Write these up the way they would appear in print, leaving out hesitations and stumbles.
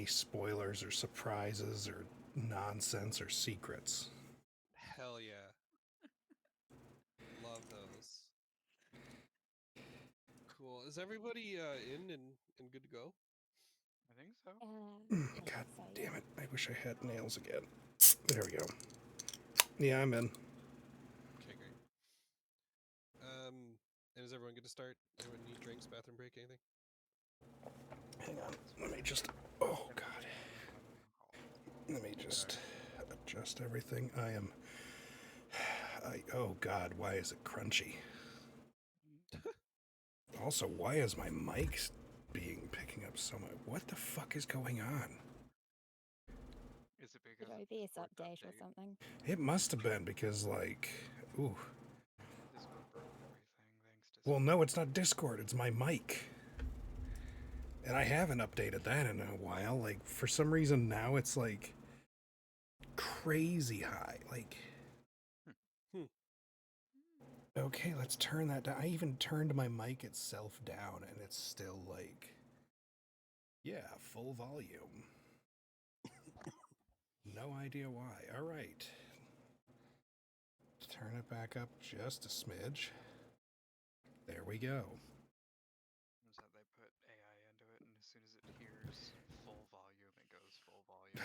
any spoilers or surprises or nonsense or secrets. Hell yeah. Love those. Cool. Is everybody in and good to go? I think so. God damn it. I wish I had nails again. There we go. Yeah, I'm in. Okay, great. And is everyone good to start? Anyone need drinks, bathroom break, anything? Hang on. Let me just... Oh, God. Let me just adjust everything. Oh, God. Why is it crunchy? Also, why is my mic picking up so much? What the fuck is going on? Is it because Did of the OBS Discord update or update? something? It must have been because, like... Ooh. Discord broke everything, thanks to Well, no, it's not Discord. It's my mic. And I haven't updated that in a while. Like, for some reason now it's, like, crazy high. Like... Okay, let's turn that down. I even turned my mic itself down, and it's still, like... Yeah, full volume. No idea why. All right. Turn it back up just a smidge. There we go. is that they put AI into it, and as soon as it hears full volume, it goes full volume.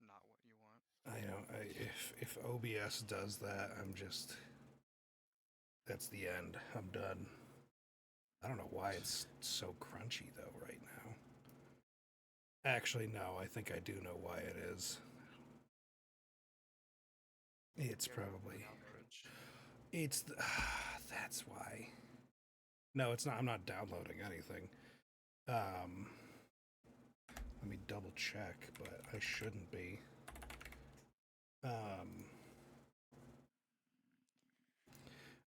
Not what you want. I know. If OBS does that, I'm just... That's the end. I'm done. I don't know why it's so crunchy, though, right now. Actually, no. I think I do know why it is. It's probably... It's... that's why. No, it's not. I'm not downloading anything. Let me double check, but I shouldn't be.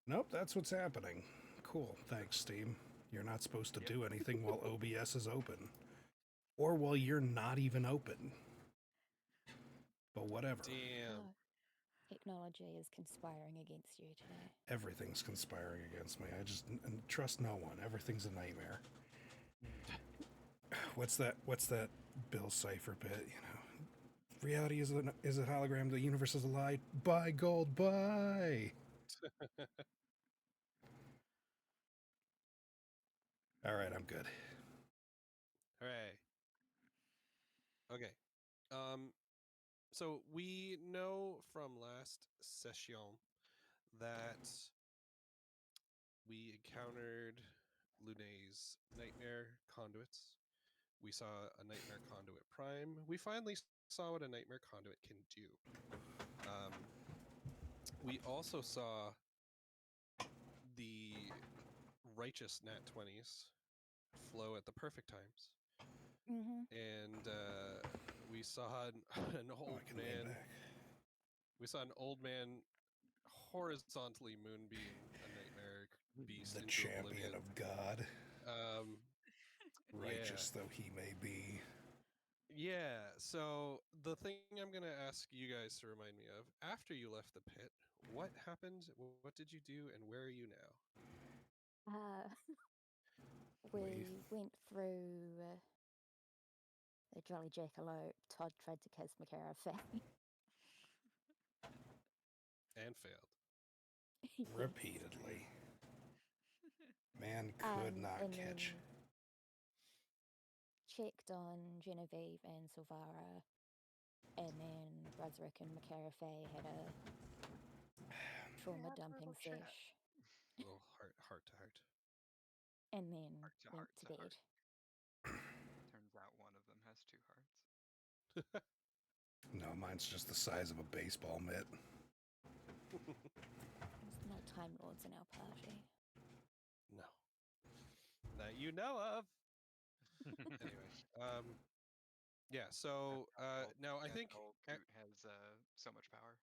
Nope, that's what's happening. Cool. Thanks, Steam. You're not supposed to do anything while OBS is open. Or while you're not even open. But whatever. Damn. Technology is conspiring against you today. Everything's conspiring against me. I just trust no one. Everything's a nightmare. What's that Bill Cipher bit, you know? Reality is a hologram, the universe is a lie. Buy gold, buy! Alright, I'm good. Hooray. Okay. So we know from last session that we encountered Lune's nightmare conduits. We saw a nightmare conduit prime. We finally saw what a nightmare conduit can do. We also saw the righteous nat 20s flow at the perfect times. And we saw an old man. We saw an old man horizontally moonbeam a nightmare beast The into champion oblivion. of God. Righteous Yeah. though he may be. Yeah, so the thing I'm going to ask you guys to remind me of, after you left the pit, what happened, what did you do, and where are you now? We went through the Jolly Jackalope. Todd tried to kiss Makara Faye. And failed. Yes. Repeatedly. Man could not catch. Checked on Genevieve and Silvara, and then Brunswick and Makara Faye had a trauma dumping sesh. A little heart to heart. And then went to bed. Turns out one of them has 2 hearts. No, mine's just the size of a baseball mitt. There's no Time Lords in our party. No. That you know of. Anyway, yeah, so now I think old Coot has so much power.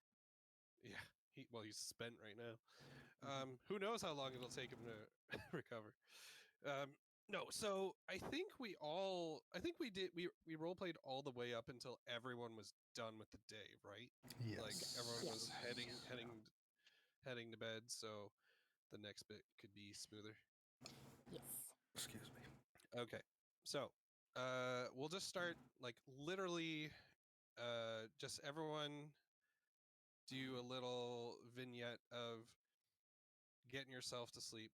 Yeah, he's spent right now. Who knows how long it'll take him to recover. No, so I think we role played all the way up until everyone was done with the day, right? Yes. Like everyone was Yes. heading to bed, so the next bit could be smoother. Yes. Excuse me. Okay, so We'll just start like literally. Just everyone do a little vignette of getting yourself to sleep,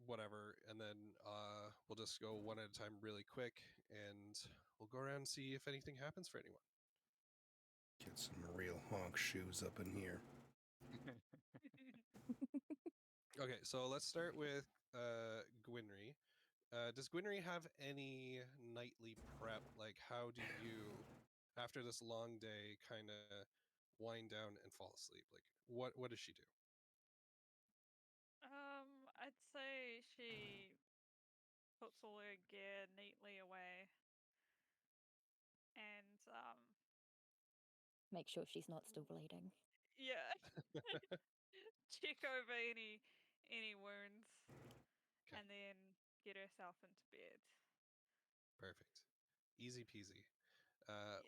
whatever, and then we'll just go one at a time really quick, and we'll go around and see if anything happens for anyone. Get some real honk shoes up in here. Okay, so let's start with Gwynry. Does Gwynry have any nightly prep? Like, how do you, after this long day, kind of wind down and fall asleep? Like, what does she do? I'd say she puts all her gear neatly away and Make sure she's not still bleeding. yeah, check over any wounds, 'Kay. and then get herself into bed. Perfect. Easy peasy.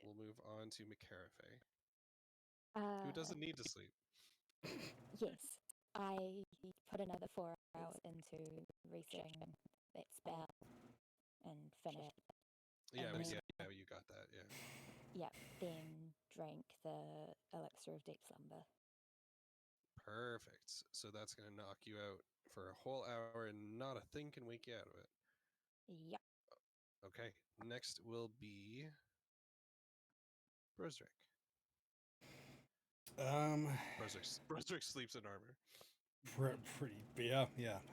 We'll move on to McCarafe, who doesn't need to sleep. Yes, I put another 4 hours into resetting that spell and finish it. Yeah, And then, yeah, you got that. Yeah. yeah, then drank the elixir of deep slumber. Perfect. So that's going to knock you out for a whole hour and not a thing can wake you out of it. Yep. Okay. Next will be Brosrick. Brosrick sleeps in armor. Yeah,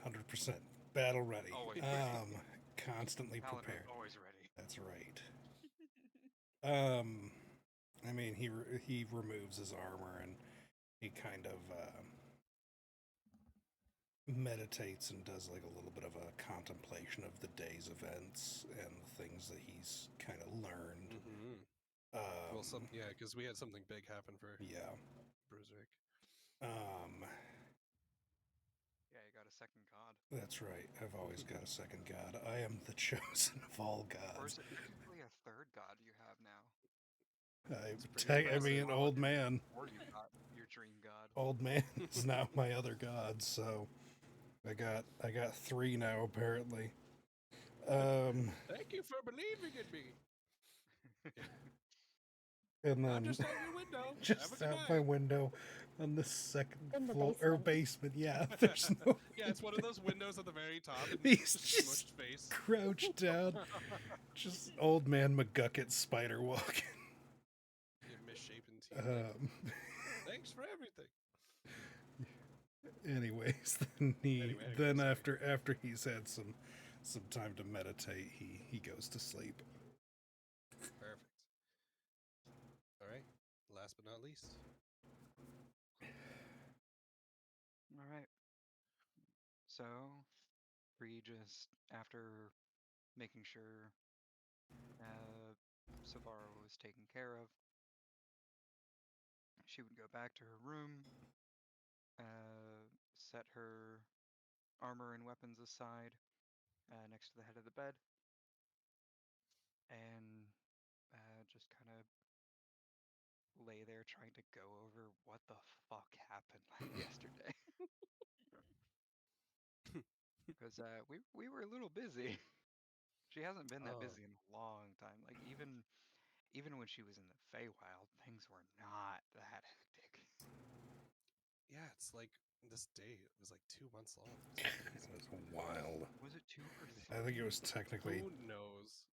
100%. Battle ready. Always ready. Constantly Paladin prepared. always ready. That's right. I mean, he removes his armor and he kind of meditates and does like a little bit of a contemplation of the day's events and the things that he's kind of learned. Mm-hmm. Well, yeah, because we had something big happen for Yeah. Brosrick. Yeah, you got a second god. That's right. I've always got a second god. I am the chosen of all Or gods. is it technically a third god you have now? I mean, old man. Or you got your dream god. Old man is now my other god, so I got 3 now apparently. Thank you for believing in me. And then Just out your window. just out my window on the second In the floor or basement. Yeah, there's no. Yeah, it's one of those windows at the very top. And He's just just smushed face. crouched down, just old man McGucket spider walking. Yeah, misshapen teeth. Thanks for everything. Anyways, then after he's had some time to meditate, he goes to sleep. Perfect. All right. Last but not least. All right. So, Bree just, after making sure Savaro was taken care of, she would go back to her room, set her armor and weapons aside next to the head of the bed, and just kind of lay there trying to go over what the fuck happened yesterday. Because we were a little busy. She hasn't been that busy in a long time. Like even when she was in the Feywild, things were not that hectic. Yeah, it's like this day. It was like 2 months long. It was wild. Was it 2 or 3? I think it was technically Who knows?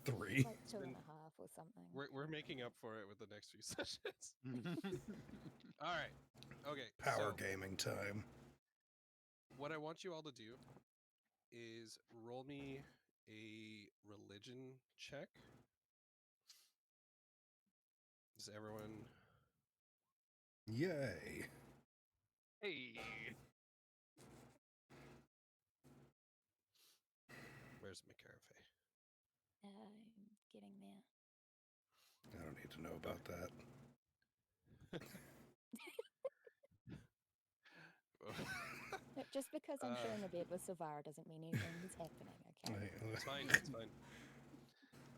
3. Like 2.5 or something. We're making up for it with the next few sessions. All right. Okay. Power so gaming time. what I want you all to do is roll me a religion check. Does everyone? Yay. Hey. Where's McCarafe? I'm getting there. I don't need to know about that. Just because I'm sharing a bed with Silvara doesn't mean anything is happening, okay? It's fine. It's fine.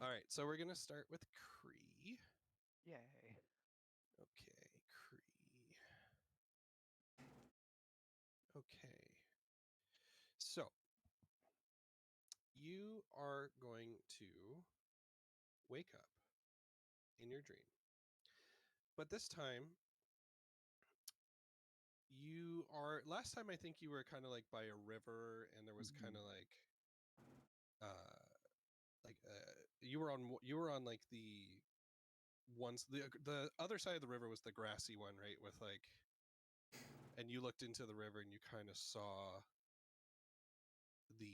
All right. So we're gonna start with Cree. Yay. Okay, Cree. Okay. So you are going to wake up in your dream. But this time, you are. Last time, I think you were kind of like by a river, and there was kind of uh, you were on like the ones the other side of the river was the grassy one, right? With like, and you looked into the river and you kind of saw the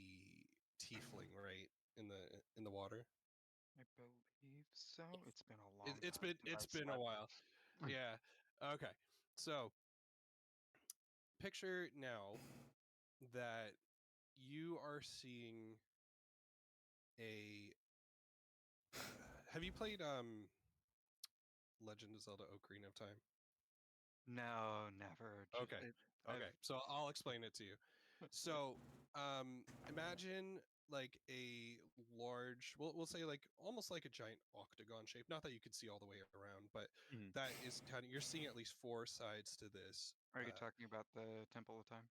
tiefling right in the water. I believe so. It's been a long It's time been since I it's been a slept. while. Yeah. Okay. So picture now that you are seeing a. Have you played Legend of Zelda: Ocarina of Time? No, never. Okay. Okay. So I'll explain it to you. So imagine like a large, we'll say like almost like a giant octagon shape. Not that you could see all the way around, but Mhm. that is kind of, you're seeing at least 4 sides to this. Are you talking about the Temple of Time?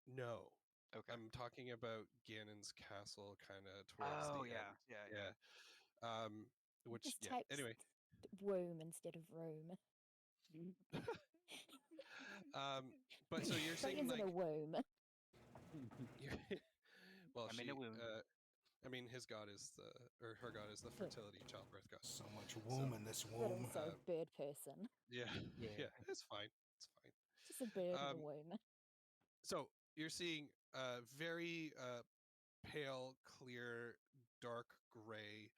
No. Okay. I'm talking about Ganon's castle kind of towards Oh the yeah, end. yeah, Yeah. Which, Just yeah. type Anyway. womb instead of room. But so you're seeing Freya's in like, a womb. you're, well, I'm in a womb. I mean, his god is or her god is the fertility childbirth god. So much So, womb in this But womb. also bird person. yeah, Yeah. yeah, it's fine. It's fine. Just a bird in a Um, womb. so you're seeing very pale, clear, dark gray,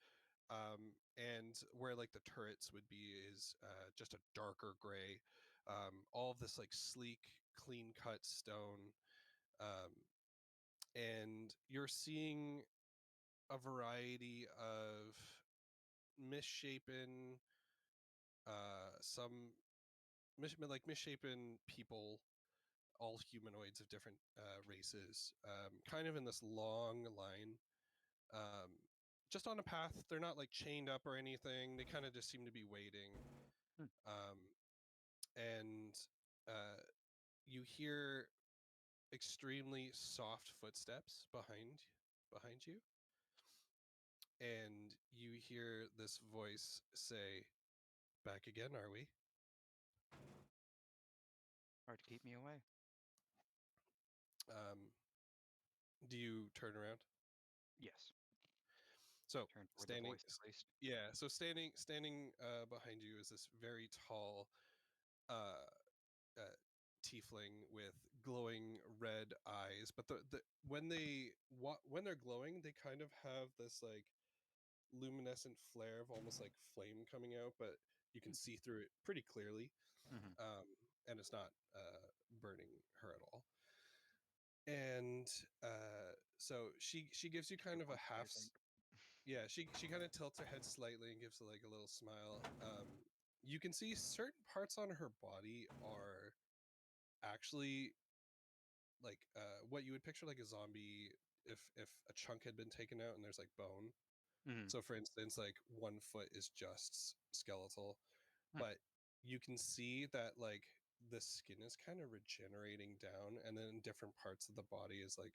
and where like the turrets would be is just a darker gray. All of this like sleek, clean cut stone, um, and you're seeing a variety of misshapen, some misshapen people, all humanoids of different races, kind of in this long line, um, just on a path. They're not like chained up or anything. They kind of just seem to be waiting. Hmm. And you hear extremely soft footsteps behind you, and you hear this voice say, "Back again, are we?" Hard to keep me away. Um, do you turn around? Yes. So Turn toward the standing, voice at least. yeah. So standing behind you is this very tall uh, uh, tiefling with glowing red eyes. But the when they're glowing, they kind of have this like luminescent flare of almost like flame coming out, but you can see through it pretty clearly, Mm-hmm. and it's not burning her at all. And so she gives you kind of a I half. think. Yeah, she kind of tilts her head slightly and gives like a little smile. You can see certain parts on her body are actually like what you would picture like a zombie if a chunk had been taken out and there's like bone. Mm-hmm. So for instance, like one foot is just skeletal, Hmm. but you can see that like the skin is kind of regenerating down, and then different parts of the body is like,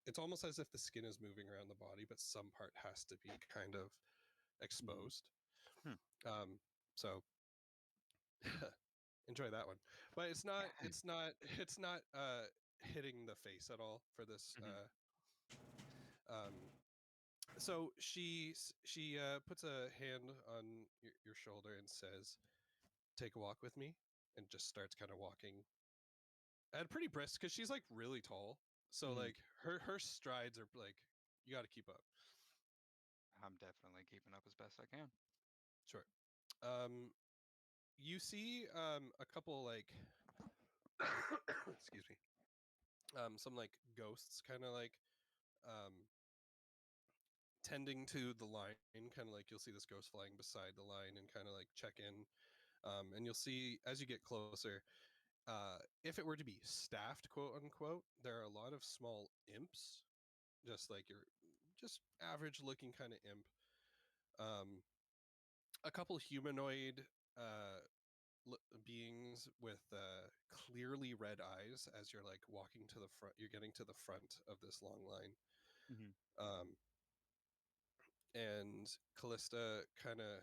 it's almost as if the skin is moving around the body, but some part has to be kind of exposed. Hmm. So enjoy that one, but it's not hitting the face at all for this. Um, so she puts a hand on your shoulder and says, "Take a walk with me," and just starts kind of walking at a pretty brisk because she's like really tall. So Mm-hmm. like her strides are like, you got to keep up. I'm definitely keeping up as best I can. Sure. You see a couple like excuse me, some like ghosts kind of like um tending to the line, kind of like you'll see this ghost flying beside the line and kind of like check in, and you'll see as you get closer, if it were to be staffed, quote unquote, there are a lot of small imps, just like your just average looking kind of imp, um, a couple humanoid beings with clearly red eyes. As you're like walking to the front, you're getting to the front of this long line. Mm-hmm. Um, and Callista kind of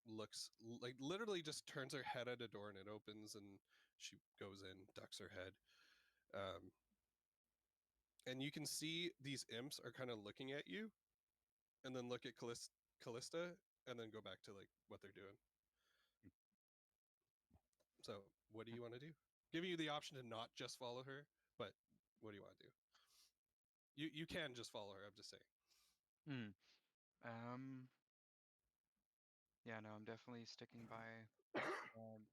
looks like literally just turns her head at a door and it opens and she goes in, ducks her head. And you can see these imps are kind of looking at you and then look at Callista and then go back to like what they're doing. So what do you want to do? Giving you the option to not just follow her, but what do you want to do? You can just follow her, I'm just saying. Yeah, no, I'm definitely sticking by. And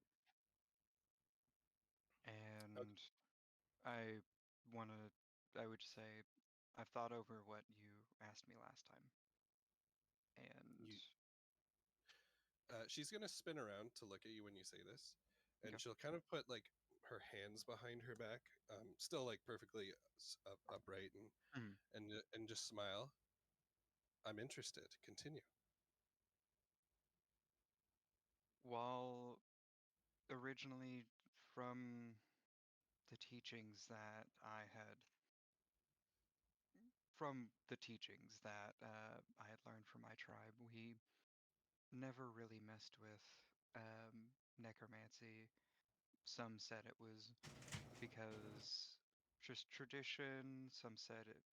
I would say I've thought over what you asked me last time. And She's gonna spin around to look at you when you say this, and Okay. she'll kind of put like her hands behind her back, still like perfectly upright, and just smile. I'm interested. Continue. while originally from the teachings that I had I had learned from my tribe, we never really messed with necromancy. Some said it was because just tradition. Some said it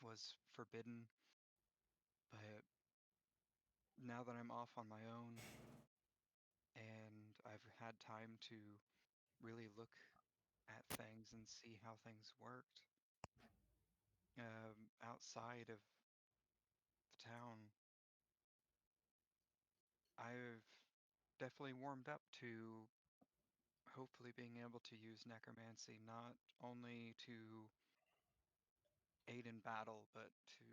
was forbidden. But now that I'm off on my own and I've had time to really look at things and see how things worked outside of the town, I've definitely warmed up to hopefully being able to use necromancy not only to aid in battle, but to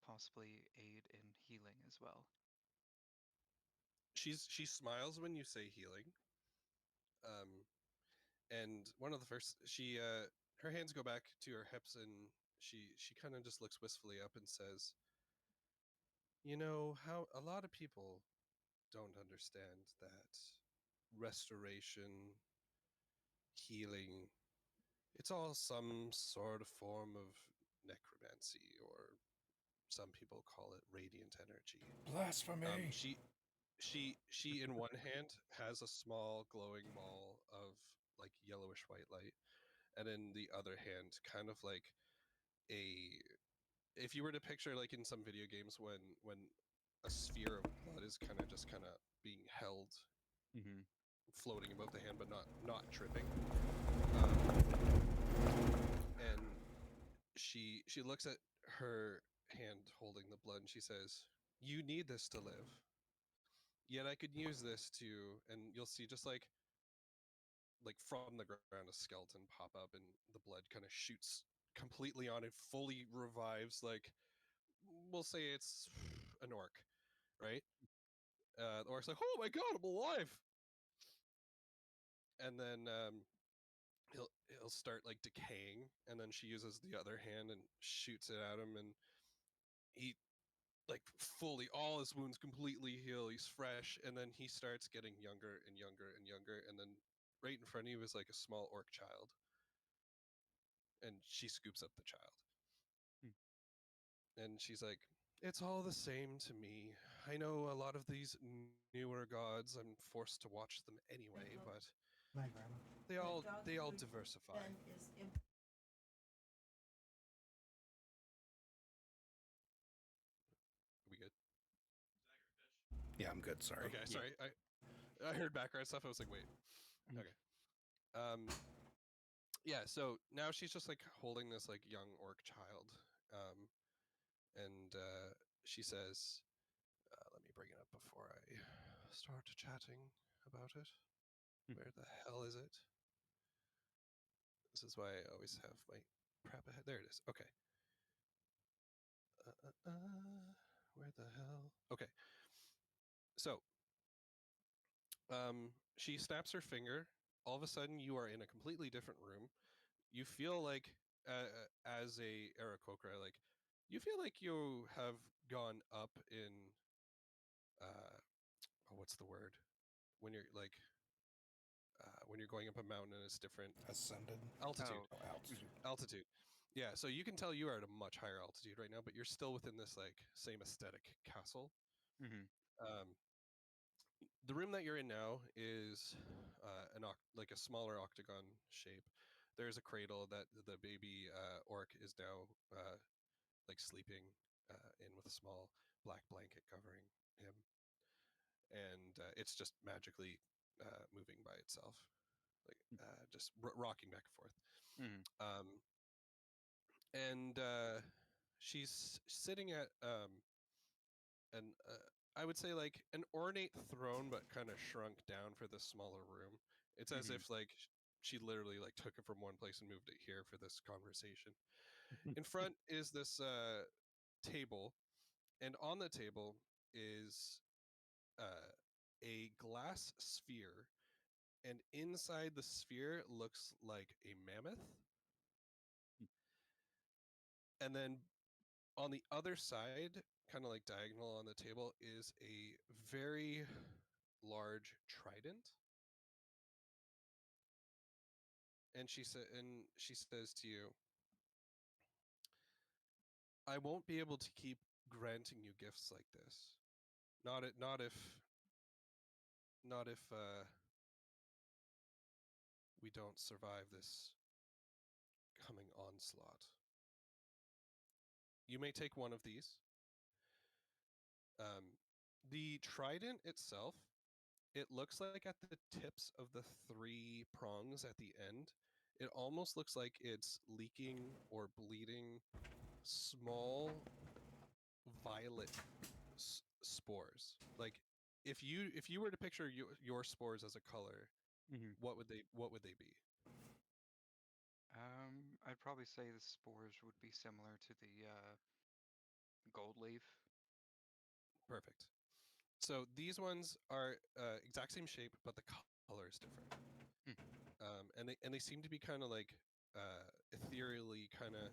possibly aid in healing as well. She smiles when you say healing. And one of the first her hands go back to her hips and she kind of just looks wistfully up and says, "You know how a lot of people don't understand that restoration, healing, it's all some sort of form of necromancy, or some people call it radiant energy." Blasphemy. She in one hand has a small glowing ball of like yellowish white light, and in the other hand, kind of like if you were to picture like in some video games when a sphere of blood is kind of being held, floating above the hand, but not dripping. And she looks at her hand holding the blood and she says, "You need this to live. Yet I could use this to," and you'll see just like from the ground a skeleton pop up and the blood kind of shoots completely on it, fully revives, like we'll say it's an orc, right? The orc's like, "Oh my god, I'm alive!" And then he'll start like decaying, and then she uses the other hand and shoots it at him, and he like fully, all his wounds completely heal. He's fresh, and then he starts getting younger and younger and younger, and then right in front of you is like a small orc child, and she scoops up the child. And she's like, "It's all the same to me. I know a lot of these newer gods, I'm forced to watch them anyway, but My grandma. they all diversify." We good? Yeah, I'm good. Sorry. Okay, sorry. I heard background stuff. I was like, wait. Okay. Yeah, so now she's just like holding this like young orc child. And she says, let me bring it up before I start chatting about it. Where the hell is it? This is why I always have my prep ahead. There it is. Okay. Where the hell? Okay. So, she snaps her finger. All of a sudden, you are in a completely different room. You feel like, as a Aarakocra, like you feel like you have gone up in, what's the word? When you're like, when you're going up a mountain and it's different Ascended. altitude. Oh. Altitude. Altitude. Yeah, so you can tell you are at a much higher altitude right now, but you're still within this like same aesthetic castle. Mm-hmm. The room that you're in now is like a smaller octagon shape. There's a cradle that the baby orc is now like sleeping in with a small black blanket covering him, and it's just magically moving by itself, like just rocking back and forth. Mm-hmm. And she's sitting at an I would say like an ornate throne, but kind of shrunk down for this smaller room. It's as Mhm. if like she literally like took it from one place and moved it here for this conversation. In front is this table, and on the table is a glass sphere, and inside the sphere looks like a mammoth. And then on the other side, kind of like diagonal on the table, is a very large trident. And she says to you, "I won't be able to keep granting you gifts like this. Not if we don't survive this coming onslaught. You may take one of these. Um, the trident itself, it looks like at the tips of the three prongs at the end, it almost looks like it's leaking or bleeding small violet spores. Like if you were to picture your spores as a color, Mm-hmm. what would they be? I'd probably say the spores would be similar to the gold leaf. Perfect. So these ones are exact same shape, but the color is different. Hmm. And they seem to be kind of like ethereally kind of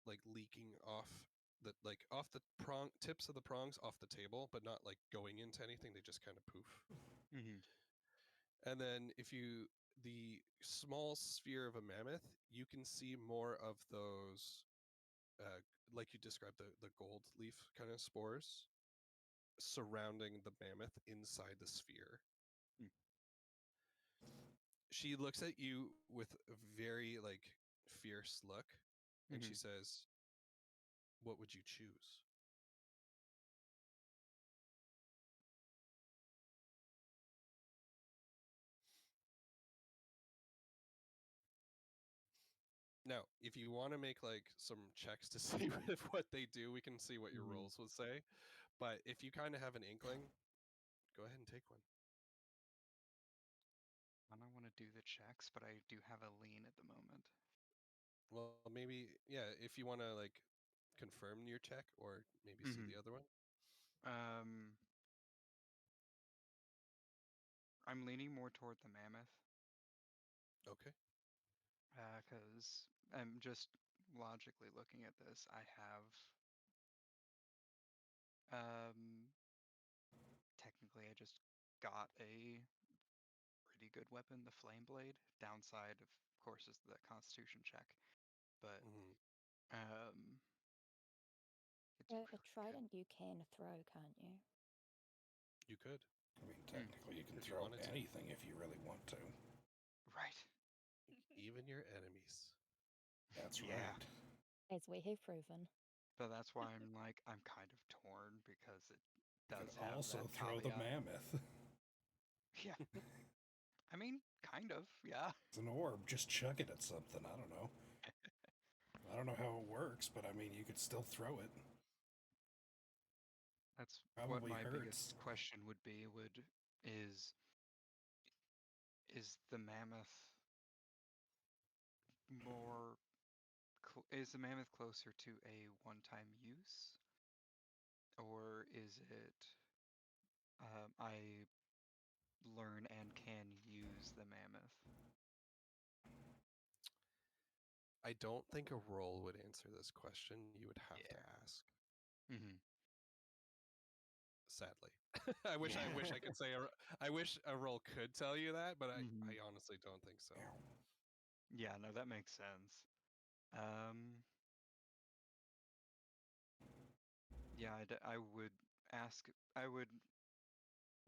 like leaking off off the prong tips of the prongs off the table, but not like going into anything. They just kind of poof. Mm-hmm. And then if you the small sphere of a mammoth, you can see more of those, like you described, the gold leaf kind of spores surrounding the mammoth inside the sphere. Hmm. She looks at you with a very like fierce look, and Mm-hmm. she says, "What would you choose?" Now, if you want to make like some checks to see if what they do, we can see what your Mhm. rolls would say. But if you kind of have an inkling, go ahead and take one. I don't want to do the checks, but I do have a lean at the moment. Well, maybe yeah. If you want to like confirm your check, or maybe see Mhm. the other one. Um, I'm leaning more toward the mammoth, Okay. because I'm just logically looking at this. I have, technically, I just got a pretty good weapon, the flame blade. Downside, of course, is the Constitution check, but Hmm. um, it's A really good. trident you can throw, can't you? You could, I mean, technically, you can if you throw wanted to. anything if you really want to. Right. Even your enemies. That's Yeah. right. As we have proven. But that's why I'm kind of torn because it You does could have also that throw the caveat. mammoth. Yeah. I mean, kind of, yeah. It's an orb. Just chuck it at something. I don't know. I don't know how it works, but I mean, you could still throw it. That's what Probably my hurts. biggest question would be, is is the mammoth more is the mammoth closer to a one-time use, or is it I learn and can use the mammoth? I don't think a roll would answer this question. You would have to Yeah. ask. Mm-hmm. Sadly, I wish I could say I wish a roll could tell you that, but Mhm. I honestly don't think so. Yeah, no, that makes sense. Um. Yeah, I would ask. I would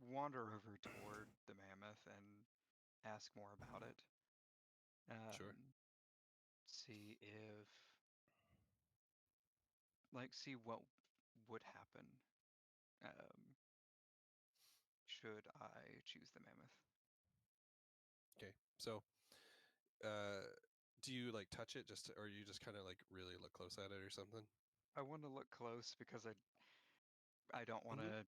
wander over toward the mammoth and ask more about it. Sure. See if, see what would happen. Should I choose the mammoth? Okay. So, do you like touch it or you just kind of like really look close at it or something? I want to look close because I don't want to.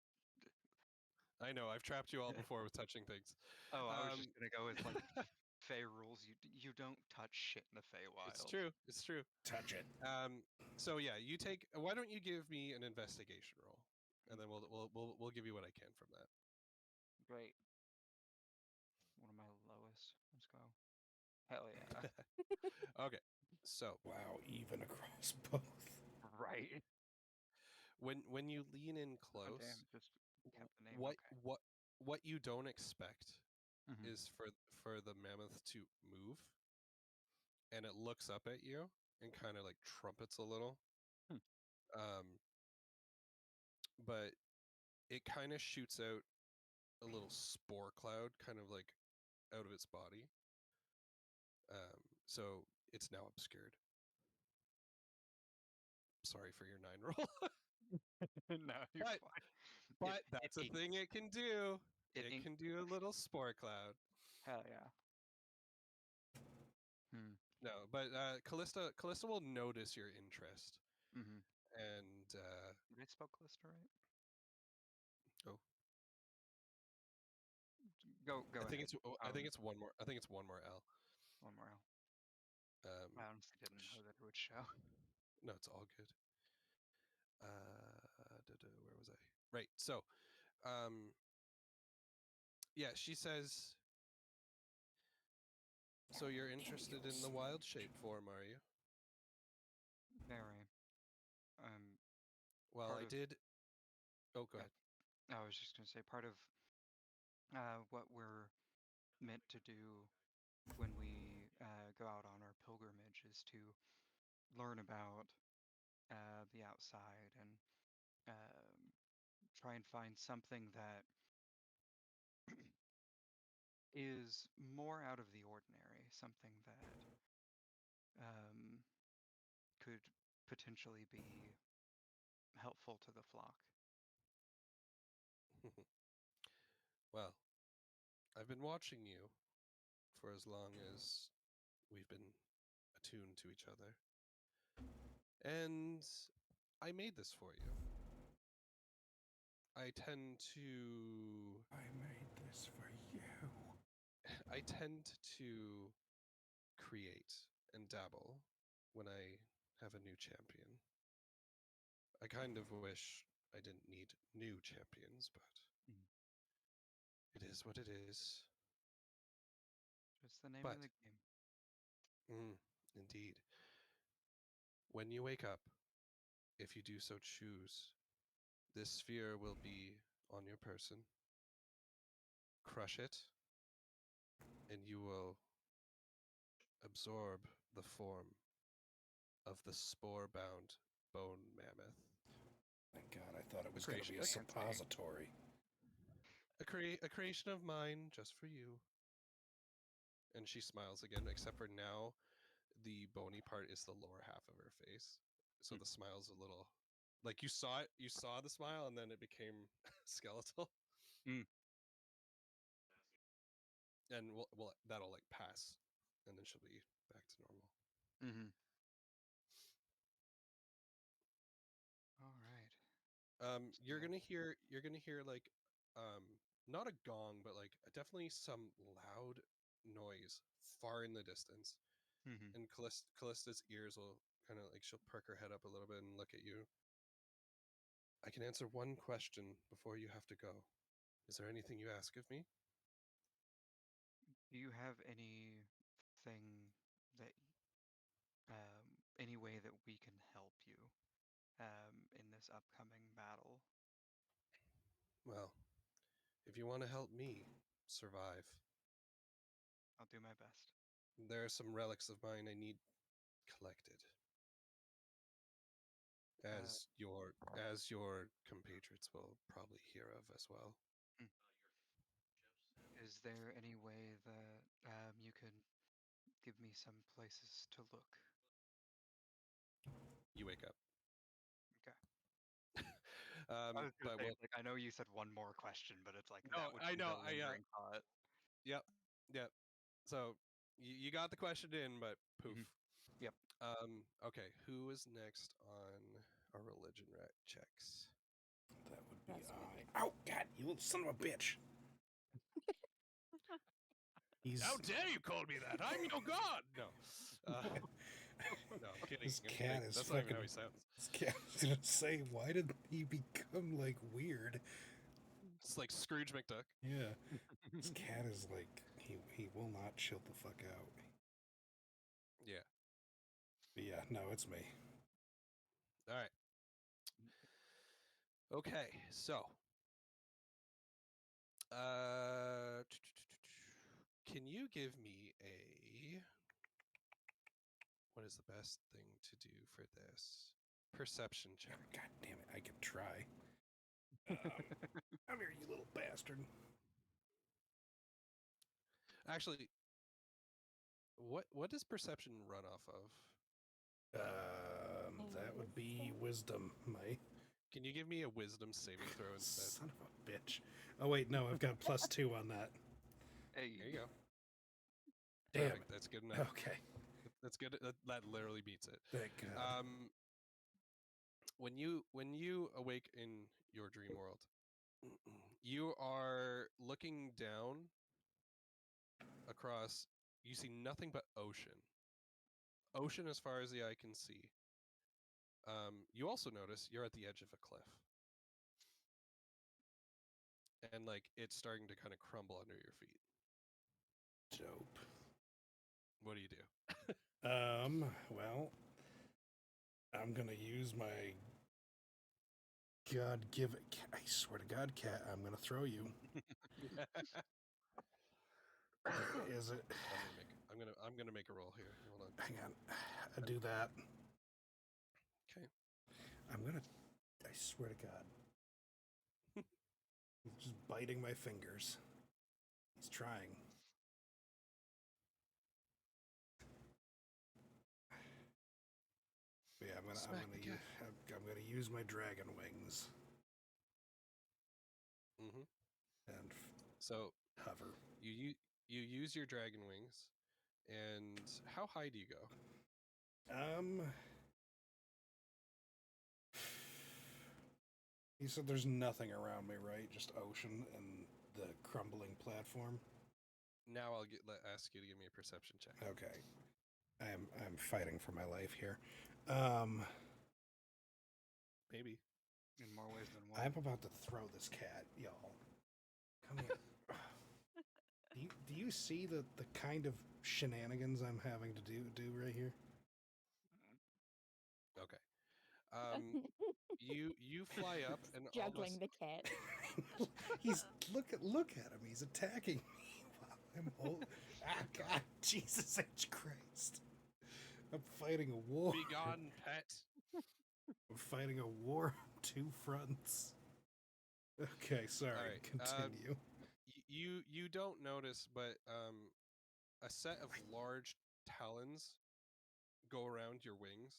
I know I've trapped you all before with touching things. Oh, I was just gonna go with like Fey rules. You don't touch shit in the Feywild. It's true. It's true. Touch it. So yeah, you take. Why don't you give me an investigation roll, and then we'll give you what I can from that. Great. One of my lowest. Let's go. Hell yeah. Okay. So Wow, even across both. Right. when you lean in Oh, close, damn, just kept the name. what Okay. what you don't expect Mhm. is for the mammoth to move, and it looks up at you and kind of like trumpets a little. Hmm. But it kind of shoots out a little spore cloud, kind of like out of its body. So it's now obscured. Sorry for your 9 roll. No, you're But- fine. But that's a thing it can do. It It inks. can do a little spore cloud. Hell yeah. No, but Callista will notice your interest, Mhm. and Did I spell Callista right? oh, Go I think ahead. I think it's one more. I think it's one more L. One more. Um, I honestly didn't know that it would show. no, it's all good. Where was I? Right. So, yeah, she says. So you're interested in the wild shape form, are you? Very. Um. Well, Part I of- did. Oh, go Yeah. ahead. I was just gonna say part of what we're meant to do when we go out on our pilgrimage is to learn about the outside and try and find something that is more out of the ordinary, something that could potentially be helpful to the flock. Well, I've been watching you for as long as we've been attuned to each other. And I made this for you. I tend to I made this for you. I tend to create and dabble when I have a new champion. I kind of wish I didn't need new champions, but it is what it is. Just the name But of the game. indeed, when you wake up, if you do so choose, this sphere will be on your person. Crush it, and you will absorb the form of the spore-bound bone mammoth. Thank God, I thought it was going to be a Creation. suppository. A creation of mine just for you. And she smiles again, except for now the bony part is the lower half of her face. So the smile's a little like you saw the smile and then it became skeletal. And we'll that'll like pass and then she'll be back to normal. Mm-hmm. All right. You're gonna hear like not a gong, but like definitely some loud noise far in the distance. Mm-hmm. And Callista's ears will kind of like she'll perk her head up a little bit and look at you. I can answer one question before you have to go. Is there anything you ask of me? Do you have anything that, any way that we can help you in this upcoming battle? Well, if you want to help me survive, I'll do my best. there are some relics of mine I need collected, as your compatriots will probably hear of as well. Is there any way that you can give me some places to look? You wake up. Okay. I was gonna But say, well, like, I know you said one more question, but it's like No, that would I be know, the lingering thought. yep. So you got the question in, but poof. Yep. Okay, who is next on our religion checks? That would be That's what I. Oh God, you little son of a bitch! He's How dare you call me that? I'm your god. No, no, kidding. This I'm cat kidding. is That's not even how fucking- he sounds. this cat. I was gonna say, why did he become like weird? It's like Scrooge McDuck. Yeah, this cat is like he will not chill the fuck out. Yeah. But yeah, no, it's me. All right. Okay, so can you give me a what is the best thing to do for this? Perception check. God damn it! I could try. Come here, you little bastard. Actually, what does perception run off of? That would be wisdom, my Can you give me a wisdom saving throw instead? son of a bitch. Oh wait, no, I've got +2 on that. Hey. There you go. Damn Perfect. it. That's good enough. Okay, That's good. That literally beats it. thank God. When you awake in your dream world, you are looking down across. You see nothing but ocean. Ocean as far as the eye can see. You also notice you're at the edge of a cliff. And like it's starting to kind of crumble under your feet. Dope. What do you do? Well, I'm gonna use my God give it. I swear to God, cat, I'm gonna throw you. Is it? I'm gonna make a roll here. Hold on. Hang on. I do that. Okay. I'm gonna. I swear to God. He's just biting my fingers. He's trying. But yeah, I'm gonna use my dragon wings Mm-hmm. and So hover. you use your dragon wings, and how high do you go? You said there's nothing around me, right? Just ocean and the crumbling platform. Now I'll ask you to give me a perception check. Okay. I'm fighting for my life here. Maybe. In more ways than one. I'm about to throw this cat, y'all. Come here. Do you see the kind of shenanigans I'm having to do right here? Okay. You fly up and juggling almost the cat. He's look at him. He's attacking me while I'm holding. Ah, God, Jesus H. Christ! I'm fighting a war. be gone, pet. I'm fighting a war on 2 fronts. Okay, sorry. Alright, Continue. You don't notice, but a set of large talons go around your wings,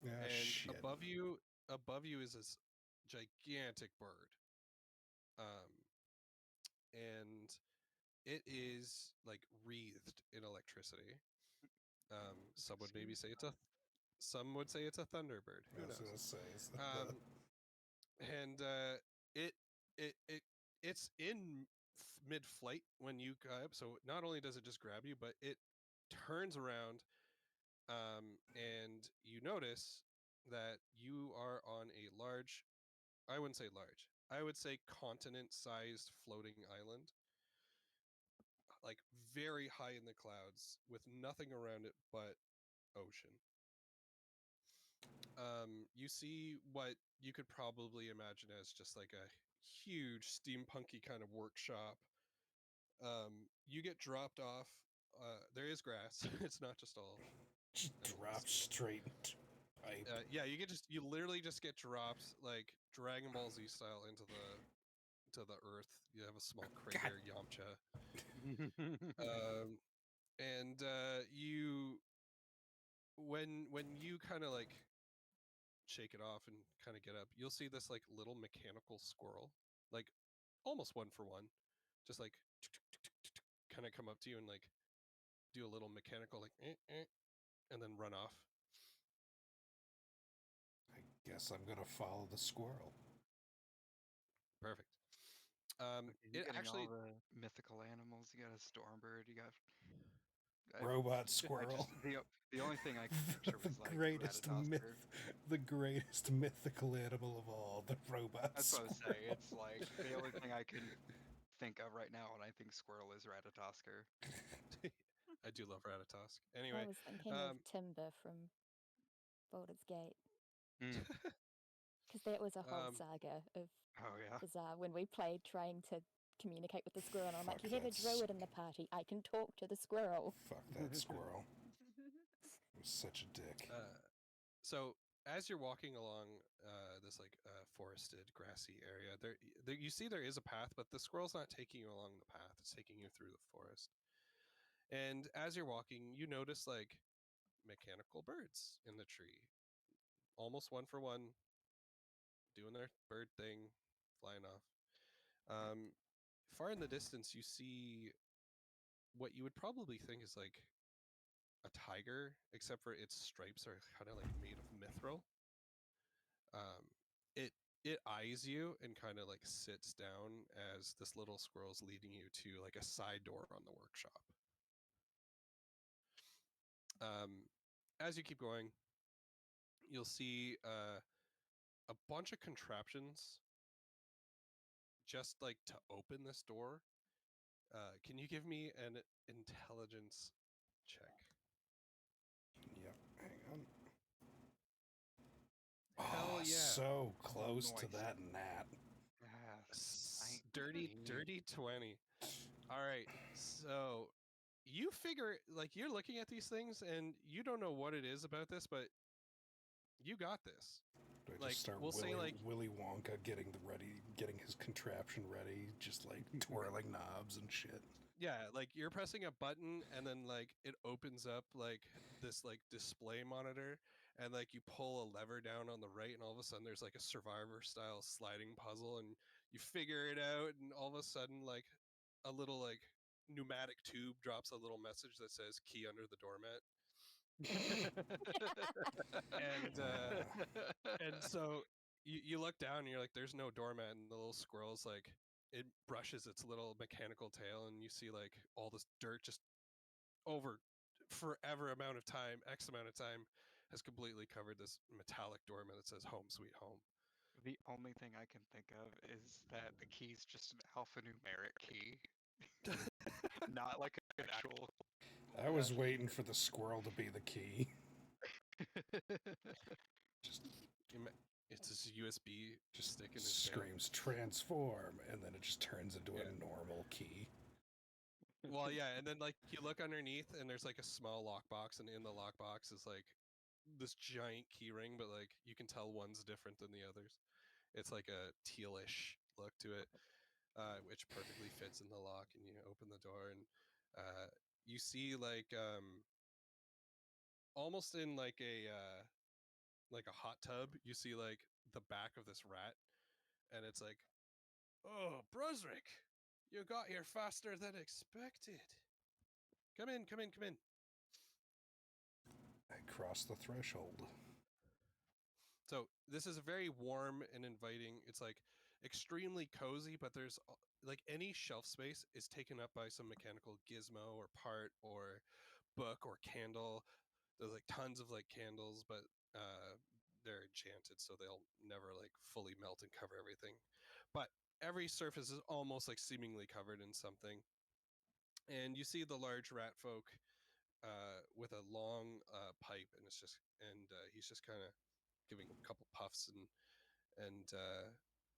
Ah, and shit. above you is this gigantic bird. And it is like wreathed in electricity. Some would maybe say some would say it's a thunderbird. I Who was gonna knows? say, it's not And it's in mid-flight when you grab. So not only does it just grab you, but it turns around, and you notice that you are on a large. I wouldn't say large. I would say continent-sized floating island, like very high in the clouds with nothing around it but ocean. You see what you could probably imagine as just like a huge steampunky kind of workshop. You get dropped off. There is grass. It's not just all Just And drop straight into pipe. yeah, you literally just get dropped like Dragon Ball Z style into the earth. You have a small crater, Yamcha. And you when you kind of like shake it off and kind of get up, you'll see this like little mechanical squirrel, like almost one for one, just like kind of come up to you and like do a little mechanical like and then run off. I guess I'm gonna follow the squirrel. Perfect. You're It getting actually all the mythical animals. You got a stormbird. You got Robot squirrel. the only thing I could picture was the like greatest Ratatosker. the greatest mythical animal of all, the robot That's what I squirrel. say. It's like the only thing I can think of right now when I think squirrel is Ratatosker. I do love Ratatosk. I Anyway, was thinking of Timber from Baldur's Gate. Mm. Because that was a whole Um, saga of Oh yeah. bizarre when we played trying to communicate with the squirrel. And I'm like, Fuck you have a that druid in the party. I can talk to the squirrel. Fuck that squirrel. I'm such a dick. so as you're walking along this like forested, grassy area, there you see there is a path, but the squirrel's not taking you along the path; it's taking you through the forest. And as you're walking, you notice like mechanical birds in the tree, almost one for one, doing their bird thing, flying off. Far in the distance, you see what you would probably think is like a tiger, except for its stripes are kind of like made of mithril. Um, it it eyes you and kind of like sits down as this little squirrel's leading you to like a side door on the workshop. As you keep going, you'll see a bunch of contraptions just like to open this door. Can you give me an intelligence check? Yep, hang on. Hell Oh, yeah. so close to Nice. that gnat. Yes. Dirty 20. All right. So you figure like you're looking at these things and you don't know what it is about this, but you got this. Do I just Like, start we'll say, like- Willy Wonka getting his contraption ready, just like twirling knobs and shit. Yeah, like you're pressing a button and then like it opens up like this like display monitor and like you pull a lever down on the right and all of a sudden there's like a survivor style sliding puzzle and you figure it out and all of a sudden like a little like pneumatic tube drops a little message that says key under the doormat. And so you look down and you're like there's no doormat and the little squirrel's like it brushes its little mechanical tail and you see like all this dirt just over forever amount of time, X amount of time, has completely covered this metallic doormat that says home sweet home. The only thing I can think of is that the key's just an alphanumeric key, not like an actual. I was waiting for the squirrel to be the key. Just It's this USB just stick in his tail. screams transform, and then it just turns into Yeah. a normal key. Well, yeah, and then like you look underneath and there's like a small lockbox, and in the lockbox is like this giant key ring, but like you can tell one's different than the others. It's like a tealish look to it, which perfectly fits in the lock. And you open the door, and you see almost in like a hot tub. You see like the back of this rat, and it's like, oh, Brusrick, you got here faster than expected. Come in, come in, come in. I crossed the threshold. So this is very warm and inviting. It's like extremely cozy, but there's like any shelf space is taken up by some mechanical gizmo or part or book or candle. There's like tons of like candles, but they're enchanted, so they'll never like fully melt and cover everything. But every surface is almost like seemingly covered in something. And you see the large rat folk with a long pipe, and he's just kind of giving a couple puffs, and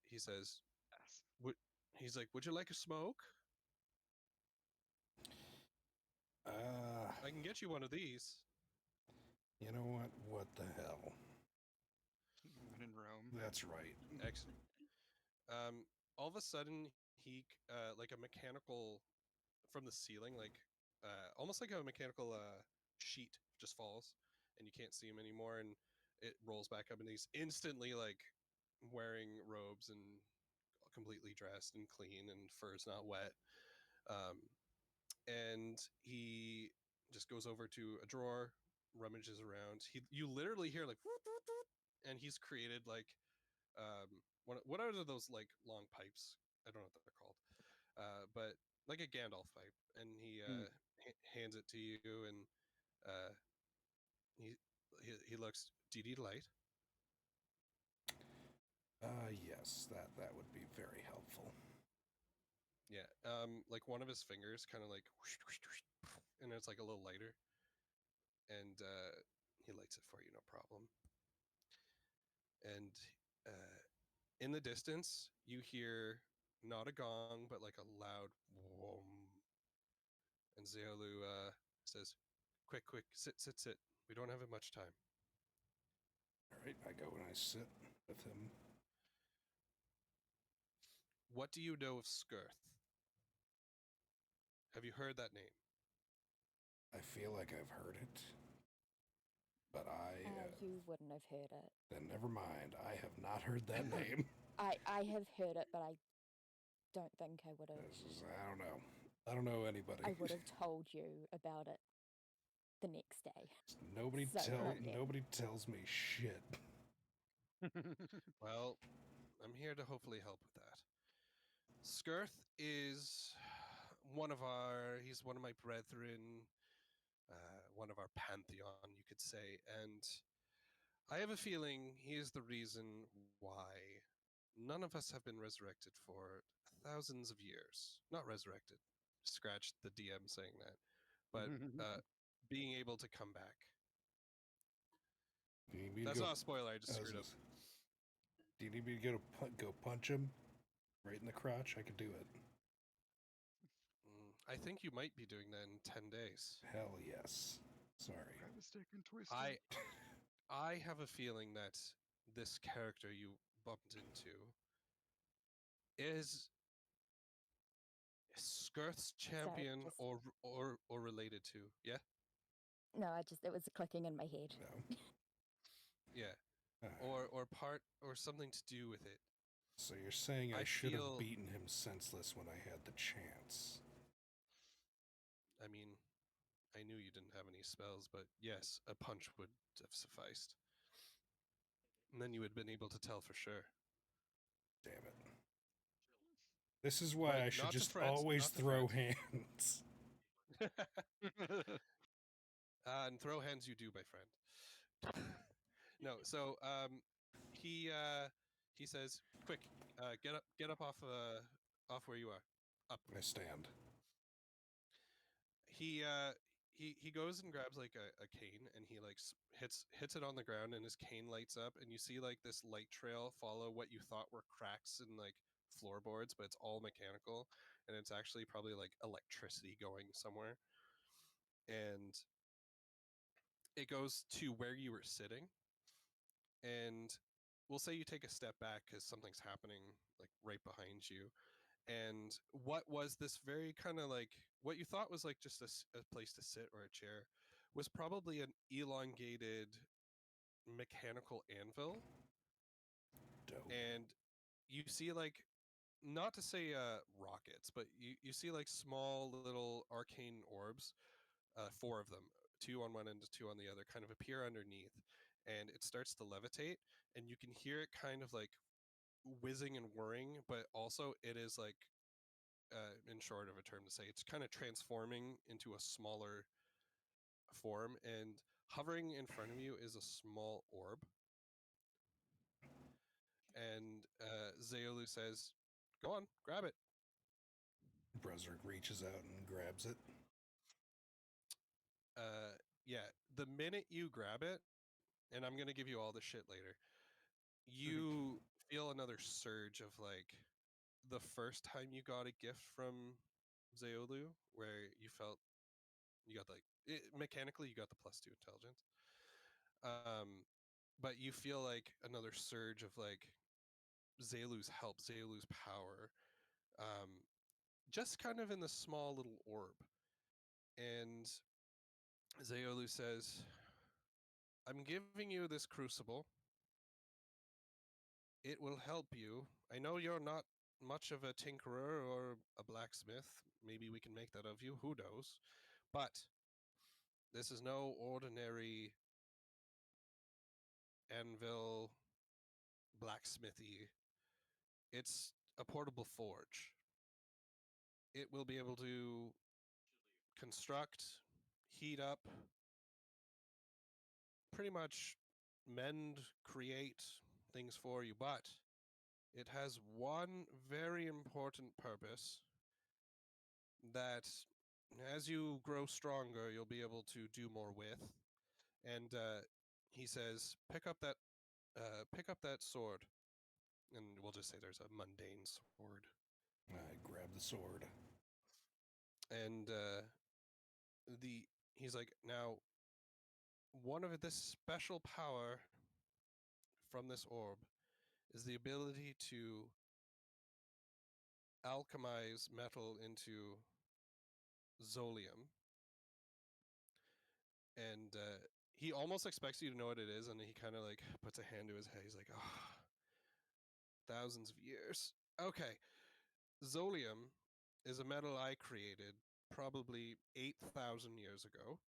he says, Yes. he's like, "Would you like a smoke? I can get you one of these." You know what? What the hell? When in Rome. That's right. Excellent. All of a sudden, he like a mechanical from the ceiling, like almost like a mechanical sheet just falls, and you can't see him anymore, and it rolls back up, and he's instantly like wearing robes and completely dressed and clean, and fur's not wet. And he just goes over to a drawer, rummages around. You literally hear like, and he's created like what are those like long pipes? I don't know what they're called, but like a Gandalf pipe, and he hands it to you, and uh, he looks. Do you need light? Yes, that would be very helpful. Yeah. Like one of his fingers, kind of like, whoosh, whoosh, whoosh, and it's like a little lighter, and he lights it for you, no problem. And in the distance, you hear not a gong, but like a loud whoom. And Zeolu says, "Quick, quick, sit, sit, sit. We don't have much time." All right, I go and I sit with him. What do you know of Skirth? Have you heard that name? I feel like I've heard it, but You wouldn't have heard it. then never mind. I have not heard that name. I have heard it, but I don't think I would have. I don't know. I don't know anybody. I would have told you about it the next day. Nobody So yeah. nobody tells me shit. Well, I'm here to hopefully help with that. Skirth is he's one of my brethren, one of our pantheon, you could say, and I have a feeling he is the reason why none of us have been resurrected for thousands of years. Not resurrected. Scratched the DM saying that, but being able to come back. Do you need me to That's go, not a spoiler. I just screwed up. Do you need me to go punch him right in the crotch? I could do it. I think you might be doing that in 10 days. Hell yes. Sorry. Grab a stick and twist I have a feeling that this character you bumped into is Skirth's champion just- or related to. Yeah? No, it was clicking in my head. No. Yeah. Uh, Or part or something to do with it. So you're saying I I should feel- have beaten him senseless when I had the chance. I mean, I knew you didn't have any spells, but yes, a punch would have sufficed. And then you would have been able to tell for sure. Damn it. This is why But I should not to just fret, always not to throw fret. hands. And throw hands you do, my friend. No, so he says, "Quick, get up off where you are. Up." I stand. He goes and grabs like a cane, and he like hits it on the ground, and his cane lights up, and you see like this light trail follow what you thought were cracks in like floorboards, but it's all mechanical, and it's actually probably like electricity going somewhere. And it goes to where you were sitting, and we'll say you take a step back because something's happening like right behind you, and what was this very kind of like what you thought was like just a place to sit or a chair was probably an elongated mechanical anvil. Dope. And you see like, not to say rockets, but you see like small little arcane orbs, 4 of them, 2 on one end, 2 on the other, kind of appear underneath, and it starts to levitate, and you can hear it kind of like whizzing and whirring, but also it is like, in short of a term to say, it's kind of transforming into a smaller form, and hovering in front of you is a small orb. And Zeolu says, "Go on, grab it." Brezric reaches out and grabs it. Yeah, the minute you grab it, and I'm gonna give you all the shit later, you feel another surge of like the first time you got a gift from Zeolu, where you felt you got like mechanically you got the +2 intelligence, But you feel like another surge of like Zalu's help, Zalu's power, just kind of in this small little orb. And Zaolu says, I'm giving you this crucible. It will help you. I know you're not much of a tinkerer or a blacksmith. Maybe we can make that of you. Who knows? But this is no ordinary anvil blacksmithy. It's a portable forge. It will be able to construct, heat up, pretty much mend, create things for you, but it has one very important purpose that as you grow stronger, you'll be able to do more with. And he says, pick up that sword. And we'll just say there's a mundane sword. I grab the sword. And he's like, now, one of this special power from this orb is the ability to alchemize metal into Zolium. And he almost expects you to know what it is, and he kind of like puts a hand to his head. He's like, oh, thousands of years. Okay. Zolium is a metal I created probably 8,000 years ago.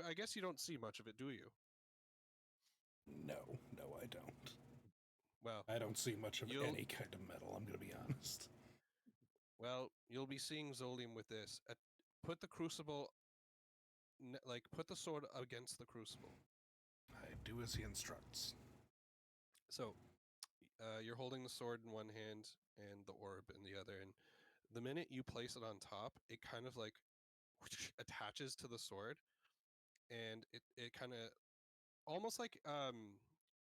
I guess you don't see much of it, do you? No, I don't. Well, I don't see much of any kind of metal, I'm going to be honest. Well, you'll be seeing Zolium with this. Put the crucible, put the sword against the crucible. I do as he instructs. So, you're holding the sword in one hand and the orb in the other, and the minute you place it on top, it kind of like attaches to the sword, and it kind of almost like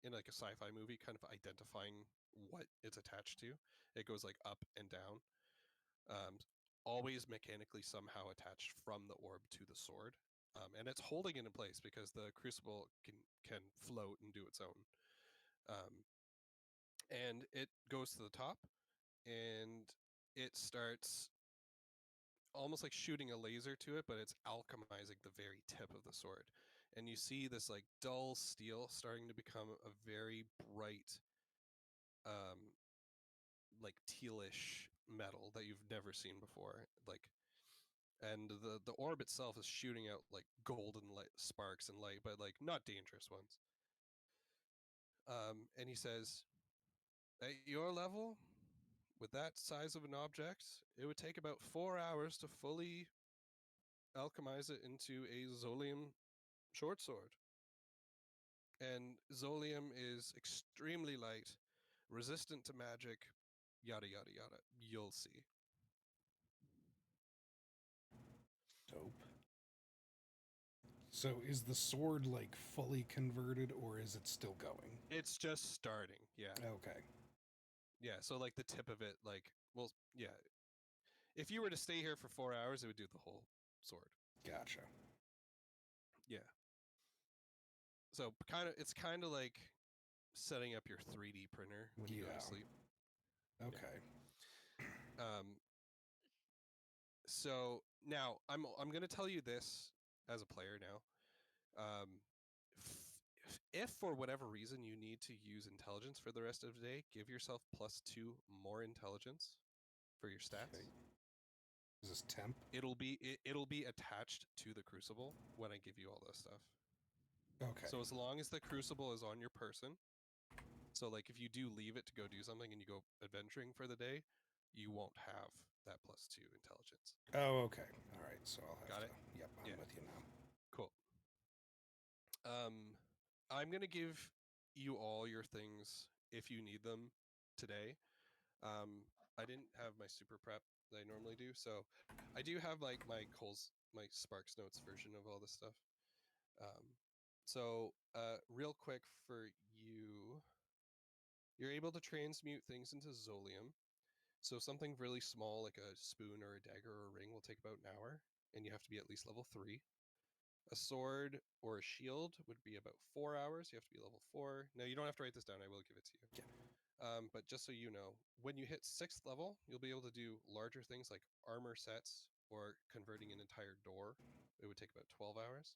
in like a sci-fi movie, kind of identifying what it's attached to. It goes like up and down, always mechanically somehow attached from the orb to the sword, and it's holding it in place because the crucible can float and do its own. And it goes to the top, and it starts almost like shooting a laser to it, but it's alchemizing the very tip of the sword. And you see this like dull steel starting to become a very bright, like tealish metal that you've never seen before. And the orb itself is shooting out like golden light sparks and light, but like not dangerous ones. And he says, at your level, with that size of an object, it would take about 4 hours to fully alchemize it into a Zolium short sword. And Zolium is extremely light, resistant to magic, yada yada yada. You'll see. Dope. So is the sword like fully converted, or is it still going? It's just starting, yeah. Okay. Yeah, so like the tip of it, like, well, yeah. If you were to stay here for 4 hours, it would do the whole sword. Gotcha. Yeah. So it's kind of like setting up your 3D printer when you go to sleep. Okay. So now I'm going to tell you this as a player now. If for whatever reason you need to use intelligence for the rest of the day, give yourself +2 more intelligence for your stats. Okay. Is this temp? It'll be attached to the crucible when I give you all this stuff. Okay. So as long as the crucible is on your person, so like if you do leave it to go do something and you go adventuring for the day, you won't have that +2 intelligence. Oh, okay. All right. So I'll have Got to. it? Yep, I'm with you now. Cool. I'm gonna give you all your things if you need them today. I didn't have my super prep that I normally do, so I do have like my Sparks Notes version of all this stuff. So real quick for you, you're able to transmute things into Zolium. So something really small like a spoon or a dagger or a ring will take about an hour, and you have to be at least level 3. A sword or a shield would be about 4 hours. You have to be level 4. Now, you don't have to write this down. I will give it to you. Yeah. But just so you know, when you hit 6th level, you'll be able to do larger things like armor sets or converting an entire door. It would take about 12 hours.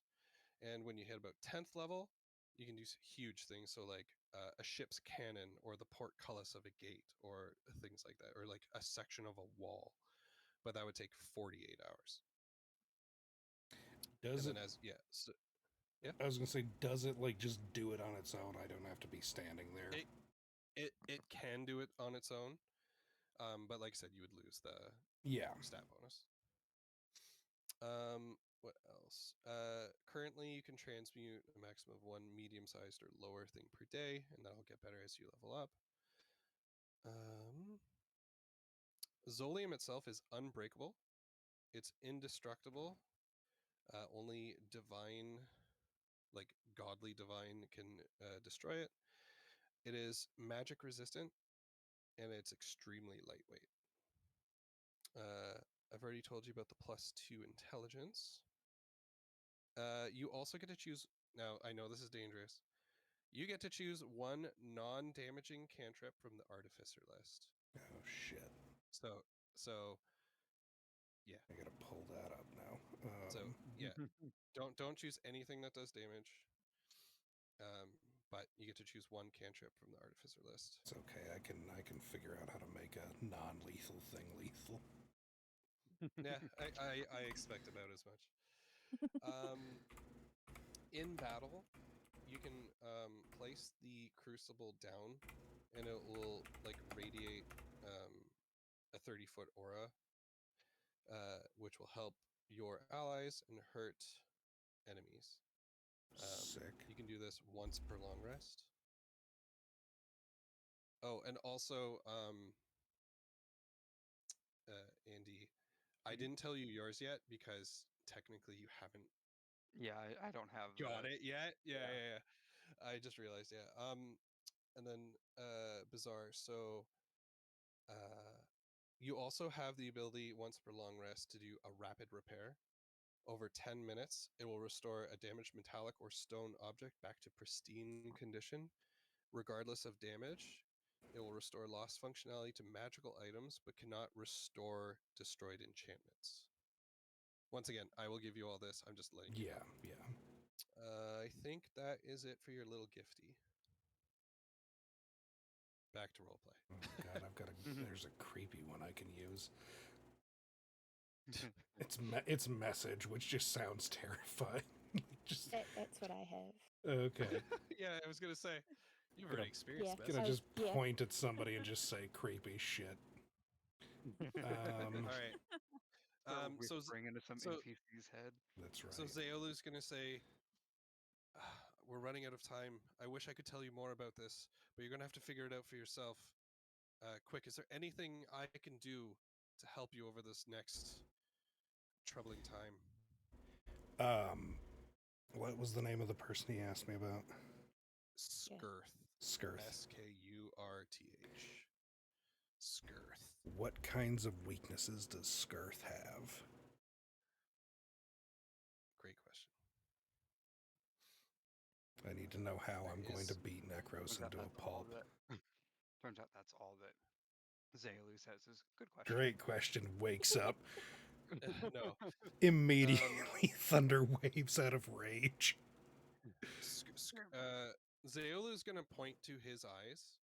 And when you hit about 10th level, you can do huge things. So like a ship's cannon or the portcullis of a gate or things like that, or like a section of a wall. But that would take 48 hours. Does And it? then so, yeah. I was gonna say, does it like just do it on its own? I don't have to be standing there. It can do it on its own, but like I said, you would lose the stat bonus. What else? Currently, you can transmute a maximum of 1 medium-sized or lower thing per day, and that'll get better as you level up. Zolium itself is unbreakable. It's indestructible. Only divine, like godly divine, can destroy it. It is magic resistant, and it's extremely lightweight. I've already told you about the +2 intelligence. You also get to choose. Now, I know this is dangerous. You get to choose 1 non-damaging cantrip from the Artificer list. Oh shit! So, yeah. I gotta pull that up now. So yeah, don't choose anything that does damage. But you get to choose 1 cantrip from the Artificer list. It's okay. I can figure out how to make a non-lethal thing lethal. Yeah, I expect about as much. In battle, you can place the crucible down, and it will like radiate a 30-foot aura, which will help your allies and hurt enemies. Sick. You can do this once per long rest. Oh, and also, Andy, I didn't tell you yours yet because technically you haven't Yeah, I don't have got it yet. yeah. Yeah. I just realized, yeah. And then Bizarre. So, you also have the ability once per long rest to do a rapid repair. Over 10 minutes, it will restore a damaged metallic or stone object back to pristine condition. Regardless of damage, it will restore lost functionality to magical items, but cannot restore destroyed enchantments. Once again, I will give you all this. I'm just letting you know. Yeah. I think that is it for your little gifty. Back to roleplay. Oh god, I've got a. There's a creepy one I can use. It's message, which just sounds terrifying. Just That's what I have. okay. Yeah, I was gonna say, you've already experienced Yeah. this. Gonna just Yeah. point at somebody and just say creepy shit. All right. So whispering into some NPC's head. That's right. So Zeolu's gonna say, "We're running out of time. I wish I could tell you more about this, but you're gonna have to figure it out for yourself. Quick, is there anything I can do to help you over this next troubling time?" What was the name of the person he asked me about? Skirth. Skirth. Skirth. Skirth. What kinds of weaknesses does Skirth have? Great question. I need to know how I'm going to beat Necros Turns out into a that's all pulp. turns out that's all that Zeolu says is good question. Great question. Wakes up. No. Immediately thunder waves out of rage. Zeolu's going to point to his eyes,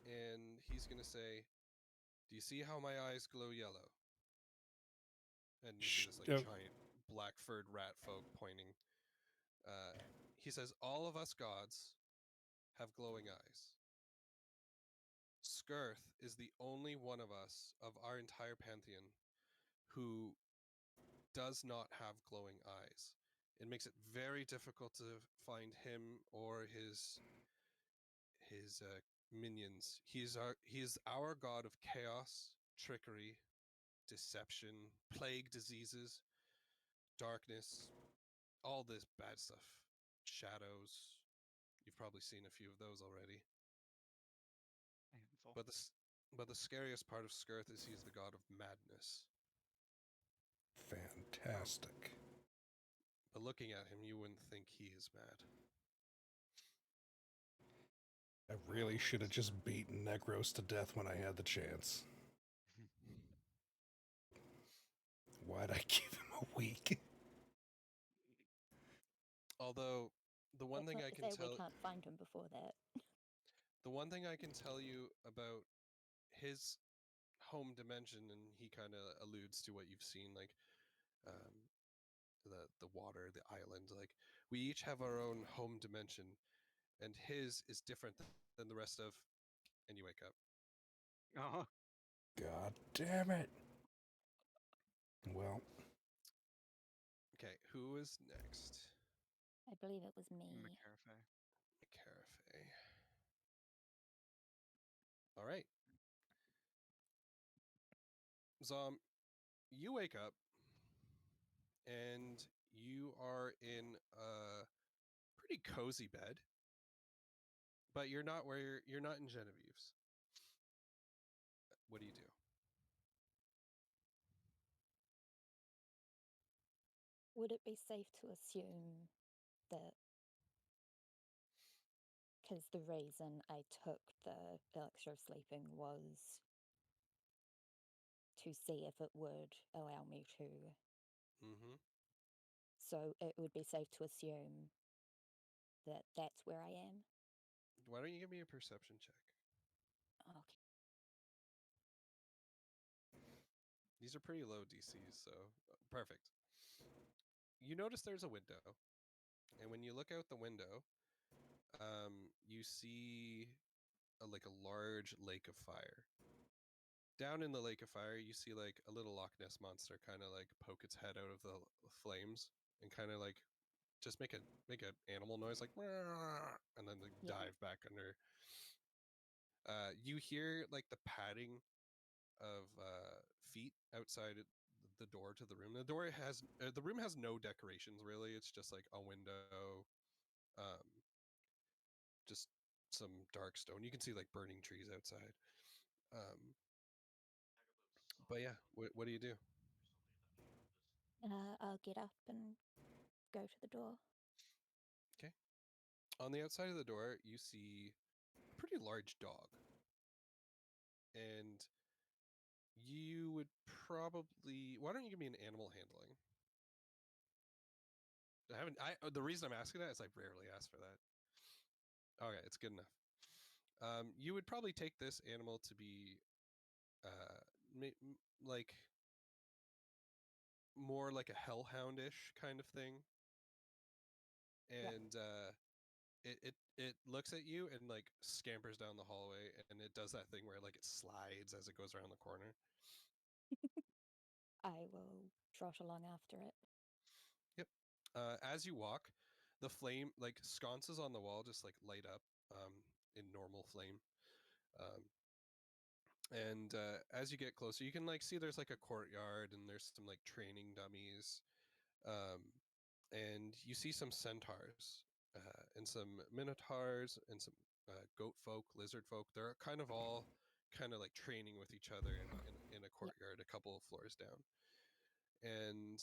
and he's going to say, "Do you see how my eyes glow yellow?" And you see this like giant black-furred rat folk pointing. He says, "All of us gods have glowing eyes. Skirth is the only one of us, of our entire pantheon, who does not have glowing eyes. It makes it very difficult to find him or his minions. He is our god of chaos, trickery, deception, plague, diseases, darkness, all this bad stuff. Shadows. You've probably seen a few of those already. But the scariest part of Skirth is he's the god of madness." Fantastic. But looking at him, you wouldn't think he is mad. I really should have just beaten Necros to death when I had the chance. Why'd I give him a week? Although the one That's thing not I to can say we tell can't find him before that. the one thing I can tell you about his home dimension, and he kind of alludes to what you've seen, like the water, the island. Like we each have our own home dimension, and his is different than the rest of. And you wake up. Oh, God damn it. Well, Okay, who is next? I believe it was me. McCarafay. Carafe. All right. Zom, you wake up and you are in a pretty cozy bed, but you're not you're not in Genevieve's. What do you do? Would it be safe to assume that because the reason I took the elixir of sleeping was to see if it would allow me to. Mm-hmm. So it would be safe to assume that that's where I am. Why don't you give me a perception check? Okay. These are pretty low DCs, so perfect. You notice there's a window, and when you look out the window, you see like a large lake of fire. Down in the lake of fire, you see like a little Loch Ness monster kind of like poke its head out of the flames and kind of like just make an animal noise like and then like Yeah. dive back under. You hear like the padding of feet outside the door to the room. The room has no decorations really. It's just like a window, um, just some dark stone. You can see like burning trees outside. But yeah, what do you do? I'll get up and go to the door. Okay. On the outside of the door, you see a pretty large dog, and you would probably. Why don't you give me an animal handling? I haven't. The reason I'm asking that is I rarely ask for that. Okay, it's good enough. You would probably take this animal to be, like more like a hellhoundish kind of thing, and it looks at you and like scampers down the hallway, and it does that thing where like it slides as it goes around the corner. I will trot along after it. Yep. As you walk, the flame like sconces on the wall just like light up in normal flame. Um, and as you get closer, you can like see there's like a courtyard and there's some like training dummies. Um, and you see some centaurs and some minotaurs and some goat folk, lizard folk. They're kind of all kind of like training with each other in a courtyard a couple of floors down. And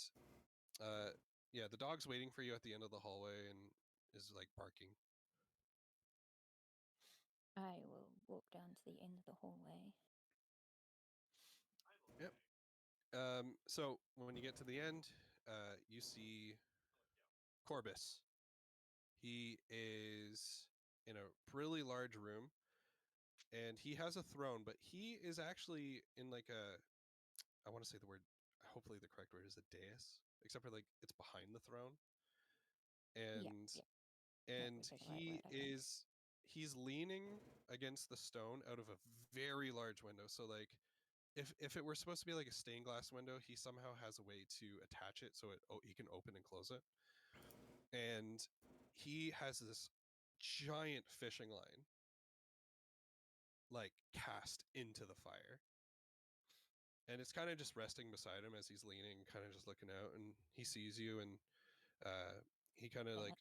yeah, the dog's waiting for you at the end of the hallway and is like barking. I will walk down to the end of the hallway. Yep. So when you get to the end, you see Corbus. He is in a really large room, and he has a throne, but he is actually in like a, I want to say the word, hopefully the correct word is a dais, except for like it's behind the throne. And Yeah. That and would be the right he word, I think. is he's leaning against the stone out of a very large window. So like if it were supposed to be like a stained glass window, he somehow has a way to attach it so he can open and close it. And he has this giant fishing line like cast into the fire, and it's kind of just resting beside him as he's leaning, kind of just looking out, and he sees you, and he kind of like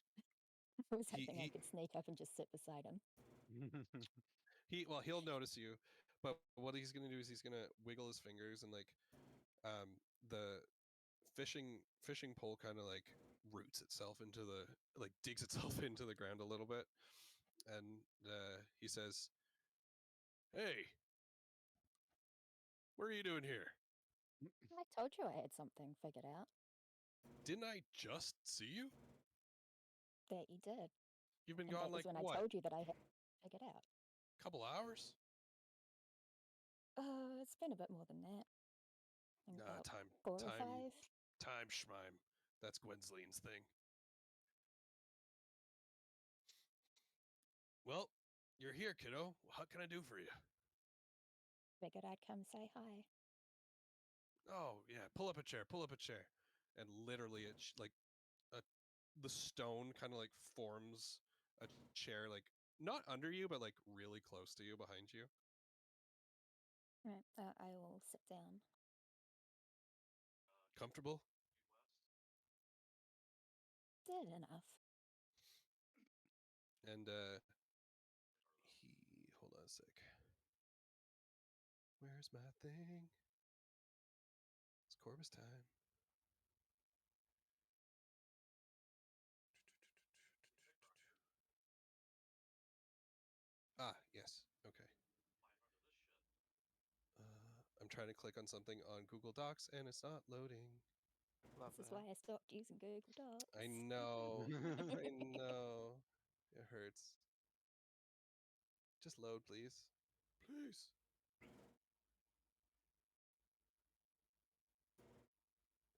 I was he hoping I he could sneak up and just sit beside him. he'll notice you, but what he's gonna do is he's gonna wiggle his fingers, and like the fishing pole kind of like roots itself into the digs itself into the ground a little bit, and he says, "Hey, what are you doing here? I told you I had something figured out. Didn't I just see you? That you did. You've been And gone that like was when what? I told you that I had figured out. Couple hours? It's been a bit more than that. I think about Time, 4 or time, 5. schmime. That's Gwensleine's thing. Well, you're here, kiddo. What can I do for you? Figured I'd come say hi. Oh yeah, pull up a chair. Pull up a chair. And literally, the stone kind of like forms a chair, like not under you, but like really close to you, behind you. Right, I will sit down. Comfortable? Did enough. And hold on a sec. Where's my thing? It's Corvus time. Ah, yes. Okay. I'm trying to click on something on Google Docs and it's not loading. Love This is that. why I stopped using Google Docs. I know. I know. It hurts. Just load, please. Please.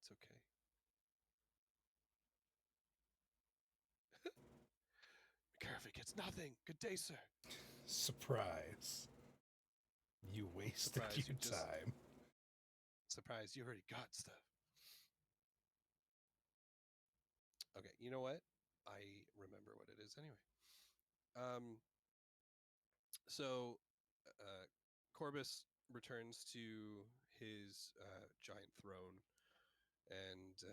It's okay. McCarthy gets nothing. Good day, sir. Surprise. You wasted Surprise, your you just- time. Surprise, you already got stuff. Okay, you know what? I remember what it is anyway. So Corbus returns to his giant throne, and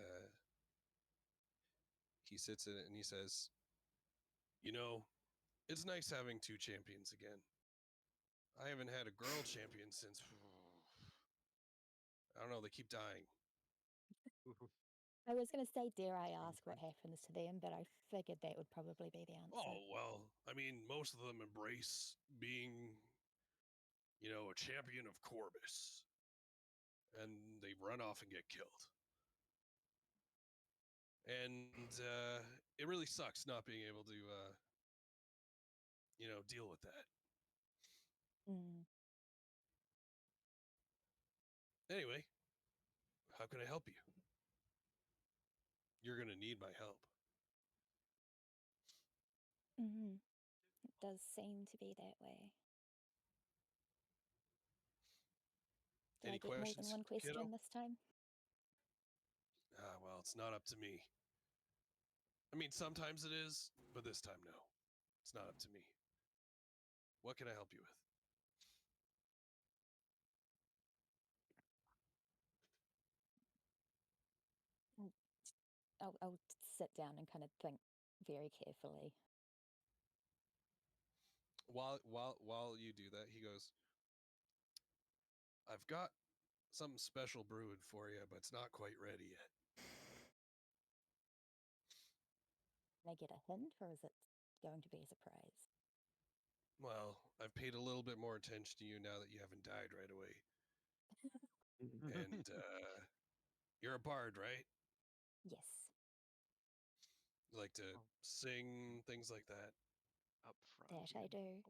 he sits in it and he says, "You know, it's nice having 2 champions again. I haven't had a girl champion since I don't know, they keep dying." I was going to say, dare I ask what happens to them, but I figured that would probably be the answer. Oh, well, I mean, most of them embrace being, a champion of Corbus. And they run off and get killed. And it really sucks not being able to, deal with that. Mm. Anyway, how can I help you? You're going to need my help. Mm-hmm. It does seem to be that way. Did Any I get more questions, than one question kiddo? this time? Well, it's not up to me. I mean, sometimes it is, but this time, no. It's not up to me. What can I help you with? I'll sit down and kind of think very carefully. While you do that, he goes, "I've got something special brewed for you, but it's not quite ready yet." Can I get a hint, or is it going to be a surprise? Well, I've paid a little bit more attention to you now that you haven't died right away. And you're a bard, right? Yes. You like to sing, things like that. Up front. That I do.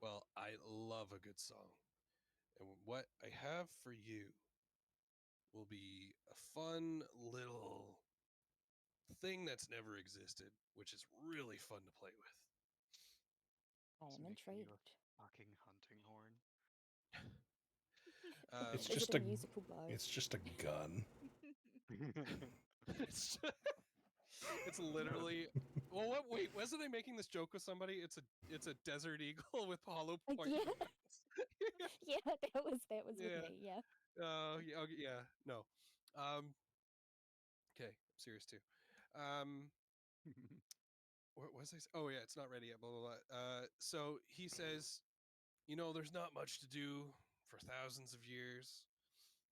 Well, I love a good song. And what I have for you will be a fun little thing that's never existed, which is really fun to play with. I It's am making you intrigued. a fucking hunting horn. It's Is just it a a musical bow? it's just a gun. it's, it's literally. Well, what? Wait, wasn't I making this joke with somebody? It's a desert eagle with hollow point. Yeah. Yeah. Yeah, that was Yeah. with me. Yeah. Yeah, okay, yeah, no. Okay, I'm serious too. What was I? Oh yeah, it's not ready yet. Blah blah blah. So he says, there's not much to do for thousands of years.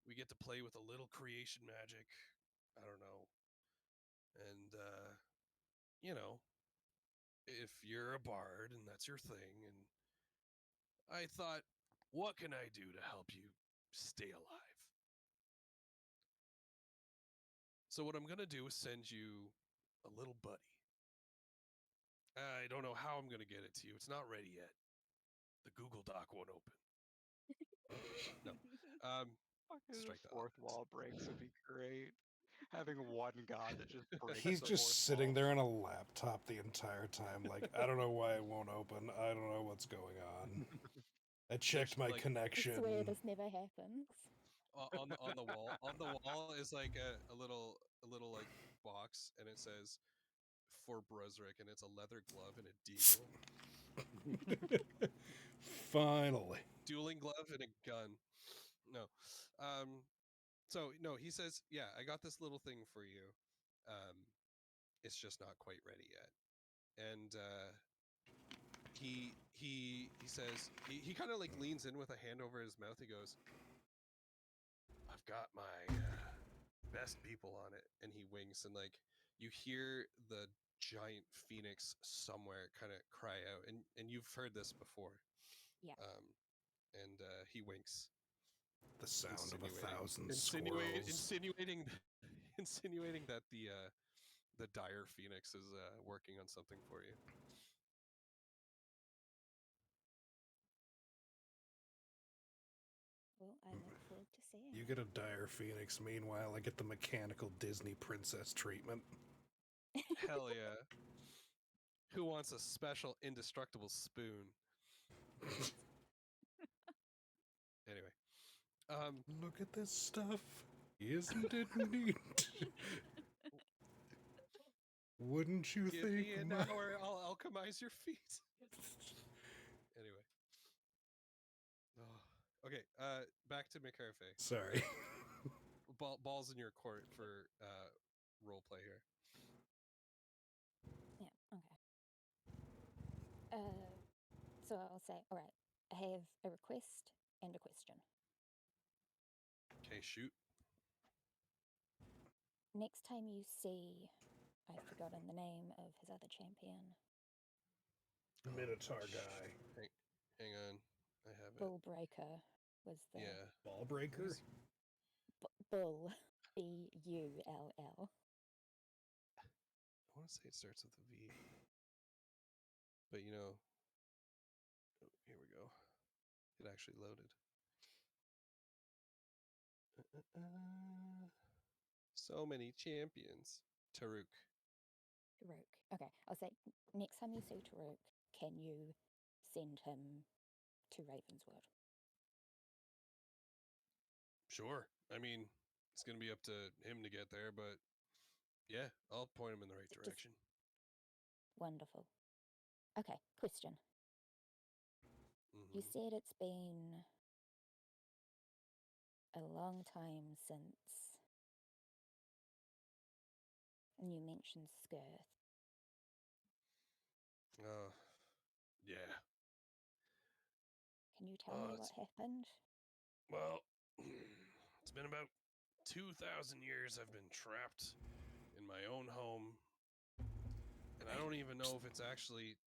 We get to play with a little creation magic. I don't know. And you know, if you're a bard and that's your thing, and I thought, what can I do to help you stay alive? So what I'm gonna do is send you a little buddy. I don't know how I'm gonna get it to you. It's not ready yet. The Google Doc won't open. No. Fucking the Strike that. fourth wall breaks would be great. Having one god that just breaks He's the just fourth sitting wall. there on a laptop the entire time, like, I don't know why it won't open. I don't know what's going on. I checked my like- I connection. swear this never happens. On the wall. On the wall is like a little like box, and it says for Brusrick, and it's a leather glove and a deagle, Finally. dueling glove and a gun. No, so no, he says, yeah, I got this little thing for you. It's just not quite ready yet, and he says he kind of like leans in with a hand over his mouth. He goes, I've got my best people on it, and he winks, and like you hear the giant phoenix somewhere kind of cry out, and you've heard this before. Yeah. And he winks, The sound of a insinuating- thousand insinuate- squirrels. insinuating that the dire phoenix is working on something for you. Well, I look forward to seeing. You get a dire phoenix. Meanwhile, I get the mechanical Disney princess treatment. Hell yeah. Who wants a special indestructible spoon? Anyway. Look at this stuff. Isn't it neat? Wouldn't you Give think? me an hour, I'll alchemize your feet. Anyway. Oh. Okay, back to McCarthy. Sorry. Balls in your court for role play here. Yeah, okay. So I'll say, all right, I have a request and a question. Okay, shoot. Next time you see, I've forgotten the name of his other champion, Minotaur guy. Hang on. I have it. Bullbreaker was the Yeah. Ball breaker? Bull, B-U-L-L. I want to say it starts with a V. But you know, oh, here we go. It actually loaded. So many champions. Taruk. Taruk. Okay, I'll say next time you see Taruk, can you send him to Ravenswood? Sure. I mean, it's going to be up to him to get there, but yeah, I'll point him in the right Just- direction. Wonderful. Okay, question. You Mhm. said it's been a long time since, and you mentioned Skirth. Yeah. Can you tell me what it's- happened? Well, it's been about 2,000 years I've been trapped in my own home, and I don't even know if it's actually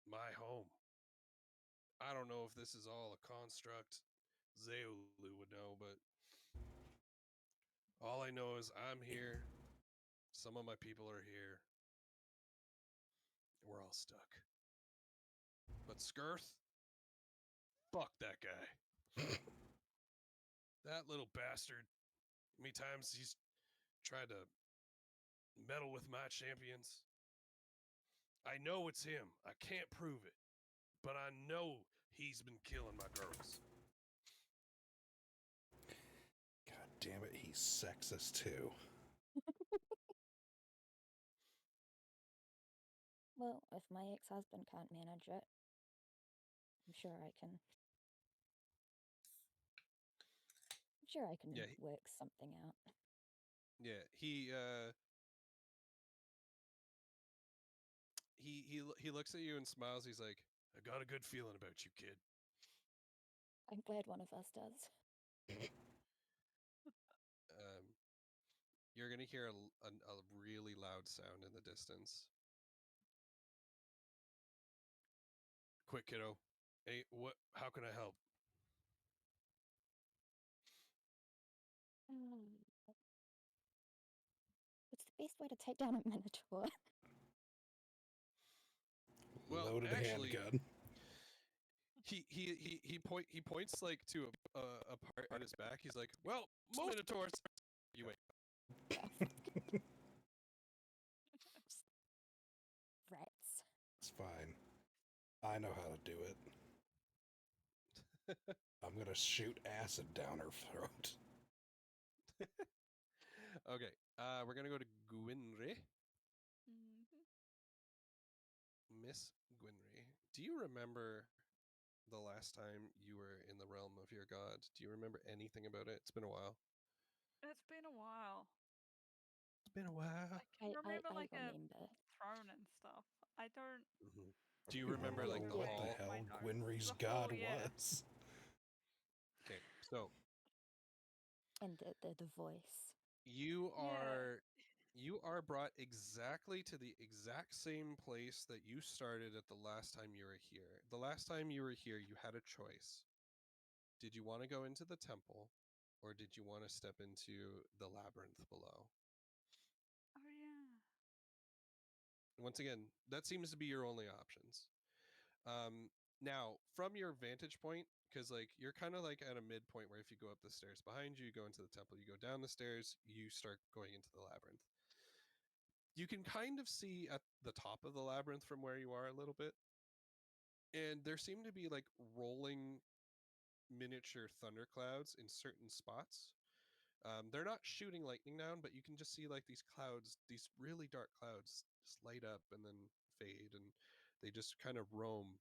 my home. I don't know if this is all a construct. Zeolu would know, but all I know is I'm here. Some of my people are here. We're all stuck. But Skirth? Fuck that guy. That little bastard. How many times he's tried to meddle with my champions? I know it's him. I can't prove it. But I know he's been killing my girls. God damn it, he's sexist too. Well, if my ex-husband can't manage it, I'm sure I can. I'm sure I can Yeah, work something out. Yeah, he looks at you and smiles. He's like, I got a good feeling about you, kid. I'm glad one of us does. You're going to hear a really loud sound in the distance. Quick, kiddo. Hey, what? How can I help? What's the best way to take down a minotaur? Well, Loaded actually, handgun. he points like to a part on his back. He's like, well, most minotaurs. You wait. Rats. It's fine. I know how to do it. I'm gonna shoot acid down her throat. Okay, we're gonna go to Gwynry. Mm-hmm. Miss Gwynry, do you remember the last time you were in the realm of your god? Do you remember anything about it? It's been a while. It's been a while. It's been a while. I can remember like a remember. throne and stuff. I don't. Mhm. Do you remember like the what hall? the hell My notes. Gwynry's The hall, god yeah. was? Okay, so And the voice. you Yeah. are brought exactly to the exact same place that you started at the last time you were here. The last time you were here, you had a choice. Did you want to go into the temple, or did you want to step into the labyrinth below? Oh yeah. Once again, that seems to be your only options. Now, from your vantage point, because like you're kind of like at a midpoint where if you go up the stairs behind you, you go into the temple, you go down the stairs, you start going into the labyrinth. You can kind of see at the top of the labyrinth from where you are a little bit. And there seem to be like rolling miniature thunderclouds in certain spots. They're not shooting lightning down, but you can just see like these clouds, these really dark clouds, just light up and then fade, and they just kind of roam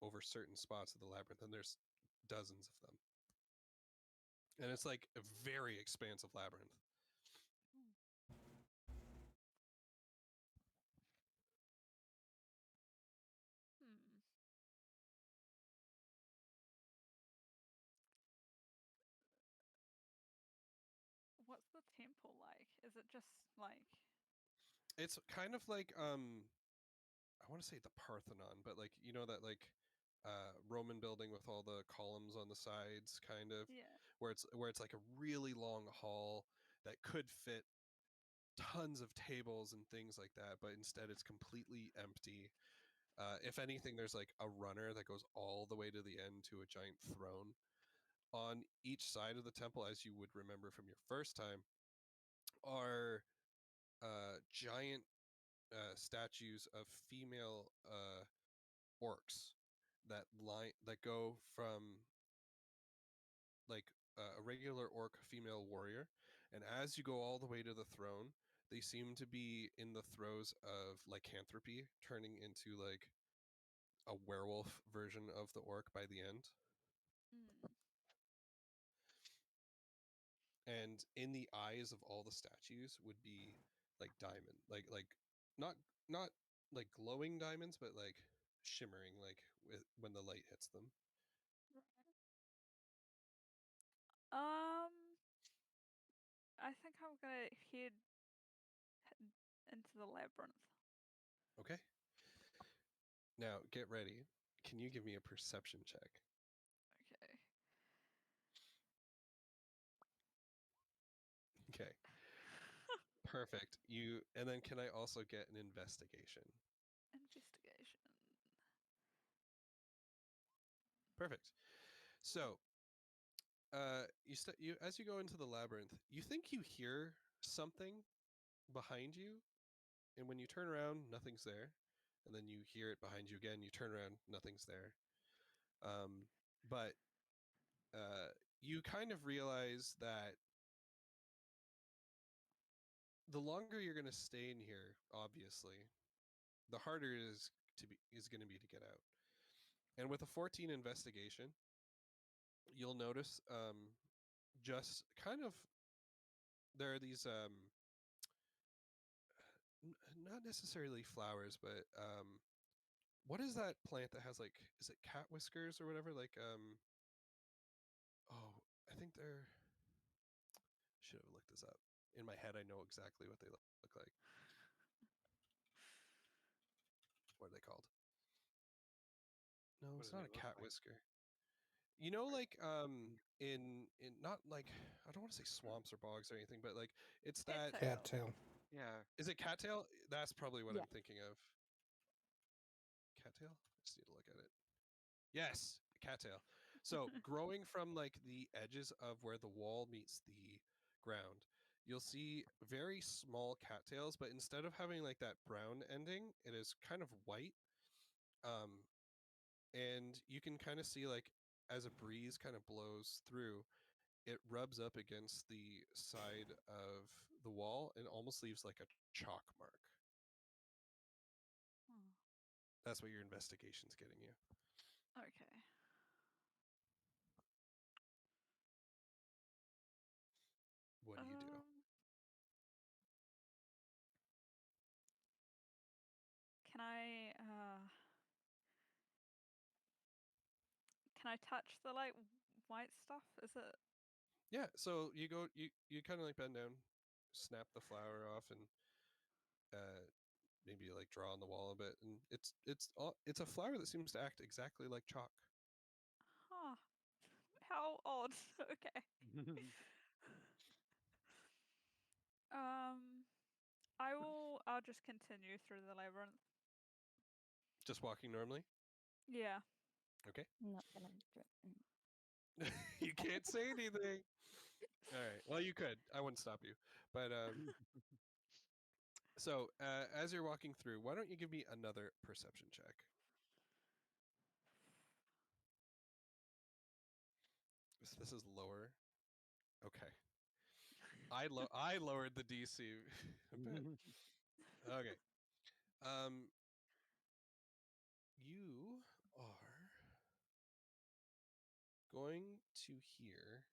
over certain spots of the labyrinth. And there's dozens of them, and it's like a very expansive labyrinth. Hmm. What's the temple like? Is it just like? It's kind of like I want to say the Parthenon, but like you know that like Roman building with all the columns on the sides, kind of, Yeah. where it's like a really long hall that could fit tons of tables and things like that, but instead it's completely empty. If anything, there's like a runner that goes all the way to the end to a giant throne. On each side of the temple, as you would remember from your first time, are giant statues of female orcs that go from like a regular orc female warrior, and as you go all the way to the throne, they seem to be in the throes of lycanthropy, turning into like a werewolf version of the orc by the end. Hmm. And in the eyes of all the statues would be like diamond, like not not like glowing diamonds, but like shimmering, like when the light hits them. I think I'm gonna head into the labyrinth. Okay. Now get ready. Can you give me a perception check? Okay. Okay. Perfect. And then can I also get an investigation? Investigation. Perfect. So, you as you go into the labyrinth, you think you hear something behind you, and when you turn around, nothing's there. And then you hear it behind you again. You turn around, nothing's there. But you kind of realize that the longer you're going to stay in here, obviously, the harder it is going to be to get out. And with a 14 investigation, you'll notice just kind of there are these not necessarily flowers, but what is that plant that has like, is it cat whiskers or whatever? Like oh, I think they're, should have looked this up. in my head I know exactly what they look like. What are they called? No, What it's do not they a look cat like? whisker. You know, like in not like, I don't want to say swamps or bogs or anything, but like it's that. Cattail. Cattail. Yeah. Is it cattail? That's probably what Yeah. I'm thinking of. Cattail? I just need to look at it. Yes, cattail. So growing from like the edges of where the wall meets the ground, you'll see very small cattails, but instead of having like that brown ending, it is kind of white. Um, and you can kind of see like as a breeze kind of blows through, it rubs up against the side of the wall and almost leaves like a chalk mark. Hmm. That's what your investigation's getting you. Okay. What do you do? Can I can I touch the like white stuff? Is it? Yeah, so you go, you kind of like bend down, snap the flower off, and maybe like draw on the wall a bit, and it's a flower that seems to act exactly like chalk. Huh. How odd. Okay. I'll just continue through the labyrinth. Just walking normally. Yeah. Okay. Not gonna. You can't say anything. All right. Well, you could. I wouldn't stop you. But so as you're walking through, why don't you give me another perception check? This is lower. Okay. I lowered the DC a bit. Okay. You are going to hear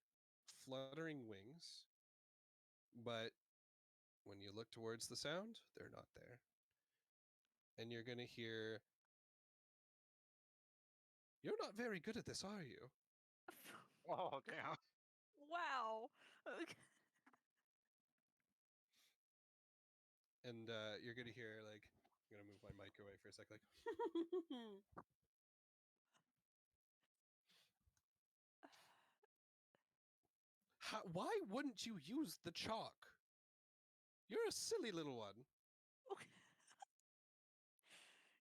fluttering wings, but when you look towards the sound, they're not there. And you're going to hear, "You're not very good at this, are you?" Oh, damn. Wow. Okay. And you're going to hear, like, I'm going to move my mic away for a sec, like, why wouldn't you use the chalk? You're a silly little one.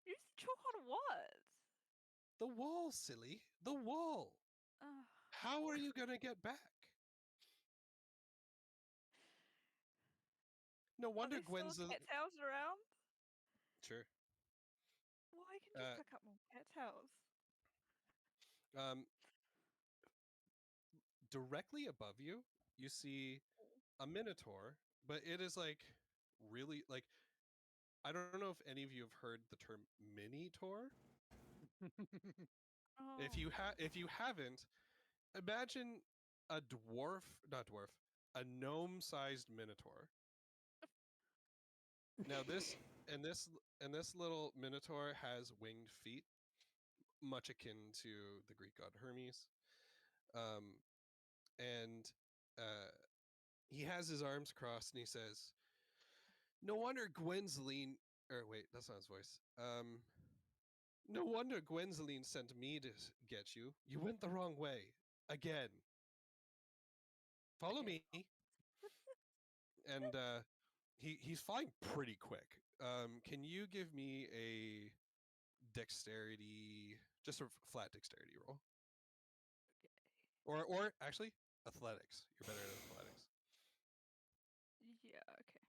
Use chalk on what? The wall, silly. The wall. Ugh. How are you going to get back? No Are wonder there still Gwen's the... cattails around? Sure. Well, I can just pick up more cattails. Um, directly above you, you see a minotaur, but it is like really like, I don't know if any of you have heard the term mini-tor. Oh. If you haven't, imagine a a gnome-sized minotaur. Now this little minotaur has winged feet, much akin to the Greek god Hermes. And he has his arms crossed and he says, "No wonder Gwenzaline, or wait, that's not his voice. No wonder Gwenzaline sent me to get you. You went the wrong way. Again. Follow me." And he's flying pretty quick. Can you give me a dexterity, just a flat dexterity roll? Or actually, athletics. You're better at athletics. Yeah, okay.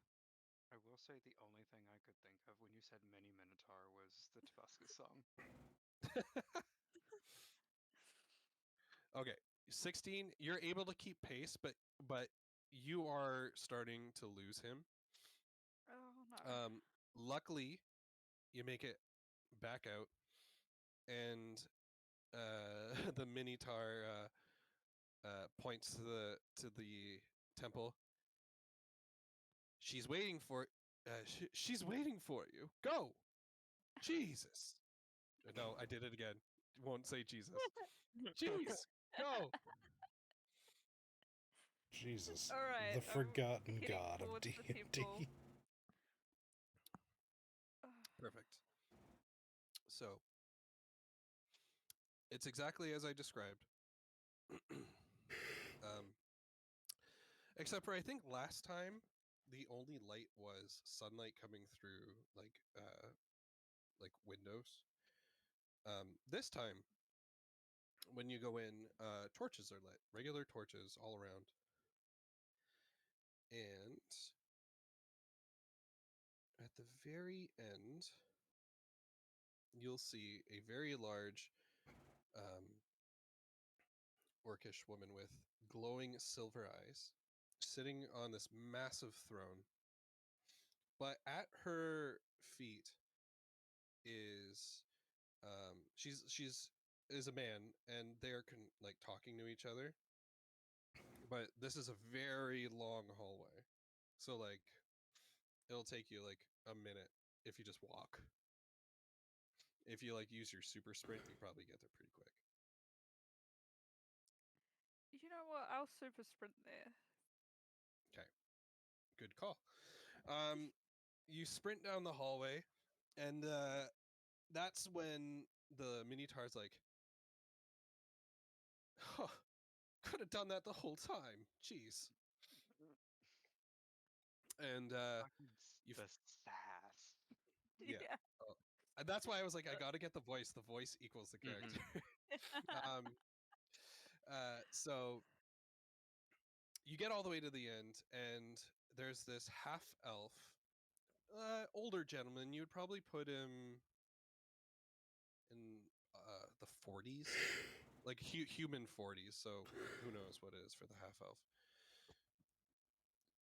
I will say the only thing I could think of when you said Mini Minotaur was the Tobuscus song. Okay, 16. You're able to keep pace, but you are starting to lose him. Oh no. Luckily, you make it back out, and the Minotaur points to the temple. She's waiting for. She's waiting for you. Go, Jesus. No, I did it again. Won't say Jesus. Jeez, go. Jesus. All right. The forgotten heading god of towards the D&D. temple. Perfect. So, it's exactly as I described. Except for I think last time the only light was sunlight coming through like windows. This time when you go in, torches are lit, regular torches all around, and at the very end you'll see a very large orcish woman with glowing silver eyes sitting on this massive throne, but at her feet is she's is a man, and they're like talking to each other, but this is a very long hallway, so like it'll take you like a minute if you just walk. If you like use your super sprint, you probably get there pretty quick. You know what? I'll super sprint there. Okay, good call. You sprint down the hallway, and that's when the Minotaur's like, huh, could have done that the whole time. Jeez. And you The sass. yeah. And that's why I was like, I gotta get the voice. The voice equals the Mhm. character. So you get all the way to the end, and there's this half elf, older gentleman. You would probably put him in the 40s, like human 40s. So who knows what it is for the half elf.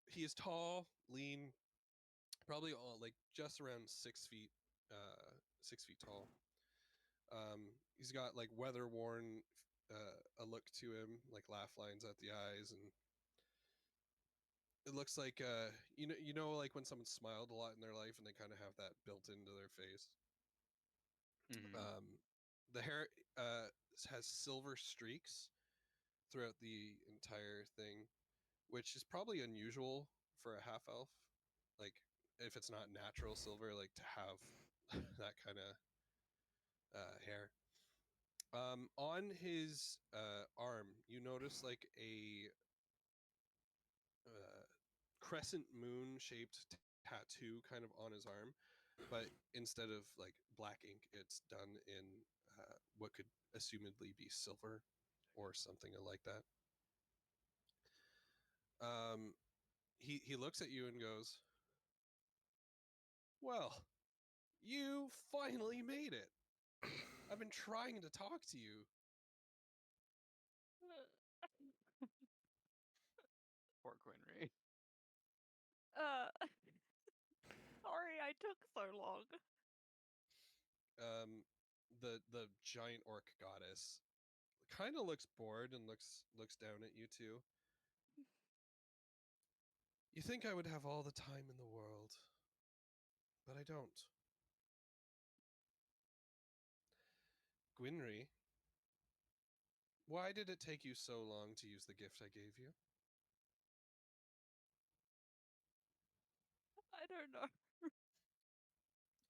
He is tall, lean, probably all like just around 6 feet, 6 feet tall. He's got like weather worn a look to him, like laugh lines at the eyes, and it looks like you know like when someone smiled a lot in their life and they kind of have that built into their face. Mhm. The hair has silver streaks throughout the entire thing, which is probably unusual for a half elf. Like if it's not natural silver, like to have that kind of hair. On his arm, you notice like a crescent moon shaped tattoo kind of on his arm, but instead of like black ink, it's done in what could assumedly be silver or something like that. He looks at you and goes, "Well, you finally made it. I've been trying to talk to you." Poor Quinry. Sorry I took so long. The giant orc goddess kind of looks bored and looks down at you too. You think I would have all the time in the world, but I don't. Gwynry, why did it take you so long to use the gift I gave you? I don't know.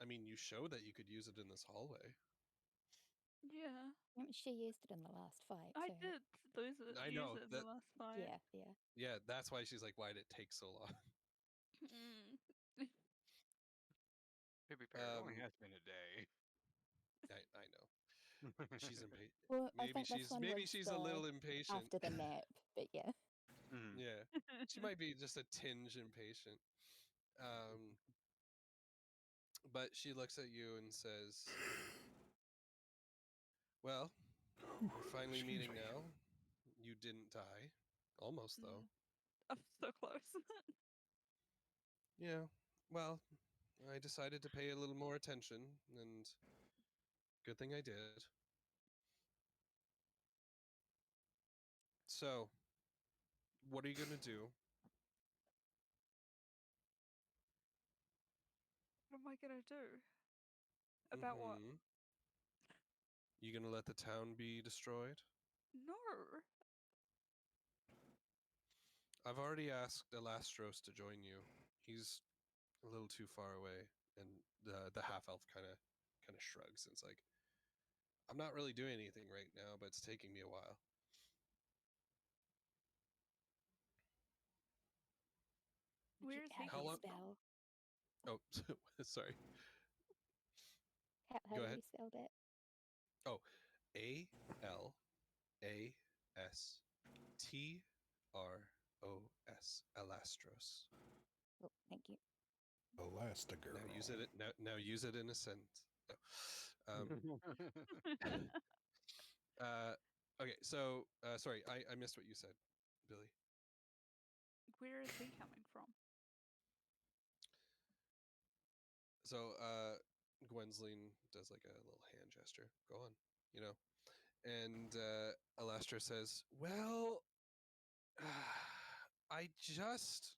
I mean, you showed that you could use it in this hallway. Yeah, She used it in the last fight I too. did lose it. I Use know it in that. the last fight. Yeah, yeah. Yeah, that's why she's like, why did it take so long? To be fair, it only has been a day. I know. She's impatient. Well, I think this one Maybe was she's a little impatient. after the nap, but yeah. Mhm. Yeah, she might be just a tinge impatient. But she looks at you and says, "Well, we're finally Excuse meeting me. now. You didn't die, almost though. I'm so close. Yeah. Well, I decided to pay a little more attention, and good thing I did. So, what are you gonna do?" What am I gonna do? About what? Mhm. You gonna let the town be destroyed? No. I've already asked Elastros to join you. He's a little too far away, and the half elf kind of shrugs. It's like, I'm not really doing anything right now, but it's taking me a while. Where is he How do you long- spell? Oh, sorry. How Go do ahead. you spell that? Oh, Alastros. Elastros. Oh, thank you. Elastigirl. Now use it in a sentence. No. Okay, so sorry, I missed what you said, Billy. Where is he coming from? So Gwensleen does like a little hand gesture. Go on, you know. And Elastra says, "Well, I just,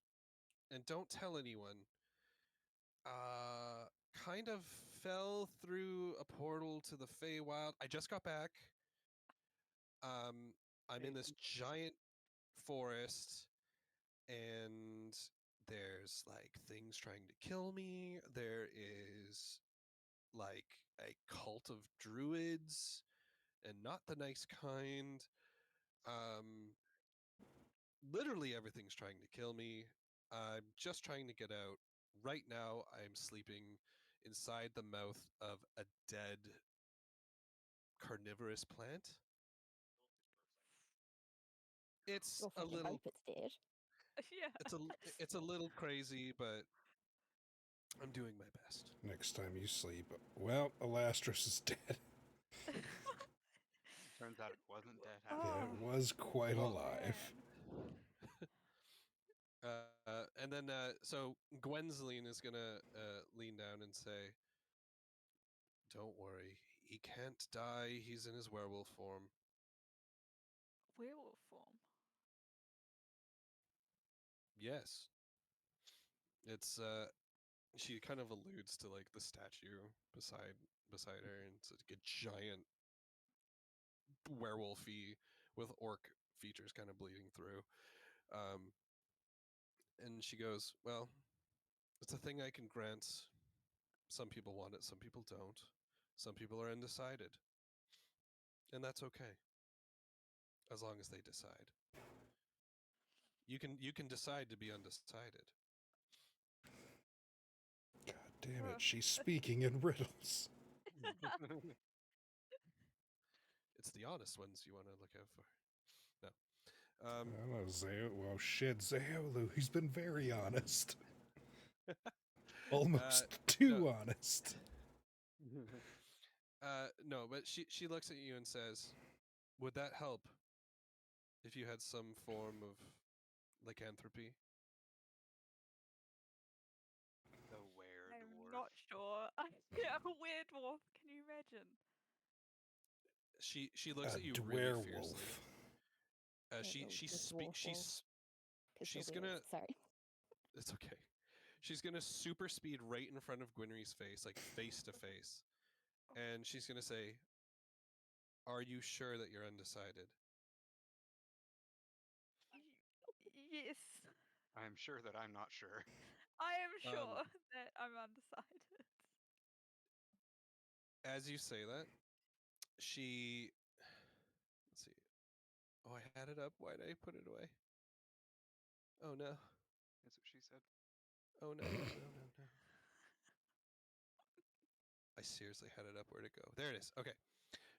and don't tell anyone, kind of fell through a portal to the Feywild. I just got back. I'm in this giant forest, and there's like things trying to kill me. There is like a cult of druids, and not the nice kind. Um, Literally everything's trying to kill me. I'm just trying to get out. Right now, I'm sleeping inside the mouth of a dead carnivorous plant. It's You'll a fucking little hope it's dead. Yeah. it's a little crazy, but I'm doing my best. Next time you sleep, well, Elastros is dead. Turns out it wasn't dead. Oh. Yeah, it was quite Well, alive. And then so Gwensleen is gonna lean down and say, "Don't worry, he can't die. He's in his werewolf form." Werewolf form. Yes. It's she kind of alludes to like the statue beside her, and it's like a giant werewolfy with orc features kind of bleeding through. Um, and she goes, "Well, it's a thing I can grant. Some people want it, some people don't. Some people are undecided, and that's okay, as long as they decide. You can decide to be undecided." God damn Ugh. it, she's speaking in riddles. It's the honest ones you want to look out for. No. I don't know, well, shit, Zaolu, he's been very honest. Almost too honest. No, but she looks at you and says, "Would that help if you had some form of lycanthropy?" The were I'm dwarf. not sure. Yeah, a were-dwarf. Can you imagine? She looks A at you really dwerewolf. fiercely. She's gonna. Sorry. It's okay. She's gonna super speed right in front of Gwynry's face, like face to face, and she's gonna say, "Are you sure that you're undecided?" Yes. I am sure that I'm not sure. I am Um, sure that I'm undecided. As you say that, she. Let's see. Oh, I had it up. Why did I put it away? Oh no. That's what she said. Oh no. I seriously had it up. Where'd it go? There it is. Okay.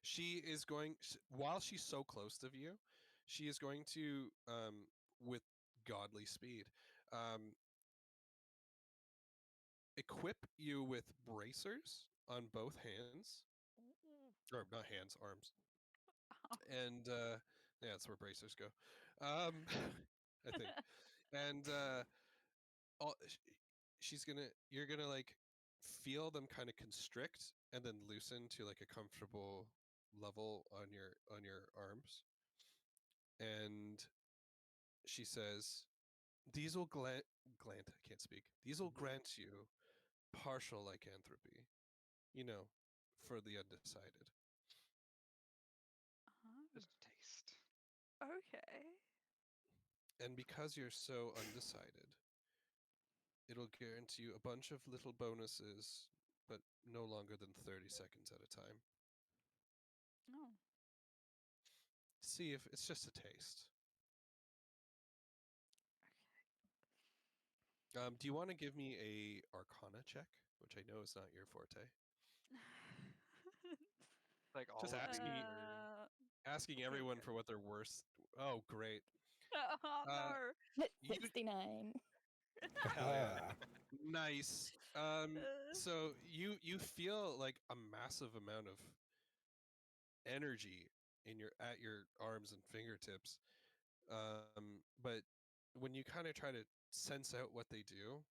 She is going, while she's so close to you, she is going to, with godly speed, um, equip you with bracers on both hands, or not hands, arms. And yeah, that's where bracers go. I think. And all, you're gonna like feel them kind of constrict and then loosen to like a comfortable level on your arms. And she says, "These will grant. I can't speak. These will grant you partial lycanthropy. You know, for the undecided." Just a taste. Okay. And because you're so undecided, it'll guarantee you a bunch of little bonuses, but no longer than 30 seconds at a time. Oh. See if it's just a taste. Do you want to give me a Arcana check, which I know is not your forte? Like all Just of asking these you- are- Asking Okay, everyone good. for what their worst. Oh, great! Oh Uh, no. You 69. hell yeah, Ah, nice. So you feel like a massive amount of energy in your arms and fingertips, but when you kind of try to sense out what they do,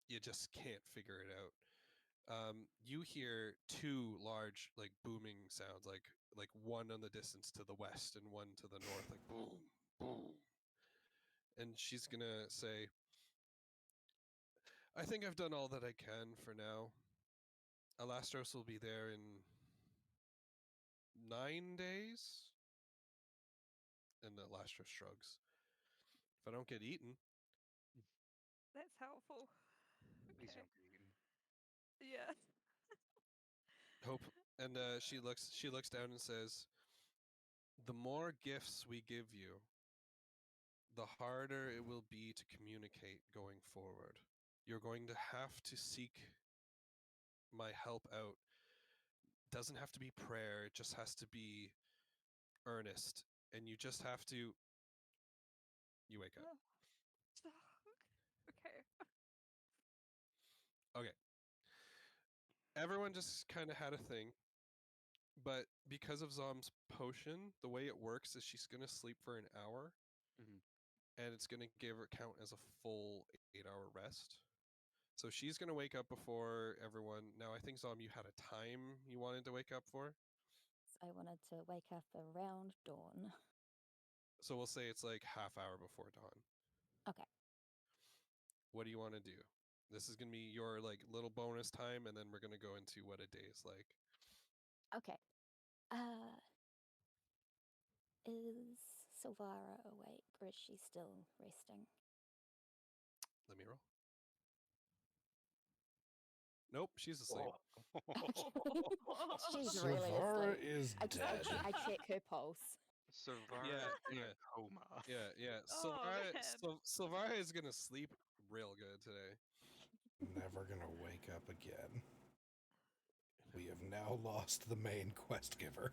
you just can't figure it out. You hear two large, like booming sounds, like one on the distance to the west and one to the north, like boom, boom. And she's gonna say, "I think I've done all that I can for now. Alastros will be there in 9 days." And Alastros shrugs. "If I don't get eaten." That's helpful. Please Okay. don't get eaten. Yeah. Hope. And she looks down and says, "The more gifts we give you, the harder it will be to communicate going forward. You're going to have to seek my help out. Doesn't have to be prayer, it just has to be earnest. And you just have to." You wake up. Okay. Okay. Everyone just kind of had a thing, but because of Zom's potion, the way it works is she's going to sleep for an hour, Mhm. and it's going to give her count as a full 8-hour rest. So she's going to wake up before everyone. Now, I think, Zom, you had a time you wanted to wake up for. I wanted to wake up around dawn. So we'll say it's like half hour before dawn. Okay. What do you want to do? This is going to be your like little bonus time, and then we're going to go into what a day is like. Okay. Is Silvara awake or is she still resting? Let me roll. Nope, she's asleep. She's really Silvara asleep. is I dead. check her pulse. Silvara Yeah, in yeah. a coma. Yeah. Oh, man. Silvara is going to sleep real good today. Never gonna wake up again. We have now lost the main quest giver.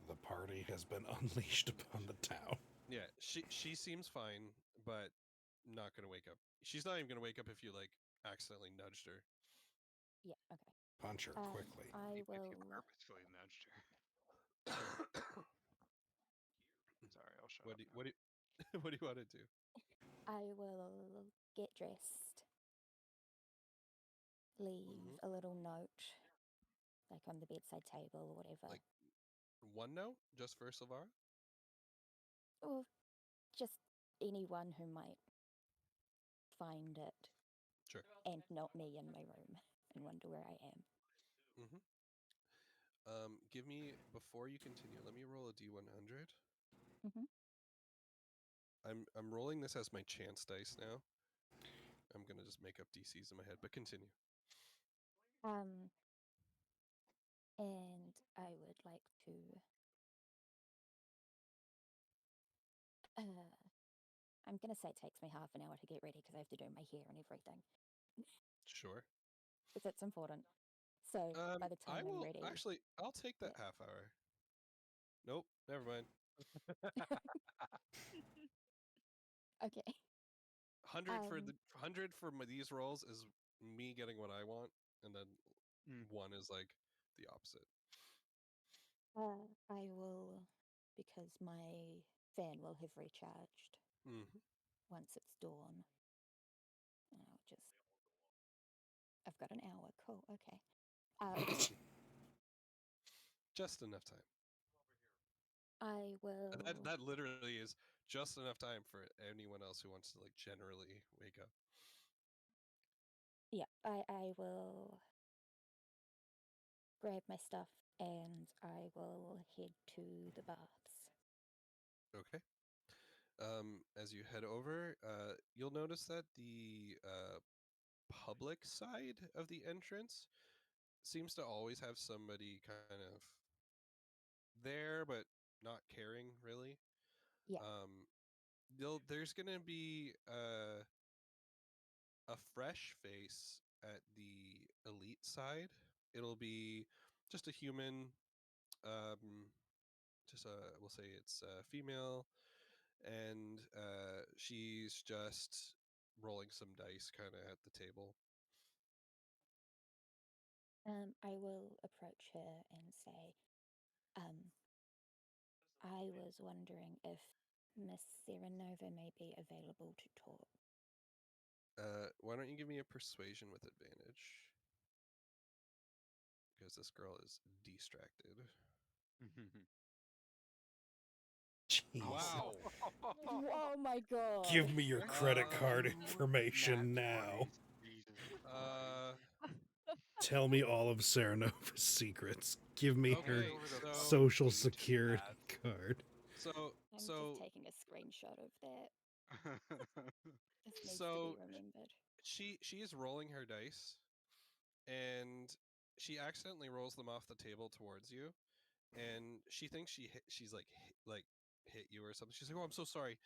The party has been unleashed upon the town. Yeah, she seems fine, but not gonna wake up. She's not even gonna wake up if you like accidentally nudged her. Yeah, okay. Punch her quickly. I Even if you will. purposefully nudged her. Sorry, I'll shut up now. What do you want to do? I will get dressed. Leave a little note, like on the bedside table or whatever. Like one note just for Silvara? Or just anyone who might find it Sure. and not me in my room and wonder where I am. Give me, before you continue, let me roll a D100. Mhm. I'm rolling this as my chance dice now. I'm gonna just make up DCs in my head, but continue. And I would like to. I'm gonna say it takes me half an hour to get ready because I have to do my hair and everything. Sure. Because it's important. So by the I time I'm will ready, actually. I'll take that half hour. Nope, never mind. okay. 100 for these rolls is me getting what I want, and then one is like the opposite. I will, because my fan will have recharged once it's dawn. And I'll just. I've got an hour. Cool. Okay. Just enough time. I will. That literally is just enough time for anyone else who wants to like generally wake up. Yeah, I will grab my stuff and I will head to the baths. Okay. As you head over, you'll notice that the public side of the entrance seems to always have somebody kind of there, but not caring really. Yeah. There's gonna be a fresh face at the elite side. It'll be just a human, um, just we'll say it's a female, and she's just rolling some dice kind of at the table. I will approach her and say, I was wondering if Miss Serenova may be available to talk. Why don't you give me a persuasion with advantage? Because this girl is distracted. Jesus. Wow. Oh my god! Give me your credit card Um, information Nat now. 20s. Jesus Uh, Tell me all of Serenova's secrets. Give me her okay, over the so social phone, security Nat. card. so I'm so just taking a screenshot of that. This needs to so be remembered. she is rolling her dice, and she accidentally rolls them off the table towards you, and she thinks she's hit you or something. She's like, "Oh, I'm so sorry,"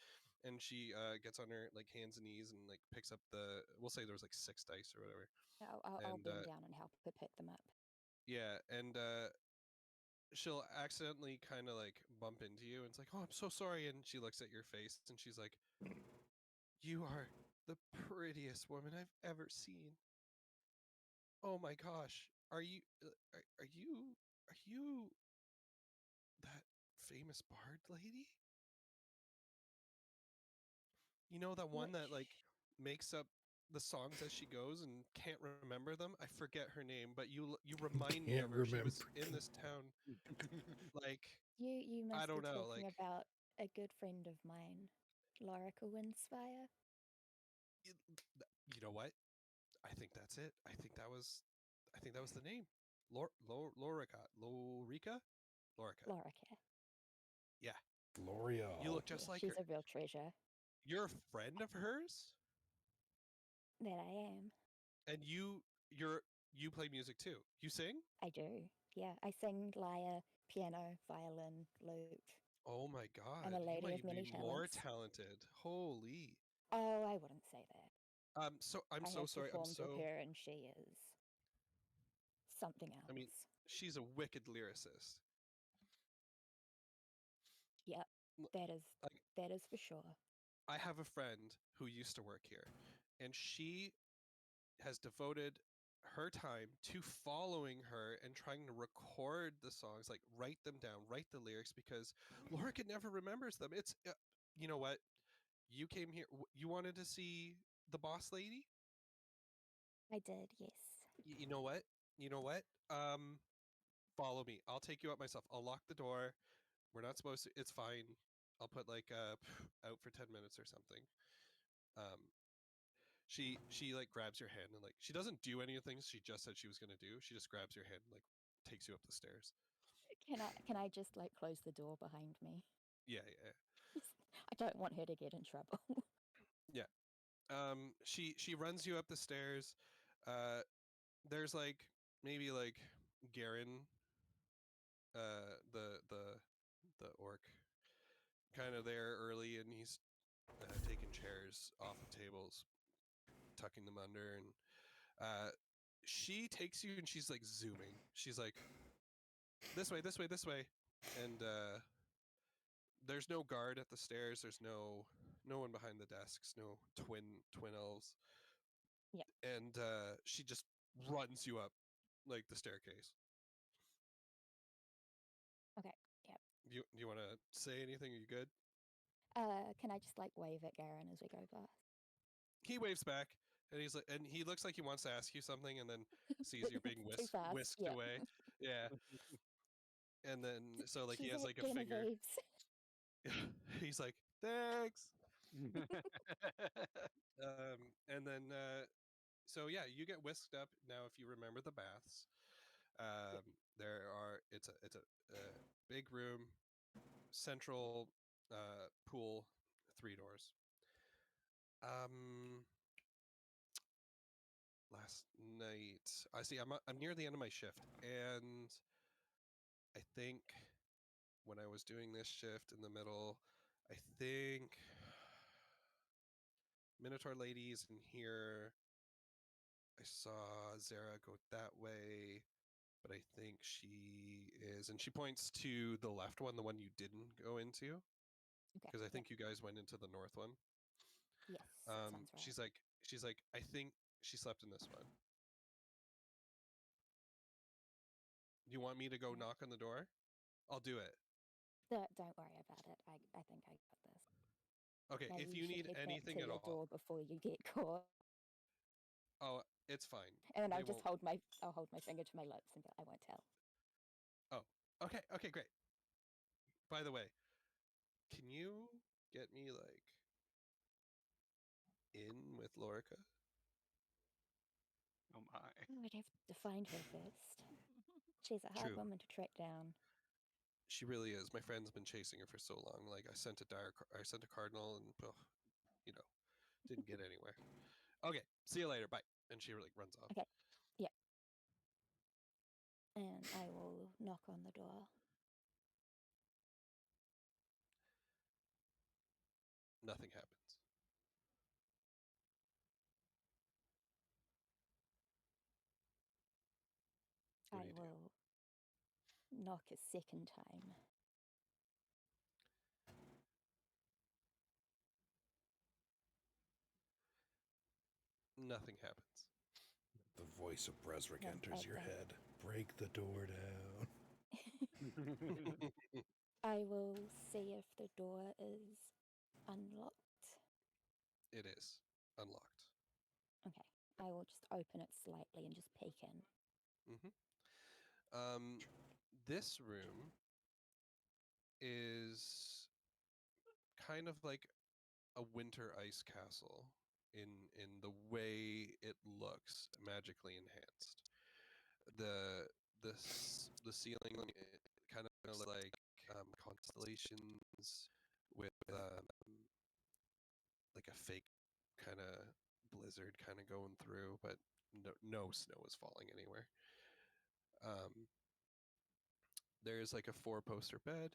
and she gets on her like hands and knees and like picks up the. We'll say there was like 6 dice or whatever, I'll and bend down and help her pick them up. yeah, and she'll accidentally kind of like bump into you, and it's like, "Oh, I'm so sorry," and she looks at your face and she's like, "You are the prettiest woman I've ever seen. Oh my gosh, are you are you that famous bard lady? You know, that one that like makes up the songs as she goes and can't remember them? I forget her name, but you remind me Can't of her. She was remember. in this town. Like, You I must be don't know, talking like about a good friend of mine, Lorica Windspire. you, you know what? I think that's it. I think that was the name. Lorica. Lorica? Lorica. Lorica. Yeah. You L'Oreal. look just Yeah, like she's her. a real treasure. You're a friend of hers? That I am. And you play music too. You sing? I do. Yeah, I sing, lyre, piano, violin, lute. Oh my I'm god. a You lady of might be many more talents. talented. Holy. Oh, I wouldn't say that. I'm I so have sorry. I'm performed with so her and she is something I mean, else. she's a wicked lyricist. Yep, L- that is Like that is for sure. I have a friend who used to work here, and she has devoted her time to following her and trying to record the songs, like write them down, write the lyrics, because Lorica never remembers them. It's you know what? You came here. You wanted to see the boss lady. I did, yes. You know what? You know what? Follow me. I'll take you up myself. I'll lock the door. We're not supposed to. It's fine. I'll put like out for 10 minutes or something. Um, she like grabs your hand and like she doesn't do any of the things she just said she was gonna do. She just grabs your hand and like takes you up the stairs. Can I just like close the door behind me? Yeah, yeah, I don't want her to get in trouble. yeah. She runs you up the stairs. Uh, there's like maybe like Garen, the orc, kind of there early, and he's taking chairs off of tables, tucking them under, and uh, she takes you and she's like zooming. She's like, this way, this way, this way, and there's no guard at the stairs. There's no one behind the desks. No twin elves, Yeah. and she just runs you up like the staircase. Okay. Yeah. Do you want to say anything? Are you good? Can I just like wave at Garen as we go past? He waves back, and he's like, and he looks like he wants to ask you something, and then sees you're being Too fast. whisked Yeah. away. Yeah, and then so like he She's has at like a finger. Genevieve's. He's like, thanks. And then so yeah, you get whisked up now. If you remember the baths, Yeah. It's a big room, central pool, 3 doors. Last night, I see. I'm near the end of my shift, and I think when I was doing this shift in the middle, I think Minotaur Lady's in here. I saw Zara go that way, but I think she is, and she points to the left one, the one you didn't go into, Okay. because I think you guys went into the north one. Yes, sounds right. She's like, I think she slept in this one. Do you want me to go knock on the door? I'll do it. Don't worry about it. I think I got this. Okay, Maybe if you should need head back anything to at your all. door before you get caught. Oh, it's fine. And They I'll just won't- I'll hold my finger to my lips and I won't tell. Oh, okay, great. By the way, can you get me like in with Lorica? Oh my. We'd have to find her first. She's a hard True. woman to track down. She really is. My friend's been chasing her for so long. Like I sent a cardinal, and didn't get anywhere. Okay, see you later. Bye. And she like runs off. Okay. Yep. And I will knock on the door. Nothing happens. What I do you do? will knock a second time. Nothing happens. The voice of Bresrick No, enters your okay. head. Break the door down. I will see if the door is unlocked. It is unlocked. Okay. I will just open it slightly and just peek in. This room is kind of like a winter ice castle in the way it looks, magically enhanced. The ceiling kind of looks like constellations with like a fake kind of blizzard kind of going through, but no snow is falling anywhere. There's like a 4-poster bed.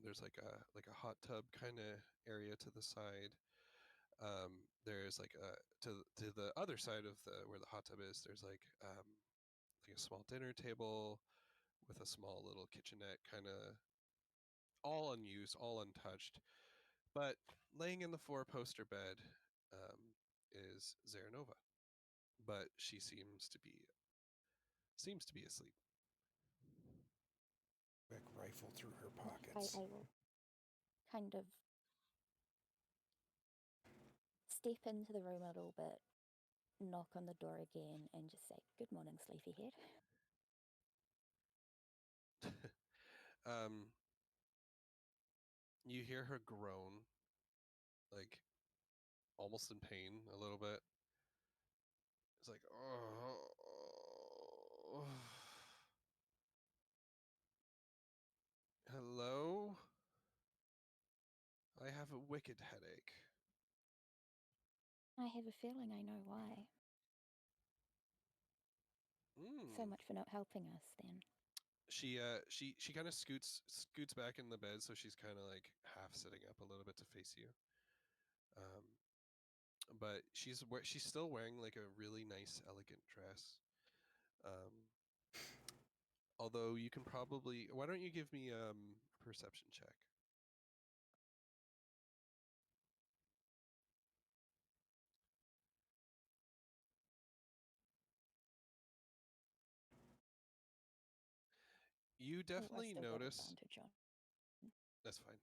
There's like a hot tub kind of area to the side. There's like to the other side of where the hot tub is. There's like a small dinner table with a small little kitchenette, kind of all unused, all untouched. But laying in the 4-poster bed is Zaranova, but she seems to be asleep. Quick rifle through her I pockets. will kind of step into the room a little bit, knock on the door again, and just say, "Good morning, sleepyhead." You hear her groan, like almost in pain a little bit. It's like, oh. Hello? I have a wicked headache. I have a feeling I know why. So much for not helping us then. She kind of scoots back in the bed, so she's kind of like half sitting up a little bit to face you. But she's still wearing like a really nice, elegant dress. Although you can probably, why don't you give me a perception check? You definitely still got notice. advantage on. That's fine.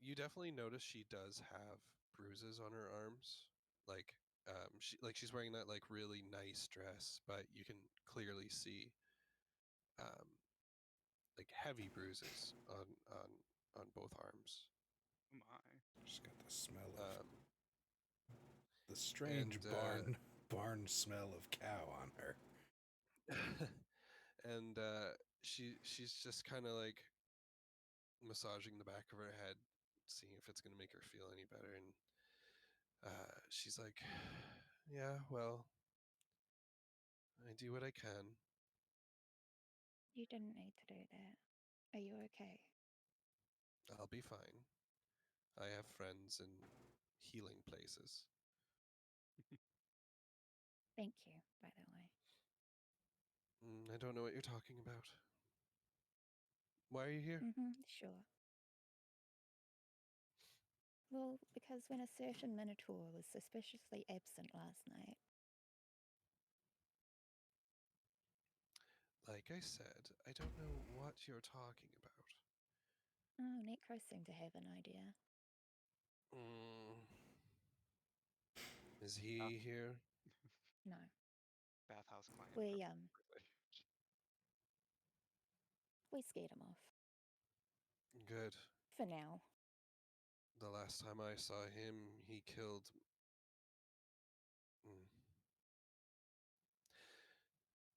You definitely notice she does have bruises on her arms. Like, she's wearing that like really nice dress, but you can clearly see like heavy bruises on both arms. Oh my. She's got the smell of the strange barn smell of cow on her. and she's just kind of like massaging the back of her head, seeing if it's gonna make her feel any better, and she's like, "Yeah, well, I do what I can." You didn't need to do that. Are you okay? I'll be fine. I have friends in healing places. Thank you, by the way. I don't know what you're talking about. Why are you here? Sure. Well, because when a certain Minotaur was suspiciously absent last night. Like I said, I don't know what you're talking about. Oh, Necros seem to have an idea. Is he here? Oh. No. Bathhouse client. We scared him off. Good. For now. The last time I saw him, he killed.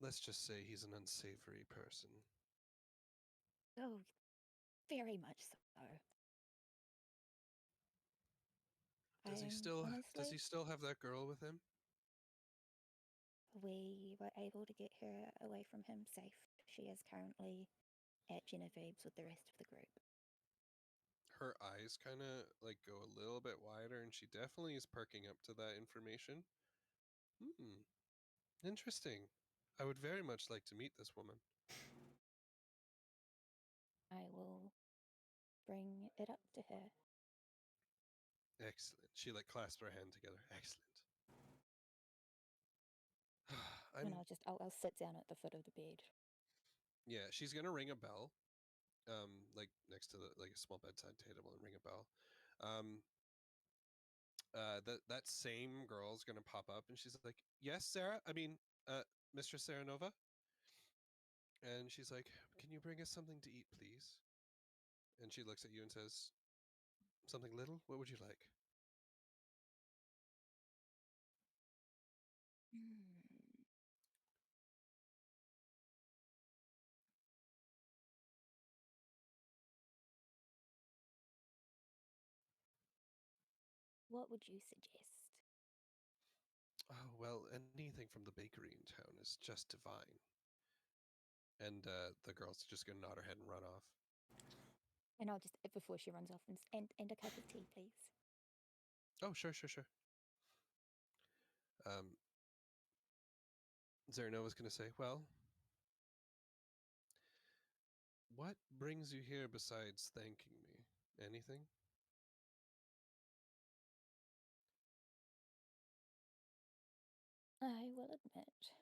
Let's just say he's an unsavory person. Oh, very much so. Does he still have that girl with him? We were able to get her away from him safe. She is currently at Genevieve's with the rest of the group. Her eyes kind of like go a little bit wider, and she definitely is perking up to that information. Interesting. I would very much like to meet this woman. I will bring it up to her. Excellent. She like clasps her hand together. Excellent. And I'll sit down at the foot of the bed. Yeah, she's gonna ring a bell, like next to like a small bedside table, and ring a bell. That same girl's gonna pop up, and she's like, "Yes, Sarah. I mean, Mistress Saranova." And she's like, "Can you bring us something to eat, please?" And she looks at you and says, "Something little? What would you like?" What would you suggest? Oh, well, anything from the bakery in town is just divine. And the girl's just gonna nod her head and run off. And I'll just, before she runs off, and a cup of tea, please. Oh, sure. Zaranova's gonna say, "Well, what brings you here besides thanking me? Anything?" I will admit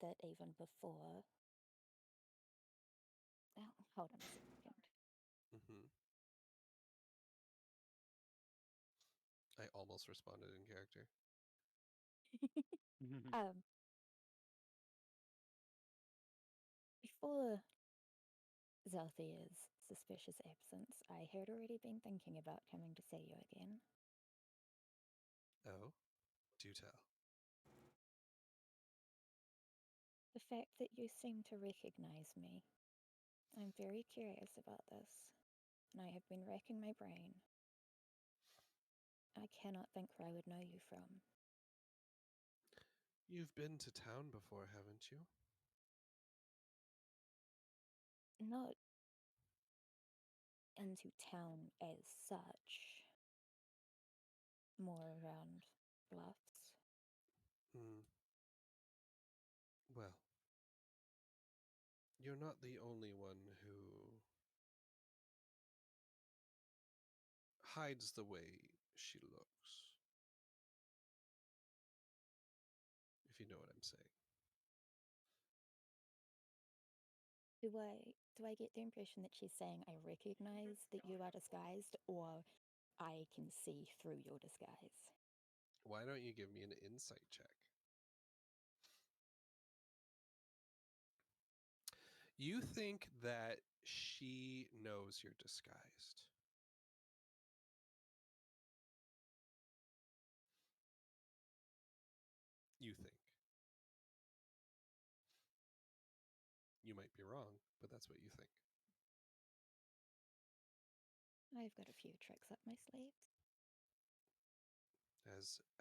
that even before... Oh, hold on a second. I almost responded in character. Before Zalthea's suspicious absence, I had already been thinking about coming to see you again. Oh, do tell. The fact that you seem to recognize me. I'm very curious about this, and I have been racking my brain. I cannot think where I would know you from. You've been to town before, haven't you? Not into town as such. More around bluffs. Well, you're not the only one who hides the way she looks. If you know what I'm saying. Do I get the impression that she's saying I recognize that you are disguised, or I can see through your disguise? Why don't you give me an insight check? You think that she knows you're disguised. You think. be wrong, but that's what you think. I've got a few tricks up my sleeves.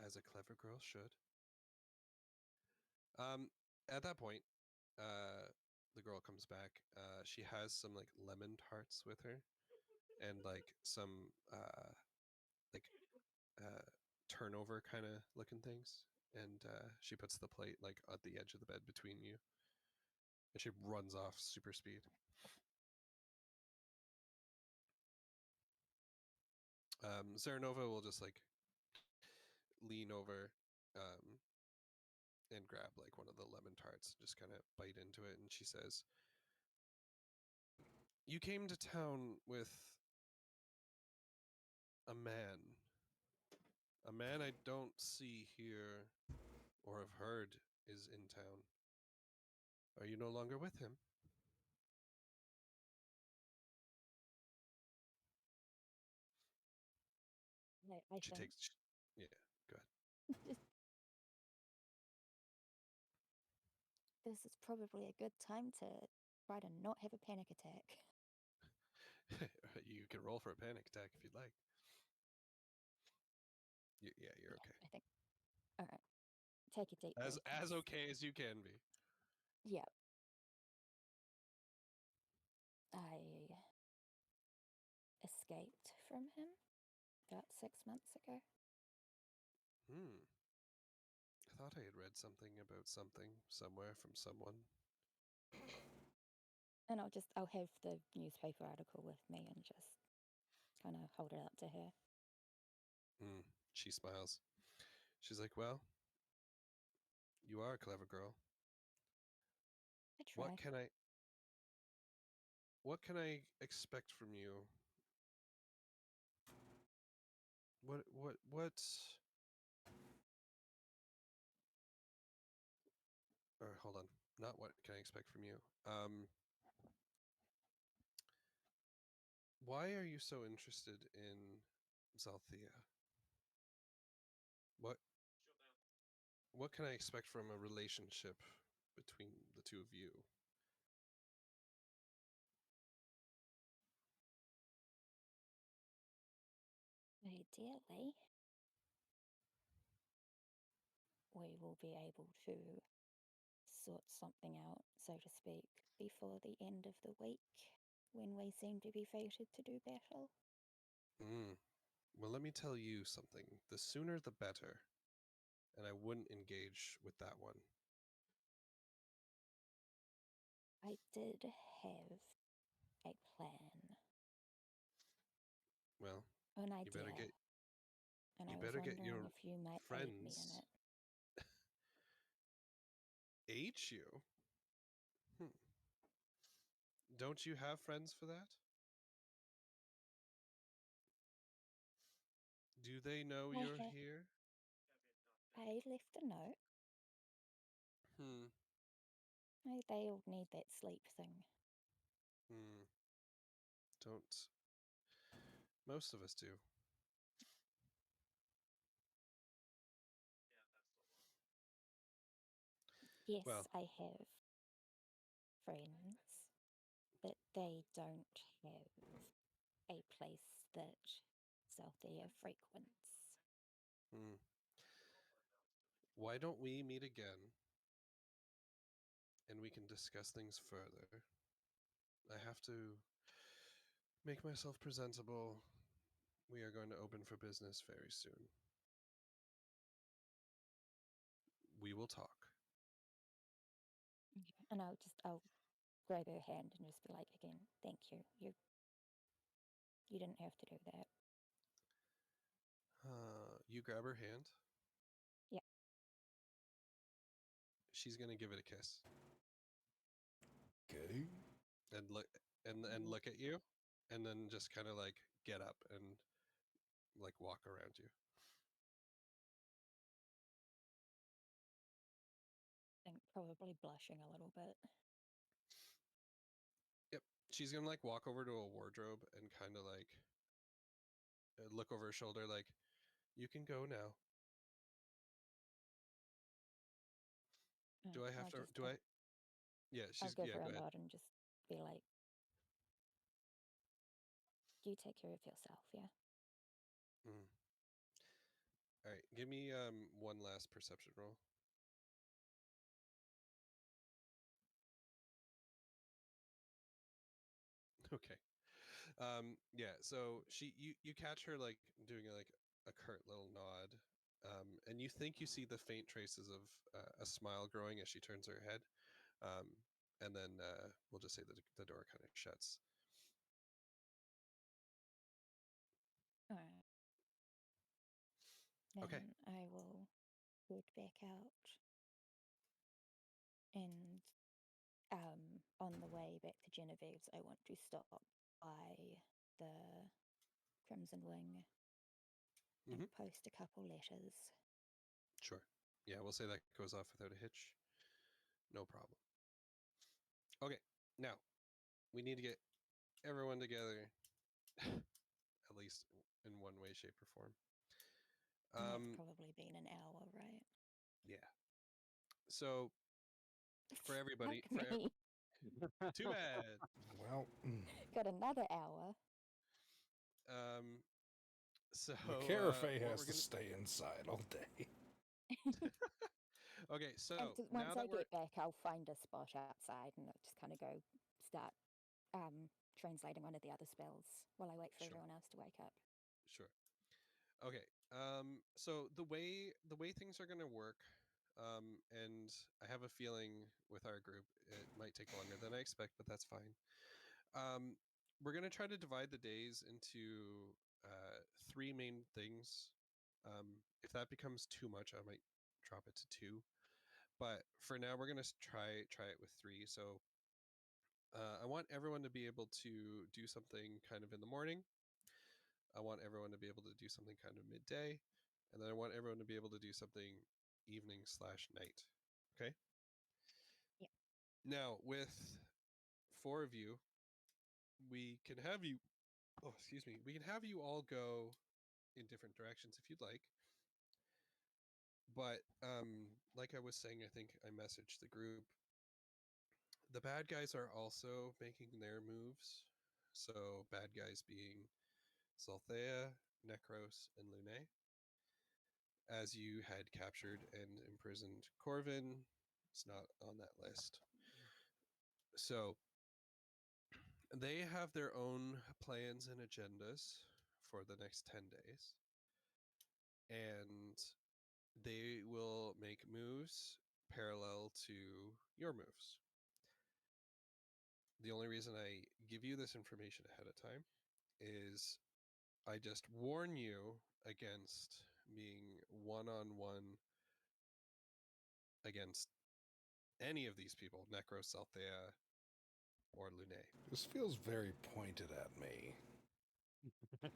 As a clever girl should. At that point, the girl comes back. She has some like lemon tarts with her, and like some like turnover kind of looking things. And she puts the plate like at the edge of the bed between you, and she runs off super speed. Zaranova will just like lean over and grab like one of the lemon tarts, just kind of bite into it, and she says, "You came to town with a man I don't see here or have heard is in town. Are you no longer with him?" I She think takes, yeah, go ahead. this is probably a good time to try to not have a panic attack. You can roll for a panic attack if you'd like. Yeah, you're okay. I think. All right. Take a deep breath. As okay as you can be. Yeah. I escaped from him about 6 months ago. I thought I had read something about something somewhere from someone. And I'll have the newspaper article with me and just kind of hold it up to her. She smiles. She's like, "Well, you are a clever girl. I try. What can I expect from you? What or hold on. Not what can I expect from you. Why are you so interested in Zalthea? What can I expect from a relationship between the two of you?" Ideally, we will be able to sort something out, so to speak, before the end of the week when we seem to be fated to do battle. Well, let me tell you something. The sooner the better. And I wouldn't engage with that one. I did have a plan. Well, An you better idea. get And you I was better get wondering your if you might aid me in friends it. aid you. Don't you have friends for that? Do they know you're here? I left a note. They all need that sleep thing. Don't. Most of us do. Yes, Well, I have friends, but they don't have a place that Zalthea frequents. Why don't we meet again and we can discuss things further? I have to make myself presentable. We are going to open for business very soon. We will talk. And I'll grab her hand and just be like, again, thank you. You didn't have to do that. You grab her hand. Yeah. She's gonna give it a kiss. Okay. And look at you, and then just kind of like get up and like walk around you. I think probably blushing a little bit. Yep. She's gonna like walk over to a wardrobe and kind of like look over her shoulder, like, "You can go now." Do I have to? Do I? Yeah, I'll give her go a ahead. nod and just be like, "You take care of yourself, yeah." Mm. All right, give me one last perception roll. Okay. Yeah, so you catch her like doing like a curt little nod, and you think you see the faint traces of a smile growing as she turns her head, and then we'll just say that the door kind of shuts. All right. Then Okay. I will head back out, and on the way back to Genevieve's, I want to stop by the Crimson Wing and post a couple letters. Sure. Yeah, we'll say that goes off without a hitch. No problem. Okay, now we need to get everyone together, at least in one way, shape, or form. And that's probably been an hour, right? Yeah. So for everybody, Fuck me. too bad. Well, Got another hour. So the Carafe what has we're to gonna stay inside all day. Okay, so And once now that I we're get back, I'll find a spot outside and I'll just kind of go start translating one of the other spells while I wait for Sure. everyone else to wake up. Sure. Okay. So the way things are gonna work, and I have a feeling with our group it might take longer than I expect, but that's fine. We're gonna try to divide the days into three main things. If that becomes too much, I might drop it to two. But for now, we're gonna try it with three. So I want everyone to be able to do something kind of in the morning. I want everyone to be able to do something kind of midday, and then I want everyone to be able to do something evening/night. Okay. Yeah. Now, with four of you, we can have you. Oh, excuse me. We can have you all go in different directions if you'd like. But like I was saying, I think I messaged the group. The bad guys are also making their moves. So bad guys being Salthea, Necros, and Lune. As you had captured and imprisoned Corvin, it's not on that list. So they have their own plans and agendas for the next 10 days. And they will make moves parallel to your moves. The only reason I give you this information ahead of time is I just warn you against being one-on-one against any of these people, Necros, Salthea, or Lune. This feels very pointed at me.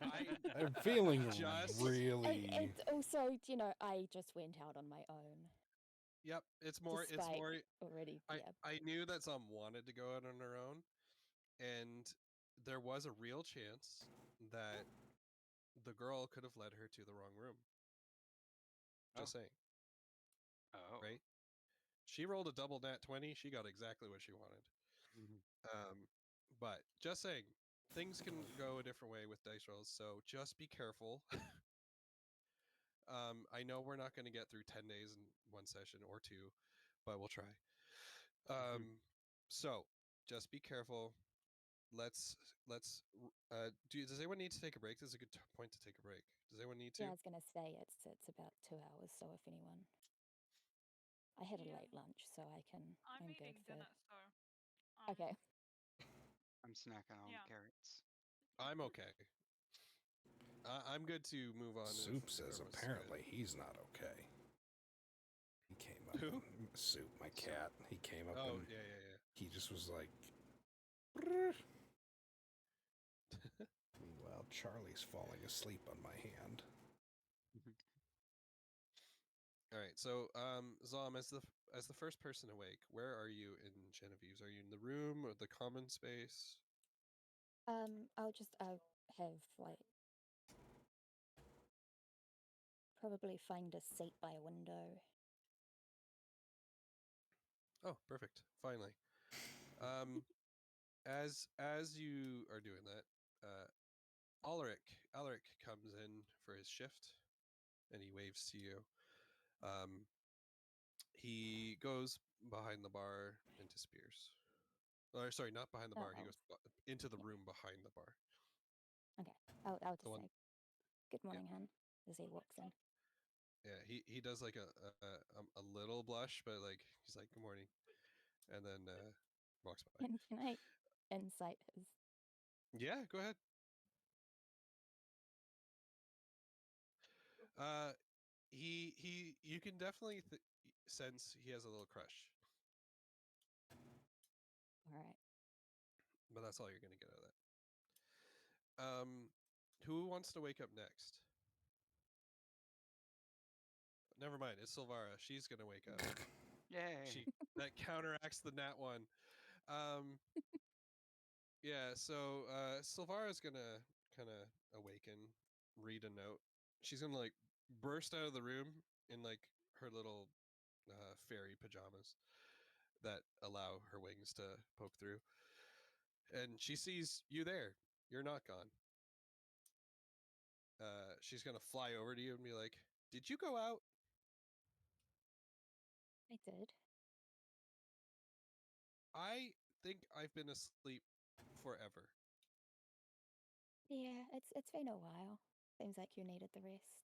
I I'm feeling just really. And also, you know, I just went out on my own. Yep, it's more already. I knew that some wanted to go out on their own, and there was a real chance that the girl could have led her to the wrong room. Just saying. Oh. Right? She rolled a double nat 20. She got exactly what she wanted. But just saying, things can go a different way with dice rolls, so just be careful. I know we're not going to get through 10 days in one session or two, but we'll try. So just be careful. Let's does anyone need to take a break? This is a good point to take a break. Does anyone need to? Yeah, I was gonna say it's about 2 hours, so if anyone, I had a late lunch, so I'm I'm good eating for. dinner, so Okay. I'm snacking on Yeah. carrots. I'm okay. I'm good to move on. Soup if says everyone's apparently good. he's not okay. He came up. Who? Soup, my cat. He came up Oh, and yeah. he just was like. Meanwhile, Charlie's falling asleep on my hand. All right. So, Zom, as the first person awake, where are you in Genevieve's? Are you in the room or the common space? I'll have like probably find a seat by a window. Oh, perfect. Finally. As you are doing that, Alaric comes in for his shift, and he waves to you. He goes behind the bar and disappears. Or sorry, not behind the bar. He Oh. goes into the Yeah. room behind the bar. Okay. I'll just The one, say, good morning, Han, as he walks in. yeah. He does like a little blush, but like he's like, "Good morning," and then walks by. Can I insight his? Yeah, go ahead. You can definitely sense he has a little crush, All right. but that's all you're gonna get out of that. Who wants to wake up next? Never mind, it's Silvara. She's gonna wake up. Yay! That counteracts the nat one. Um, yeah. So Silvara's gonna kind of awaken, read a note. She's gonna like burst out of the room in like her little fairy pajamas that allow her wings to poke through, and she sees you there. You're not gone. She's gonna fly over to you and be like, "Did you go out?" I did. I think I've been asleep forever. Yeah, it's been a while. Seems like you needed the rest.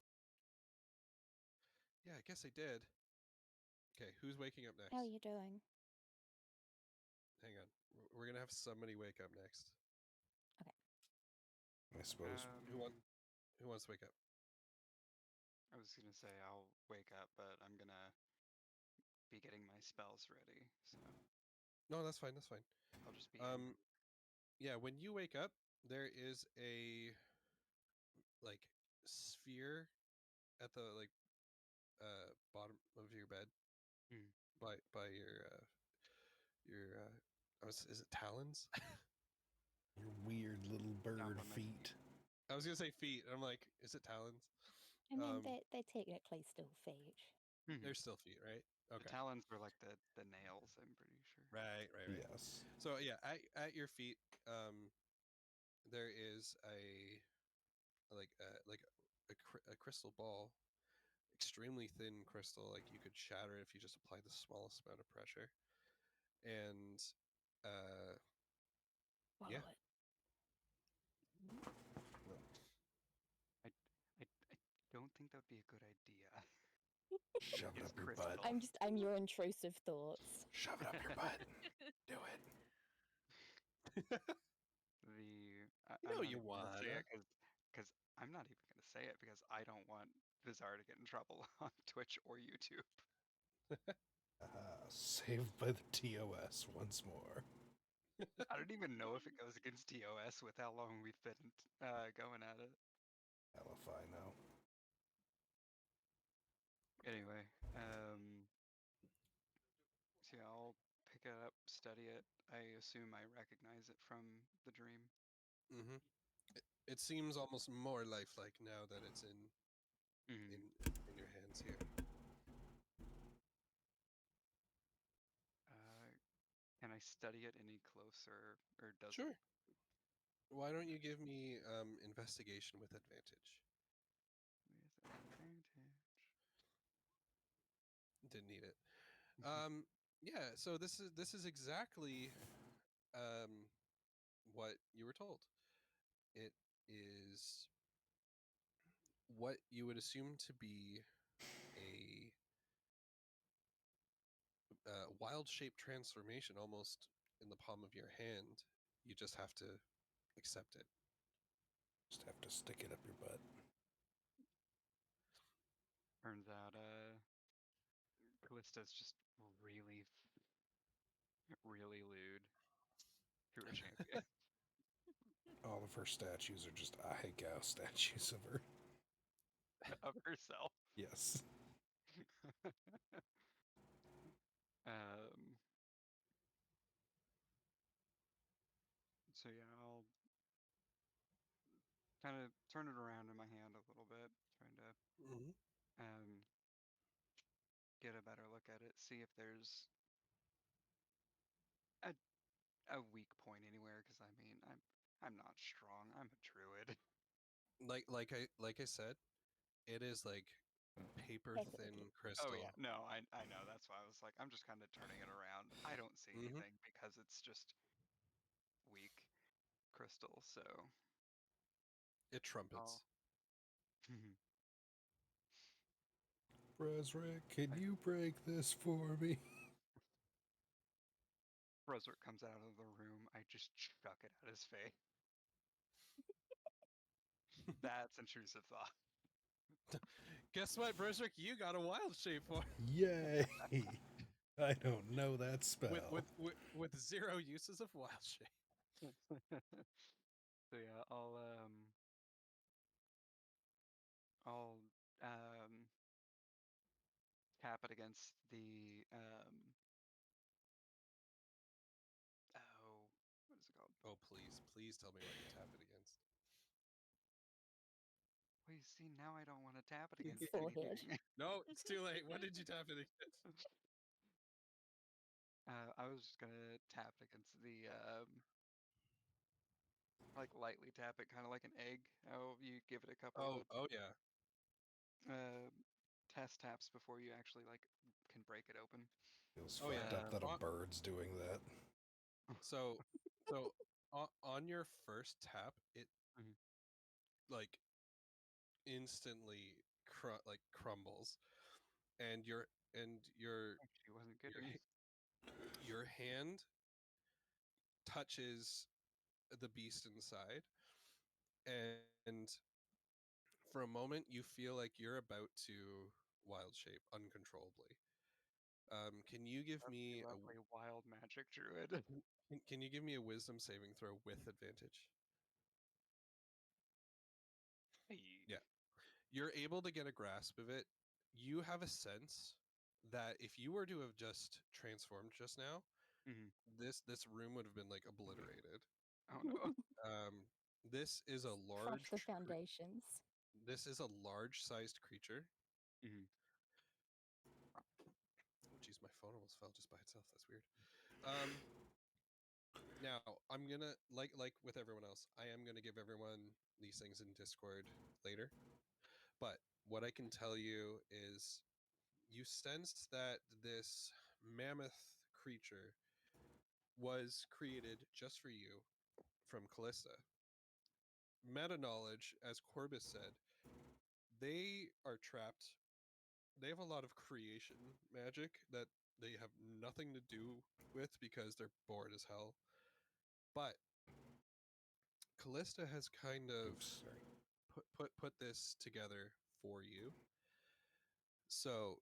Yeah, I guess I did. Okay, who's waking up next? How are you doing? Hang on. We're gonna have somebody wake up next. Okay. I suppose. Who wants to wake up? I was gonna say I'll wake up, but I'm gonna be getting my spells ready, so No, that's fine. That's fine. I'll just be in. Yeah, when you wake up, there is a like sphere at the like bottom of your bed Hmm. by your is it talons? Your weird little Down bird by my feet. I was gonna say feet. I'm like, is it talons? I mean, they're technically still feet. They're still feet, right? The Okay. talons were like the nails, I'm pretty sure. Right. Yes. So yeah, at your feet, there is a a crystal ball, extremely thin crystal, like you could shatter it if you just apply the smallest amount of pressure. And Follow yeah, it. I don't think that would be a good idea. Shove it Use up your butt. crystal. I'm your intrusive thoughts. Shove it up your butt. Do it. you know I'm not you even gonna say wanna. it because I'm not even gonna say it because I don't want Bizarre to get in trouble on Twitch or YouTube. Saved by the TOS once more. I don't even know if it goes against TOS with how long we've been going at it. Hell if I know. Anyway, so yeah, I'll pick it up, study it. I assume I recognize it from the dream. Mm-hmm. It seems almost more lifelike now that it's in your hands here. Can I study it any closer, or does Sure. it? Why don't you give me investigation with advantage? With advantage. Didn't need it. Yeah, so this is exactly what you were told. It is what you would assume to be a wild shape transformation almost in the palm of your hand. You just have to accept it. Just have to stick it up your butt. Turns out, Callista's just really, really lewd to her champion. All of her statues are just Ahegao statues of her. Of herself. Yes. So yeah, I'll kind of turn it around in my hand a little bit, trying to get a better look at it, see if there's a weak point anywhere because I mean I'm not strong. I'm a druid. Like I said, it is like paper Heck of a thin gift. crystal. Oh yeah, no, I know. That's why I was like, I'm just kind of turning it around. I don't see Mhm. anything because it's just weak crystal. So It trumpets. Bresrick, can I- you break this for me? Brunswick comes out of the room. I just chuck it at his face. That's intrusive thought. Guess what, Brunswick? You got a wild shape for Yay! I don't know that spell. with 0 uses of wild shape. So yeah, I'll tap it against the oh, what is it called? Oh please tell me what you tap it against. Well, you see, now I don't want to tap it against Forehead. anything. No, it's too late. What did you tap it against? I was just gonna tap it against the like lightly tap it, kind of like an egg. How you give it a couple Oh yeah. of test taps before you actually like can break it open. Feels Oh, yeah. fucked up that a Uh, bird's doing that. So on your first tap, it Mhm. like instantly crumbles, and your She wasn't your kidding. your hand touches the beast inside, and for a moment you feel like you're about to wild shape uncontrollably. Can you give Lovely, me lovely wild magic druid. can you give me a wisdom saving throw with advantage? Hey. Yeah. You're able to get a grasp of it. You have a sense that if you were to have just transformed just now, Mhm. this room would have been like obliterated. Oh no. Um, this is a Crush large the foundations. this is a large-sized creature. Mhm. Oh, geez, my phone almost fell just by itself. That's weird. Um, now I'm gonna like with everyone else, I am gonna give everyone these things in Discord later. But what I can tell you is you sense that this mammoth creature was created just for you from Callista. Meta knowledge, as Corbus said, they are trapped. They have a lot of creation magic that they have nothing to do with because they're bored as hell. But Callista has kind of Oops, sorry. put this together for you. So,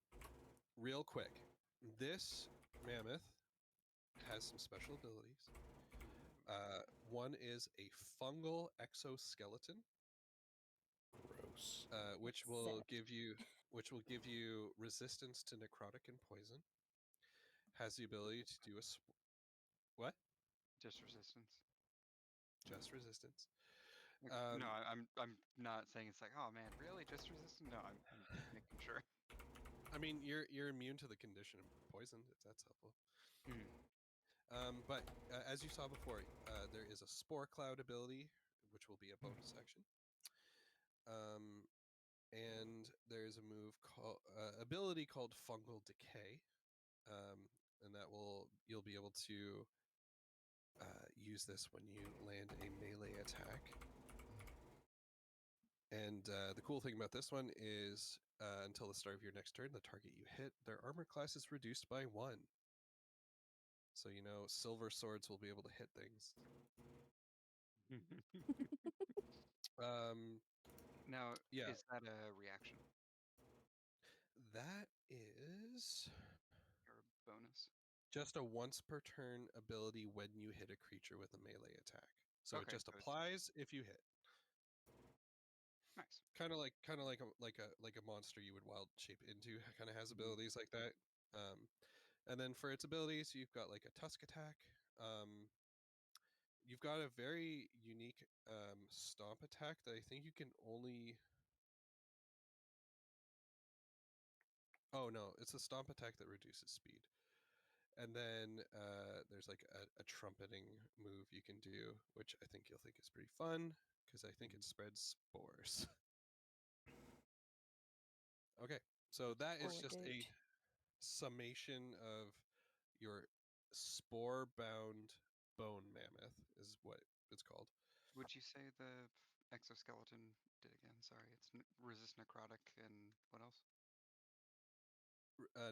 real quick, this mammoth has some special abilities. One is a fungal exoskeleton, Gross. which That's will sick. give you resistance to necrotic and poison. Has the ability to do what? Just resistance. Just resistance. No, I'm not saying it's like, oh man, really just resistance. No, I'm making sure. I mean, you're immune to the condition of poison, if that's helpful. But as you saw before, there is a spore cloud ability, which will be a bonus action. And there's a move called ability called fungal decay, and you'll be able to use this when you land a melee attack. And the cool thing about this one is until the start of your next turn, the target you hit, their armor class is reduced by 1. So silver swords will be able to hit things. Now, Yeah, is that a reaction that is or a bonus? just a once per turn ability when you hit a creature with a melee attack. So it Okay, just so it's applies if you hit. nice. Kind of like a monster you would wild shape into. Kind of has abilities like that. And then for its abilities, you've got like a tusk attack. You've got a very unique stomp attack that I think you can only. Oh no, it's a stomp attack that reduces speed. And then there's like a trumpeting move you can do, which I think you'll think is pretty fun because I think it spreads spores. Okay, so that is just a summation of your spore-bound bone mammoth is what it's called. Would you say the exoskeleton did again? Sorry, it's resist necrotic and what else?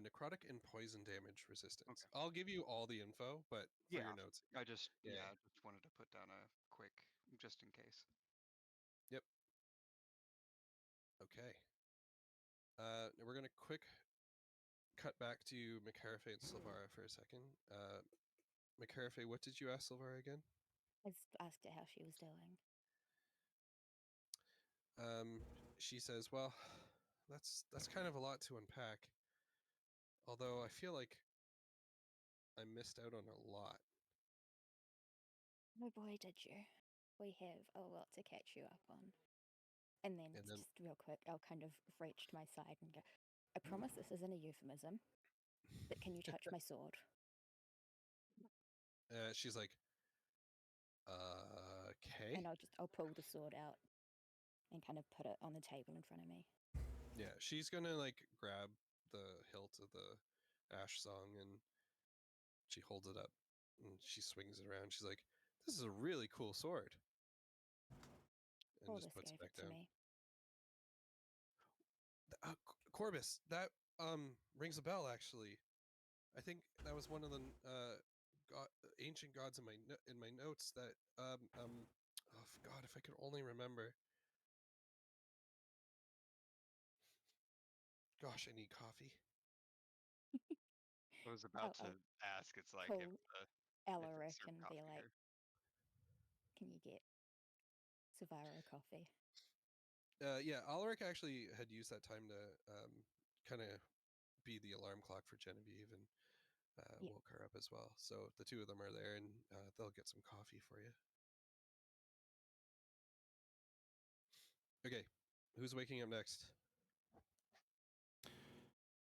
Necrotic and poison damage resistance. Okay. I'll give you all the info, but for your notes. I just Yeah. I just wanted to put down a quick just in case. Yep. Okay. We're gonna quick cut back to Macarafe and Silvara for a second. Macarafe, what did you ask Silvara again? I asked her how she was doing. She says, "Well, that's kind of a lot to unpack. Although I feel like I missed out on a lot." Oh boy, did you. We have a lot to catch you up on. And then just real quick, I'll kind of reach to my side and go, I promise this isn't a euphemism, but can you touch my sword? She's like, okay. And I'll pull the sword out and kind of put it on the table in front of me. Yeah, she's gonna like grab the hilt of the ash song and she holds it up and she swings it around. She's like, "This is a really cool sword," and just puts it back down. Me. Corbus, that rings a bell. Actually, I think that was one of the ancient gods in my notes. That oh God, if I could only remember. Gosh, I need coffee. I was about to ask. It's like call if Alaric and be like, here. Can you get Silvara coffee? Yeah, Alaric actually had used that time to kind of be the alarm clock for Genevieve and woke her up as well. So the two of them are there, and they'll get some coffee for you. Okay, who's waking up next?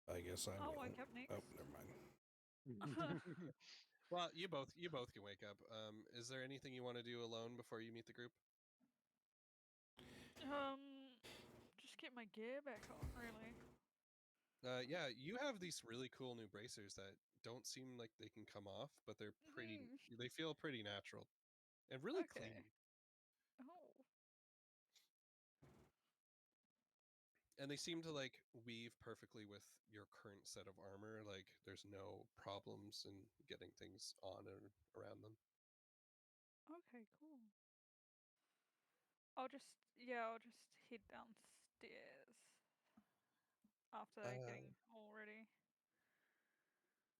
I guess I'll wake up next. Oh, never mind. Well, you both can wake up. Is there anything you want to do alone before you meet the group? Just get my gear back on, really. Yeah, you have these really cool new bracers that don't seem like they can come off, but they're pretty. They feel pretty natural and really clean. Oh. And they seem to like weave perfectly with your current set of armor. Like there's no problems in getting things on and around them. Okay, cool. I'll just head downstairs after getting all ready.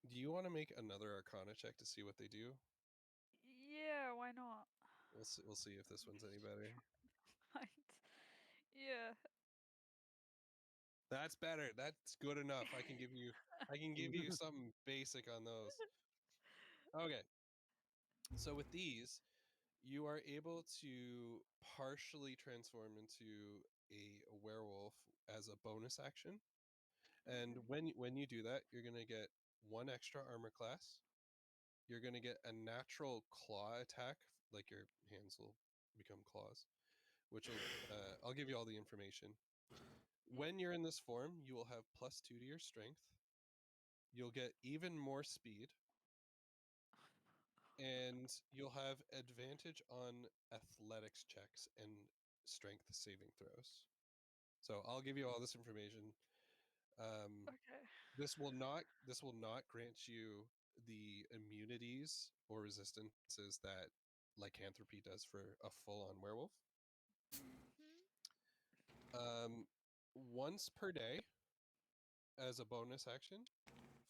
Do you want to make another Arcana check to see what they do? Yeah, why not? We'll see if this one's any better. Yeah. That's better. That's good enough. I can give you something basic on those. Okay. So with these, you are able to partially transform into a werewolf as a bonus action. And when you do that, you're going to get 1 extra armor class. You're going to get a natural claw attack, like your hands will become claws, which will I'll give you all the information. When you're in this form, you will have +2 to your strength. You'll get even more speed. And you'll have advantage on athletics checks and strength saving throws. So I'll give you all this information. Okay. This will not grant you the immunities or resistances that lycanthropy does for a full-on werewolf. Once per day, as a bonus action,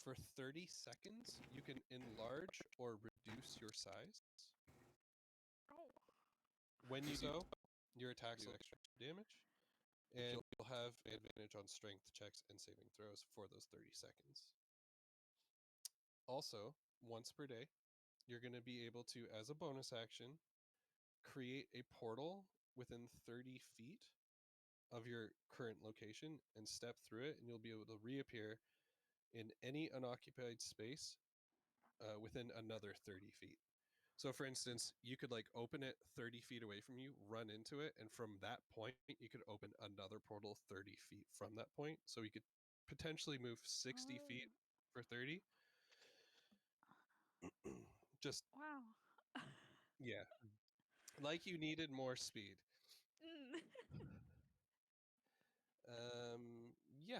for 30 seconds, you can enlarge or reduce your size. Oh. When you do so, your attacks will extra damage, and you'll have advantage on strength checks and saving throws for those 30 seconds. Also, once per day, you're going to be able to, as a bonus action, create a portal within 30 feet of your current location and step through it, and you'll be able to reappear in any unoccupied space within another 30 feet. So, for instance, you could like open it 30 feet away from you, run into it, and from that point, you could open another portal 30 feet from that point. So you could potentially move 60 feet for 30. Just, Wow. yeah, like you needed more speed. Mm. Yeah.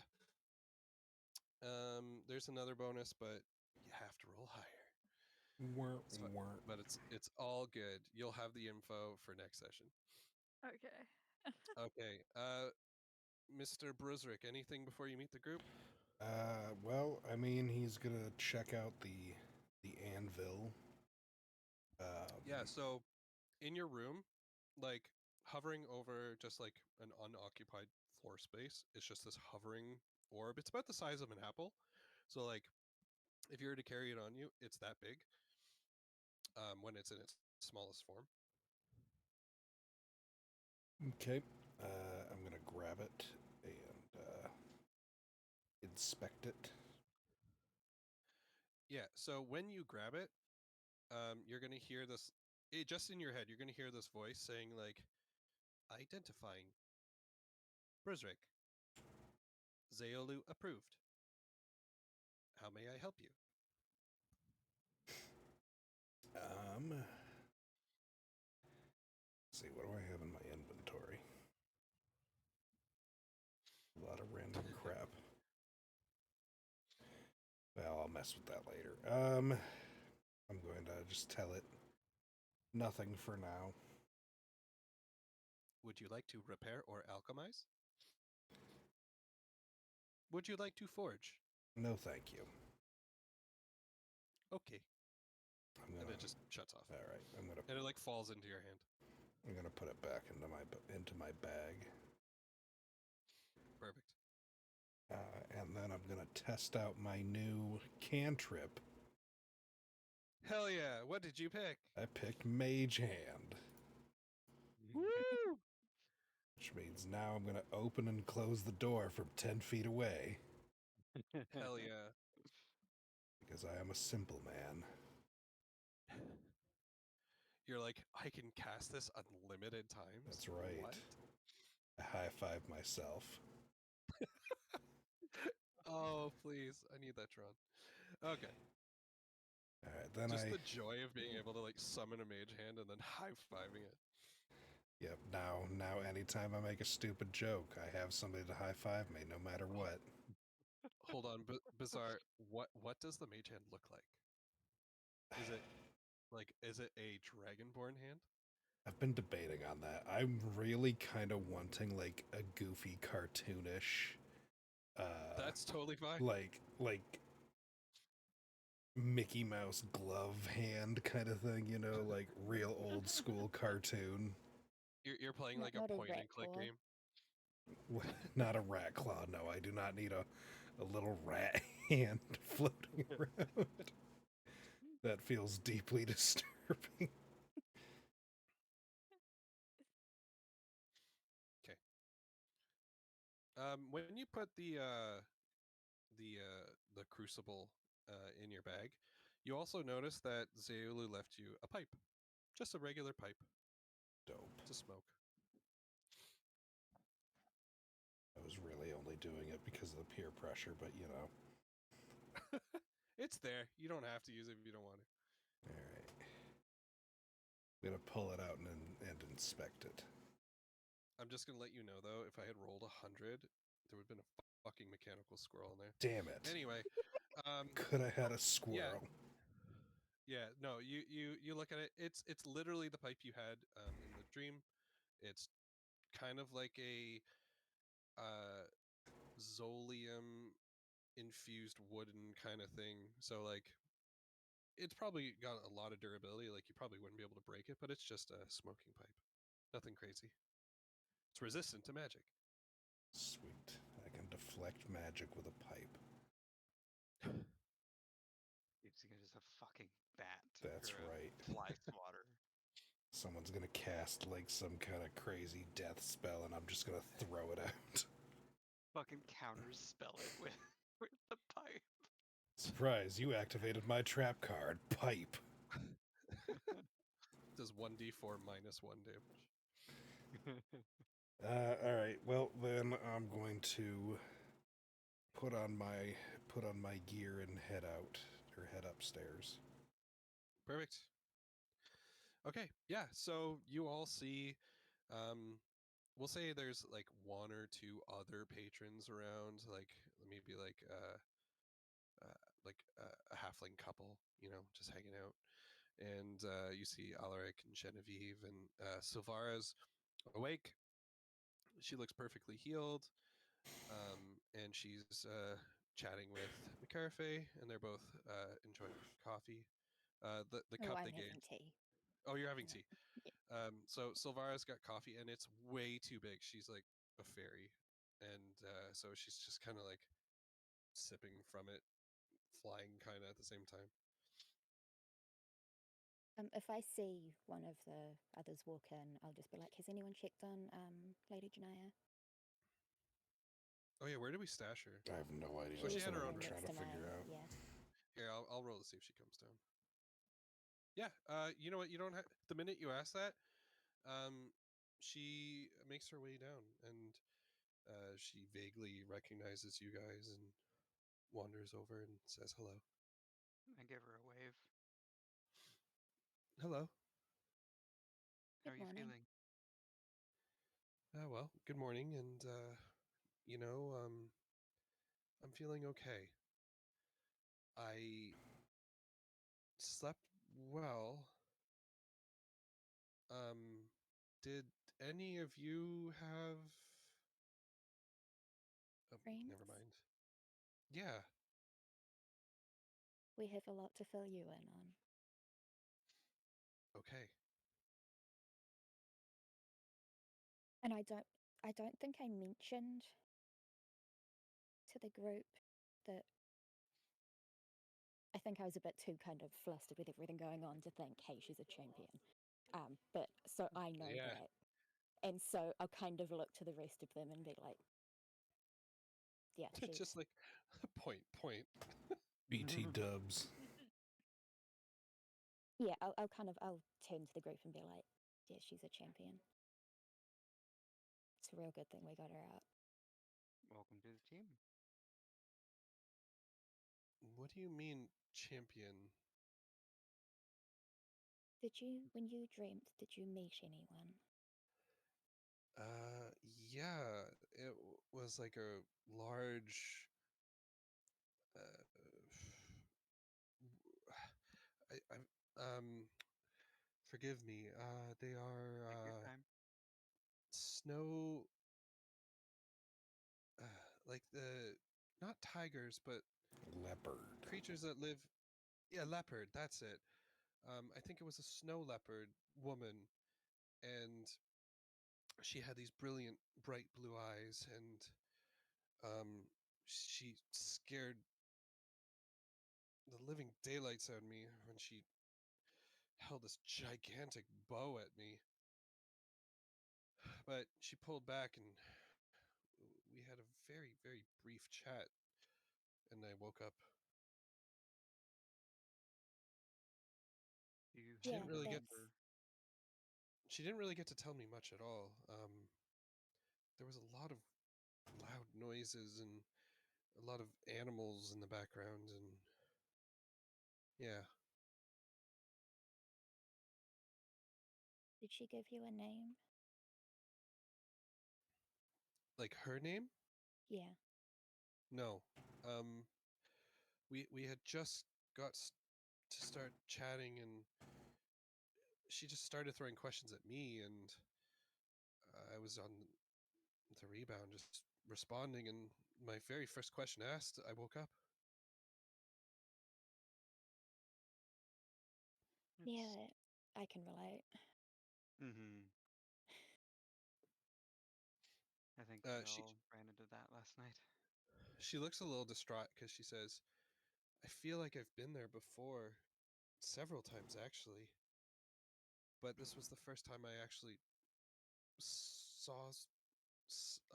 There's another bonus, but you have to roll higher. So- but it's all good. You'll have the info for next session. Okay. Okay. Mr. Brusrick, anything before you meet the group? Well, I mean, he's gonna check out the anvil. Yeah, so in your room, like hovering over just like an unoccupied floor space, it's just this hovering orb. It's about the size of an apple. So like if you were to carry it on you, it's that big when it's in its smallest form. Okay. I'm gonna grab it and inspect it. Yeah, so when you grab it, you're going to hear this, just in your head, you're going to hear this voice saying like, identifying Brusrick. Zeolu approved. How may I help you? Let's see, what do I have in my inventory? A lot of random crap. Well, I'll mess with that later. I'm going to just tell it nothing for now. Would you like to repair or alchemize? Would you like to forge? No, thank you. Okay. I'm gonna. And it just shuts off. All right, And it like falls into your hand. I'm gonna put it back into my bag. Perfect. And then I'm gonna test out my new cantrip. Hell yeah. What did you pick? I picked Mage Hand, Woo! which means now I'm gonna open and close the door from 10 feet away. Hell yeah. Because I am a simple man. You're like, I can cast this unlimited times? That's right. What? I high five myself. Oh, please. I need that Tron. Okay. All right, then Just the joy of being able to like summon a mage hand and then high-fiving it. Yep, now anytime I make a stupid joke, I have somebody to high five me no matter what. Hold on, Bizarre. What does the mage hand look like? Is it a dragonborn hand? I've been debating on that. I'm really kind of wanting like a goofy cartoonish That's totally fine. like Mickey Mouse glove hand kind of thing, you know, like real old school cartoon. You're playing like Not a a point rat and click claw. game. Not a rat claw, no. I do not need a little rat hand floating around. That feels deeply disturbing. Okay. When you put the crucible in your bag, you also notice that Zeulu left you a pipe, just a regular pipe Dope. to smoke. I was really only doing it because of the peer pressure, but you know. It's there. You don't have to use it if you don't want to. All right. I'm going to pull it out and inspect it. I'm just gonna let you know though, if I had rolled 100, there would have been a fucking mechanical squirrel in there. Damn it. Anyway, Could have had a squirrel. Yeah. No, you look at it. It's literally the pipe you had in the dream. It's kind of like a Zolium infused wooden kind of thing. So like, it's probably got a lot of durability. Like you probably wouldn't be able to break it, but it's just a smoking pipe. Nothing crazy. It's resistant to magic. Sweet. I can deflect magic with a pipe. Using it as a fucking bat. That's or a right. Fly swatter. Someone's gonna cast like some kind of crazy death spell and I'm just gonna throw it out. Fucking counter spell it with the pipe. Surprise, you activated my trap card. Pipe. Does 1d4 minus 1 damage. All right. Well, then I'm going to put on my gear and head out or head upstairs. Perfect. Okay, yeah. So you all see, we'll say there's like one or two other patrons around, like maybe a halfling couple, just hanging out. And you see Alaric and Genevieve and Silvara's awake. She looks perfectly healed, and she's chatting with McCarthy, and they're both enjoying coffee. The Oh, cup I'm they gave. having tea. Oh, you're having Yeah. tea. So Silvara's got coffee, and it's way too big. She's like a fairy, and so she's just kind of like sipping from it, flying kind of at the same time. If I see one of the others walk in, I'll just be like, "Has anyone checked on Lady Janaya?" Oh yeah, where did we stash her? I have no idea. She Well, she was had That's her what own I'm next trying to to figure mine. out. Yeah. Here, I'll roll to see if she comes down. Yeah, you know what? You don't have the minute you ask that, she makes her way down, and she vaguely recognizes you guys and wanders over and says hello. I give her a wave. Hello. How are Good you morning. feeling? Well, good morning, and I'm feeling okay. I slept well. Did any of you have? Oh, Friends, never mind. Yeah. we have a lot to fill you in on. Okay. And I don't think I mentioned to the group that I think I was a bit too kind of flustered with everything going on to think, hey, she's a champion. But so I know Yeah. that. And so I'll kind of look to the rest of them and be like, yeah, she's Just like point. BT dubs. yeah, I'll turn to the group and be like, yeah, she's a champion. It's a real good thing we got her out. Welcome to the team. What do you mean champion? When you dreamt, did you meet anyone? Uh, yeah, it was like a large. Uh, I forgive me. They are Take your time. snow. Like the not tigers, but Leopard. creatures that live. Yeah, leopard. That's it. I think it was a snow leopard woman, and she had these brilliant, bright blue eyes, and she scared the living daylights out of me when she held this gigantic bow at me. But she pulled back, and we had a very, very brief chat, and I woke up. Do you She Yeah, didn't really get. remember? She didn't really get to tell me much at all. There was a lot of loud noises and a lot of animals in the background, and yeah. Did she give you a name? Like her name? Yeah. No. Um, we had just to start chatting, and she just started throwing questions at me, and I was on the rebound, just responding. And my very first question asked, I woke up. It's. Yeah, I can relate. Mm-hmm. I think we She all ran into that last night. she looks a little distraught because she says, "I feel like I've been there before, several times actually, but this was the first time I actually saw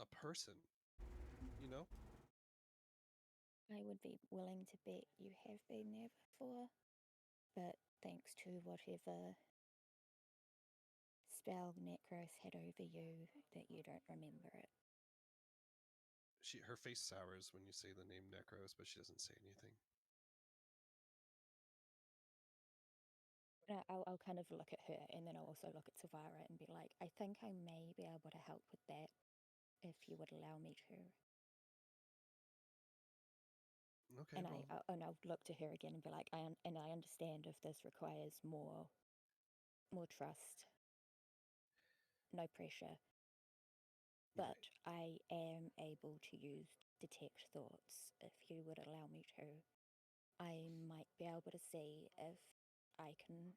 a person. You know?" I would be willing to bet you have been there before, but thanks to whatever spell Necros had over you, that you don't remember it. Her face sours when you say the name Necros, but she doesn't say anything. I'll kind of look at her, and then I'll also look at Silvara and be like, I think I may be able to help with that if you would allow me to. Okay, And well, I'll look to her again and be like, I understand if this requires more trust, no pressure, but I am able to use detect thoughts if you would allow me to. I might be able to see if I can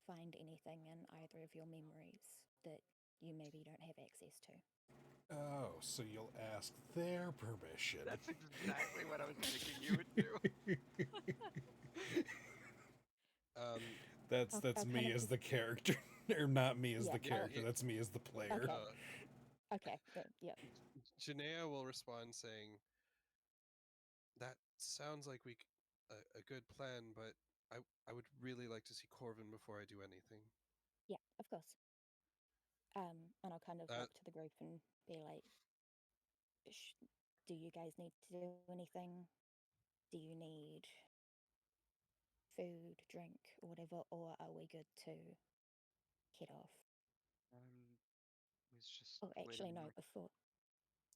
find anything in either of your memories that you maybe don't have access to. Oh, so you'll ask their permission. That's exactly what I was thinking you would do. That's I'll me kind of as the character, or not me as the character. yeah. That's me as the player. Okay. Okay, yeah. Janaea will respond saying, "That sounds like a good plan, but I would really like to see Corvin before I do anything." Yeah, of course. And I'll kind of look to the group and be like, do you guys need to do anything? Do you need food, drink, or whatever, or are we good to head off? Was just Oh, actually, no, before.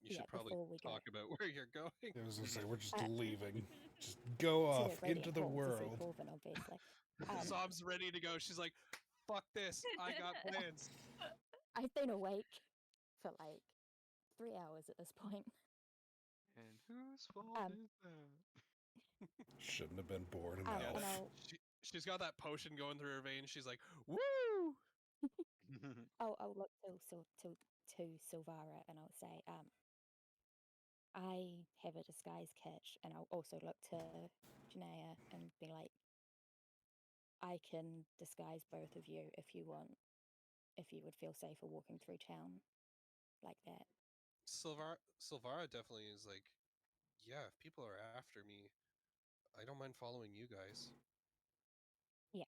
You should probably before we talk go. about where you're going. I was gonna say, we're just leaving. Just go off into the Hall, world. to see Corvin, obviously. Zob's ready to go. She's like, fuck this. I got plans. I've been awake for like 3 hours at this point. And whose fault is that? Shouldn't have been born an and elf. She's got that potion going through her veins. She's like, woo! I'll look to Silvara and I'll say, I have a disguise kit, and I'll also look to Janaea and be like, I can disguise both of you if you want, if you would feel safer walking through town like that. Silvara definitely is like, yeah, if people are after me, I don't mind following you guys. Yeah.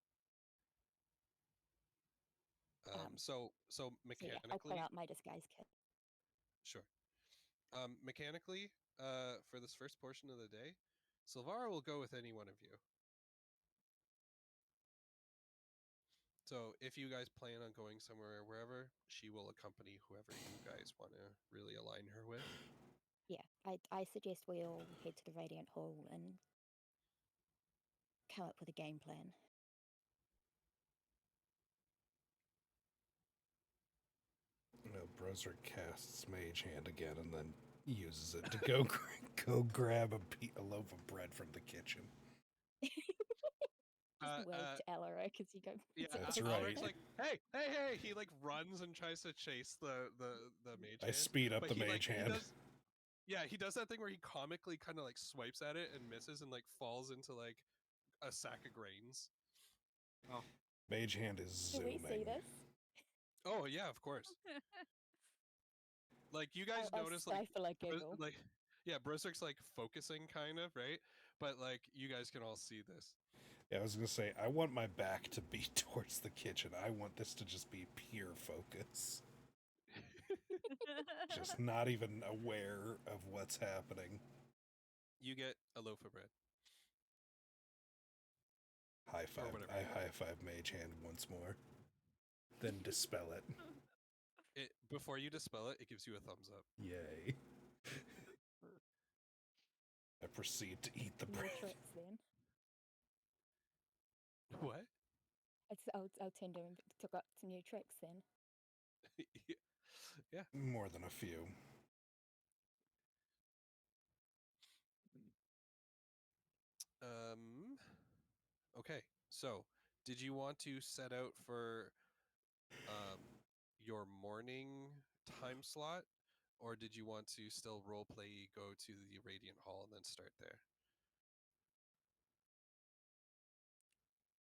So mechanically, I'll pull out my disguise kit. Sure. Mechanically, for this first portion of the day, Silvara will go with any one of you. So if you guys plan on going somewhere or wherever, she will accompany whoever you guys want to really align her with. Yeah, I suggest we all head to the Radiant Hall and come up with a game plan. Browser casts Mage Hand again and then uses it to go go grab a loaf of bread from the kitchen. Just wave to Alaric as you go. Yeah, that's Alaric's right. like, hey! He like runs and tries to chase the mage hand. I speed up the mage hand. He does that thing where he comically kind of like swipes at it and misses and like falls into like a sack of grains. Oh, Mage hand is zooming. Do we see this? Oh yeah, of course. Like you guys notice like Brosrick's like focusing kind of, right? But like you guys can all see this. Yeah, I was gonna say, I want my back to be towards the kitchen. I want this to just be pure focus. Just not even aware of what's happening. You get a loaf of bread. High five. I high five Mage Hand once more. Then dispel it. Before you dispel it, it gives you a thumbs up. Yay. I proceed to eat the bread. Tricks, then. What? I'll tend to talk up some new tricks then. Yeah. More than a few. Okay. So, did you want to set out for your morning time slot, or did you want to still roleplay, go to the Radiant Hall, and then start there?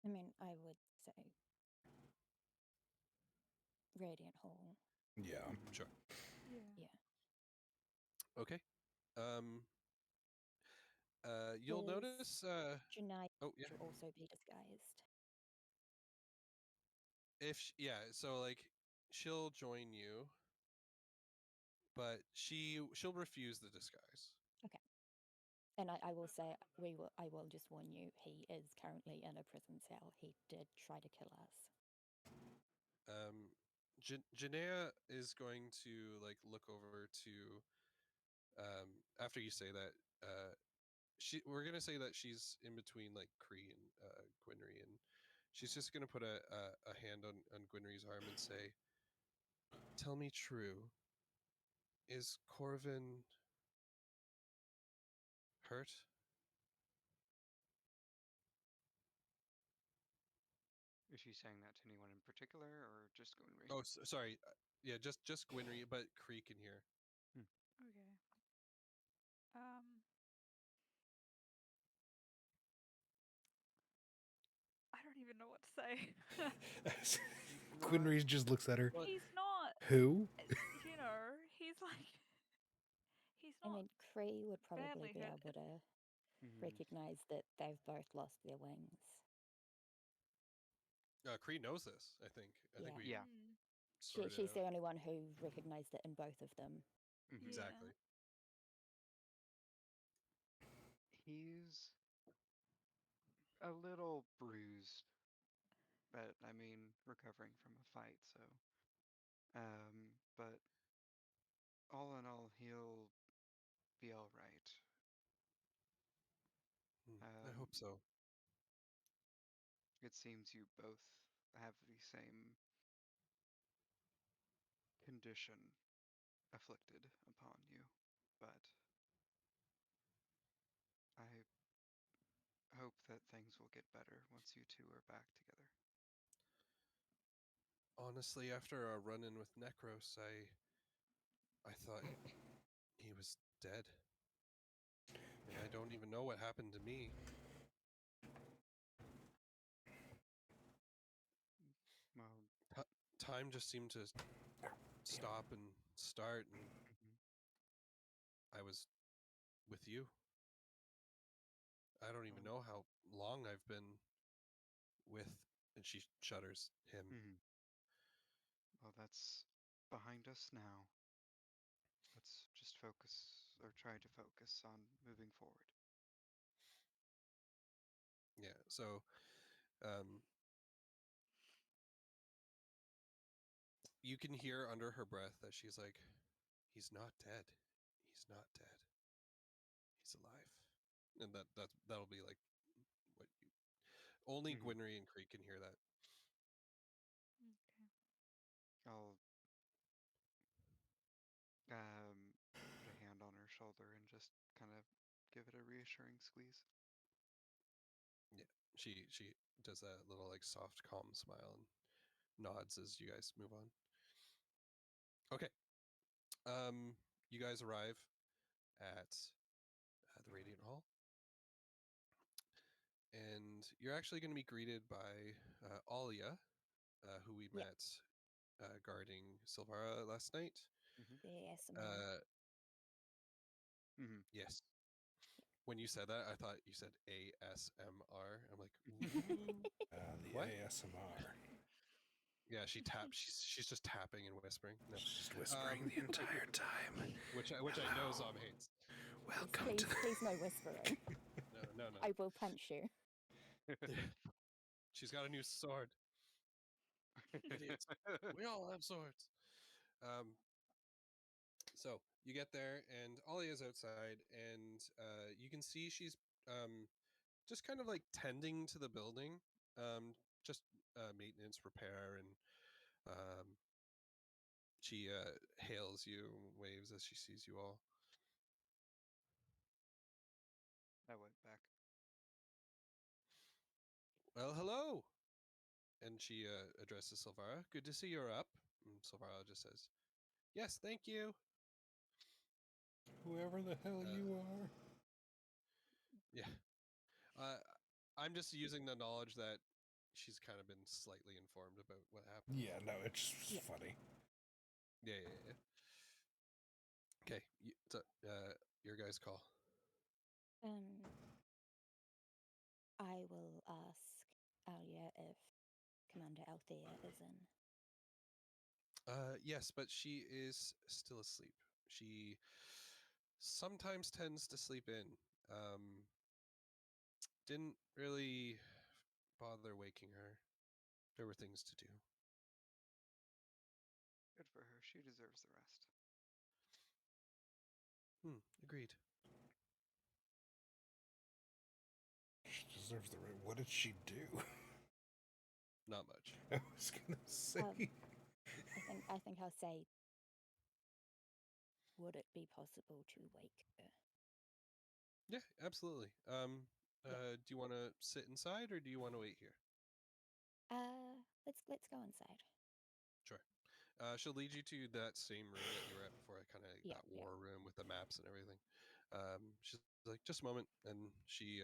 I mean, I would say Radiant Hall. Yeah. Sure. Yeah. Okay. You'll Does notice. Janai Oh yeah. should also be disguised? So like she'll join you, but she'll refuse the disguise. Okay. And I will say I will just warn you, he is currently in a prison cell. He did try to kill us. Janaea is going to like look over to after you say that we're gonna say that she's in between like Kree and Gwynry, and she's just gonna put a hand on Gwynry's arm and say, "Tell me true. Is Corvin hurt?" Is she saying that to anyone in particular, or just Gwynry? Oh, sorry. Yeah, just Gwynry, but Kree can hear. Okay. I don't even know what to say. Quinn just looks at her. He's not. Who? You know, he's like. He's I not. mean, Kree would probably badly be hurt. able to Mhm. recognize that they've both lost their wings. Kree knows this. I think. I think we Yeah. Mm, sorted She's it the out. only one who recognized it in both of them. Mhm. Exactly. He's a little bruised, but I mean, recovering from a fight, so. But all in all, he'll be all right. I hope so. It seems you both have the same condition afflicted upon you, but I hope that things will get better once you two are back together. Honestly, after our run-in with Necros, I thought he was dead, and I don't even know what happened to me. Well, Time just seemed to stop and start, and mhm. I was with you. I don't even Well, know how long I've been with, and she shudders, him. mhm. Well, that's behind us now. Let's just focus, or try to focus on moving forward. Yeah. So, you can hear under her breath that she's like, "He's not dead. He's not dead. He's alive." And that'll be like what you only Mhm. Gwynry and Kree can hear that. okay. I'll put a hand on her shoulder and just kind of give it a reassuring squeeze. Yeah. She does that little like soft, calm smile and nods as you guys move on. Okay. You guys arrive at the Radiant Hall, and you're actually going to be greeted by Alia, who we Yeah. met guarding Silvara last night. The ASMR. Mhm. Yes. When you said that, I thought you said ASMR. I'm like, ooh, The what? ASMR. Yeah, she taps. She's just tapping and whispering. No, She's just whispering the entire time. which I know Zom hates. Welcome please, to the... please no whispering. No. I will punch you. She's got a new sword. Idiots. We all have swords. So you get there, and Alia's outside, and you can see she's just kind of like tending to the building, just maintenance, repair, and she hails you, and waves as she sees you all. I went back. Well, hello. And she addresses Silvara. Good to see you're up. And Silvara just says, "Yes, thank you." Whoever the hell you are. Yeah. Uh, I'm just using the knowledge that she's kind of been slightly informed about what happened. Yeah, no, it's just Yeah. funny. Yeah. Okay, your guys' call. I will ask Alia if Commander Althea is in. Yes, but she is still asleep. She sometimes tends to sleep in. Didn't really bother waking her. There were things to do. Good for her. She deserves the rest. Agreed. She deserves the right. What did she do? Not much. I was gonna say. I think I'll say, would it be possible to wake her? Yeah, absolutely. Do you want to sit inside or do you want to wait here? Let's go inside. Sure. She'll lead you to that same room that you were at before, kind of Yeah, that war room with the maps and everything. She's like, just a moment, and she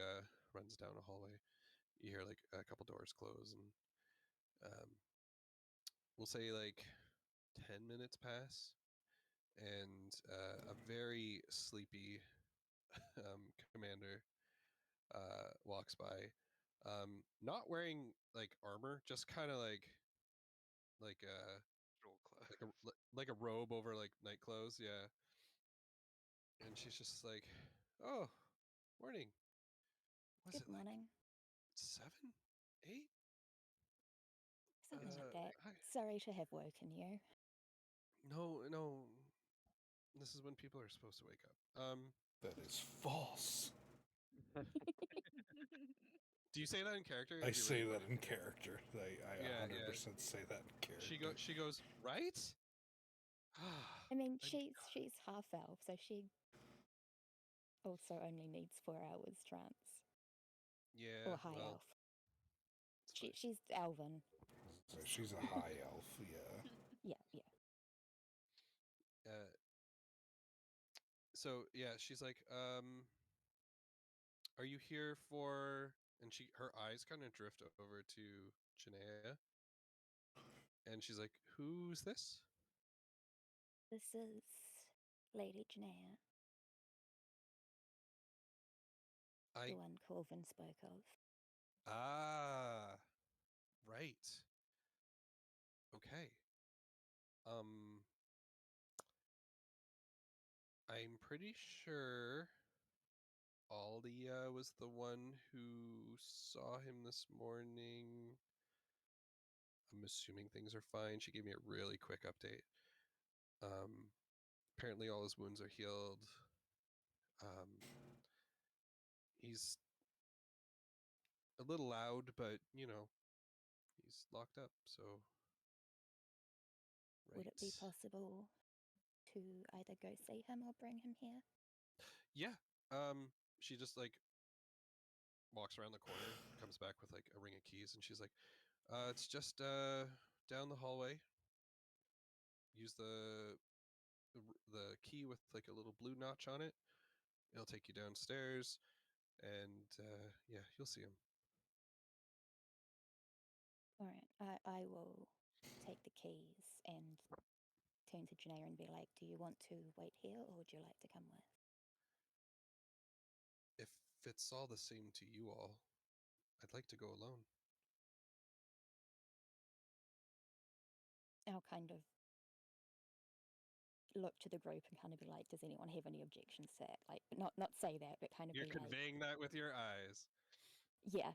runs down a hallway. You hear like a couple doors close, and we'll say like 10 minutes pass, and a very sleepy commander walks by, not wearing like armor, just kind of like Roll close. like a robe over like night clothes, yeah. And she's just like, "Oh, morning. Was Good it like morning. 7, 8? Something like that. Hi. Sorry to have woken you. No. This is when people are supposed to wake up. That is false. Do you say that in character? Or I do you say really that put it in character. I Yeah, 100% say that in character. She goes, right? I mean, I'm- she's half elf, so she also only needs 4 hours trance. yeah, Or high well, elf. it's fine. She's elven. So she's a high elf, yeah. Yeah. So yeah, she's like, are you here for? And her eyes kind of drift over to Janaea, and she's like, who's this? This is Lady Janaea, the one Corvin spoke of. Ah, right. Okay. I'm pretty sure Aldia was the one who saw him this morning. I'm assuming things are fine. She gave me a really quick update. Apparently all his wounds are healed. He's a little loud, but he's locked up. So, right. Would it be possible to either go see him or bring him here? Yeah. She just like walks around the corner, comes back with like a ring of keys, and she's like, it's just down the hallway. Use the key with like a little blue notch on it. It'll take you downstairs, and yeah, you'll see him. All right, I will take the keys and turn to Janaea and be like, do you want to wait here or would you like to come with? If it's all the same to you all, I'd like to go alone. I'll kind of look to the group and kind of be like, does anyone have any objections to that? Like, not say that, but kind of You're be like, conveying that with your eyes. yeah.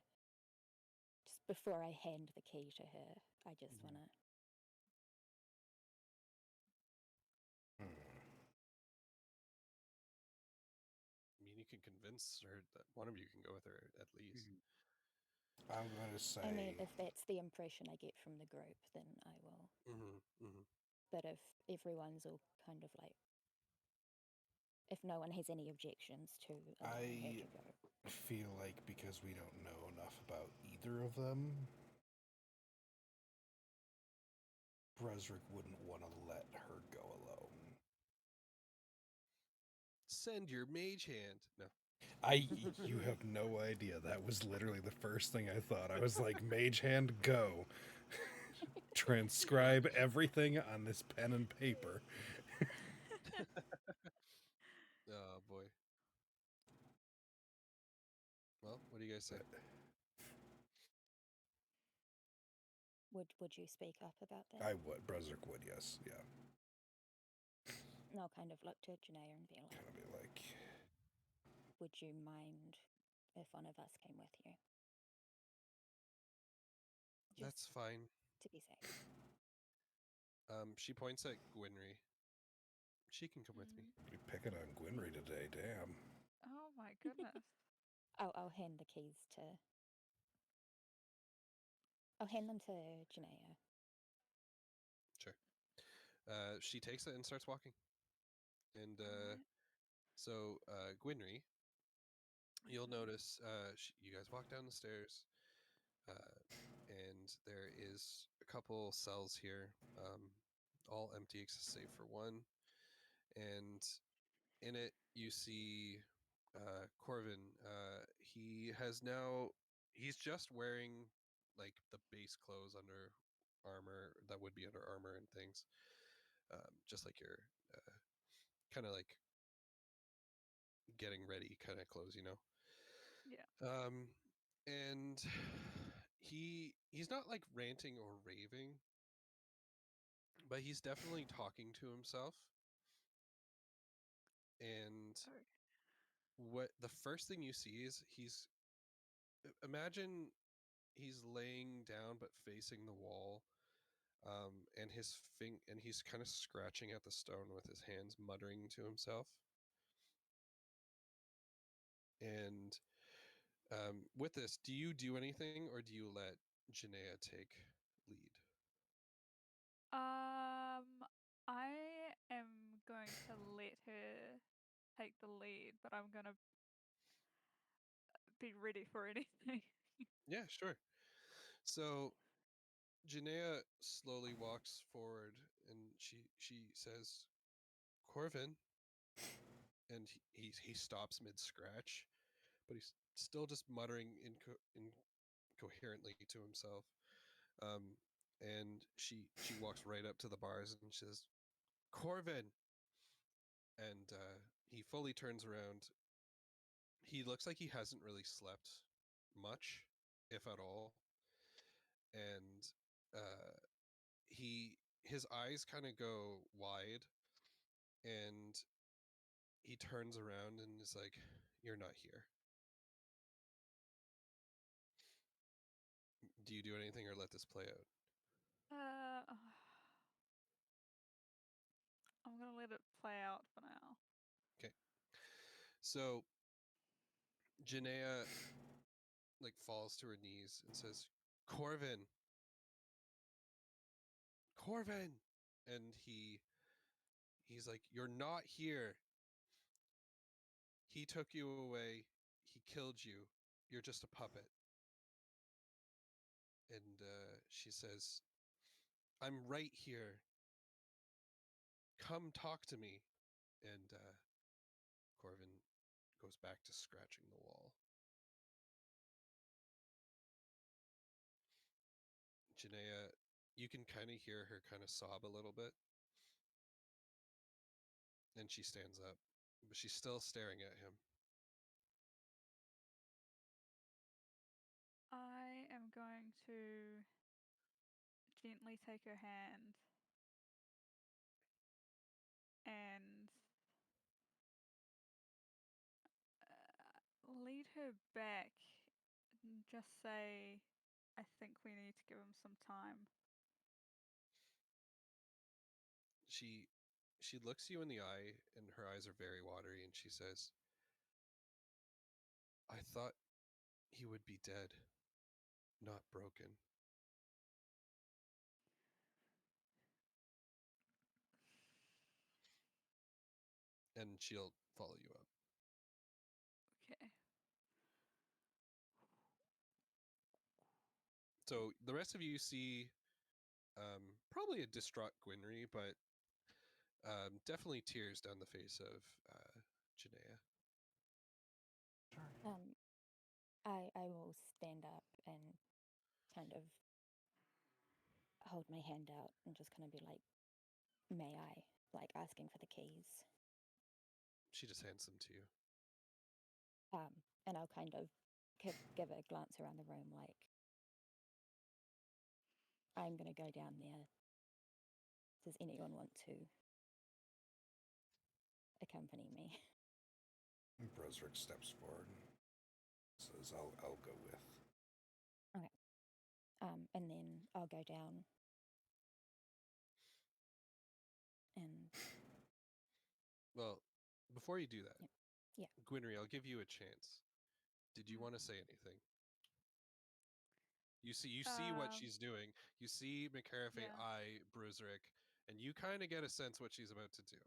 Just before I hand the key to her, I just want to. I mean, you can convince her that one of you can go with her at least. I'm going to say. I mean, if that's the impression I get from the group, then I will. But if everyone's all kind of like, if no one has any objections to allowing her to go. I feel like because we don't know enough about either of them, Bresrick wouldn't want to let her go alone. Send your mage hand. No. You have no idea. That was literally the first thing I thought. I was like, mage hand, go. Transcribe everything on this pen and paper. Oh boy. What do you guys say? Would you speak up about that? I would. Brunswick would, yes. Yeah. And I'll kind of look to Janaea and be like, Kind of be like, would you mind if one of us came with you? That's fine. To be safe. She points at Gwynry. She can come with me. you picking on Gwynry today, damn. Oh my goodness. I'll hand the keys to... I'll hand them to Janaea. Sure. She takes it and starts walking. And Alright. so Gwynry, you'll notice you guys walk down the stairs, and there is a couple cells here, all empty save for one. And in it, you see Corvin. He's just wearing like the base clothes under armor that would be under armor and things, just like your kind of like getting ready kind of clothes, Yeah. And he's not like ranting or raving, but he's definitely talking to himself. And Okay. what the first thing you see is imagine he's laying down but facing the wall, and he's kind of scratching at the stone with his hands, muttering to himself. And with this, do you do anything or do you let Janaea take lead? I am going to let her take the lead, but I'm gonna be ready for anything. Yeah, sure. So Janaea slowly walks forward and she says, "Corvin," and he stops mid scratch, but he's still just muttering incoherently to himself. And she walks right up to the bars and says, "Corvin," and he fully turns around. He looks like he hasn't really slept much, if at all, and his eyes kind of go wide, and he turns around and is like, "You're not here." Do you do anything or let this play out? I'm gonna let it play out for now. Okay. So Janaea like falls to her knees and says, "Corvin, Corvin," and he's like, "You're not here. He took you away. He killed you. You're just a puppet." And she says, "I'm right here. Come talk to me." And Corvin goes back to scratching the wall. Janaea, you can kind of hear her kind of sob a little bit. And she stands up, but she's still staring at him. I am going to gently take her hand and lead her back and just say, I think we need to give him some time. She looks you in the eye, and her eyes are very watery, and she says, "I thought he would be dead, not broken." And she'll follow you up. Okay. So the rest of you see probably a distraught Gwynry, but definitely tears down the face of Janaea. I will stand up and kind of hold my hand out and just kind of be like, may I? Like asking for the keys. She just hands them to you. And I'll kind of give a glance around the room, like, I'm going to go down there. Does anyone want to accompany me? Brosrick steps forward and says, I'll go with. Okay. And then I'll go down and... Well, before you do that, Yeah. Gwynry, I'll give you a chance. Did you Mm. want to say anything? You see what she's doing. You see McCarafe Yeah. eye Bruzerick, and you kind of get a sense what she's about to do.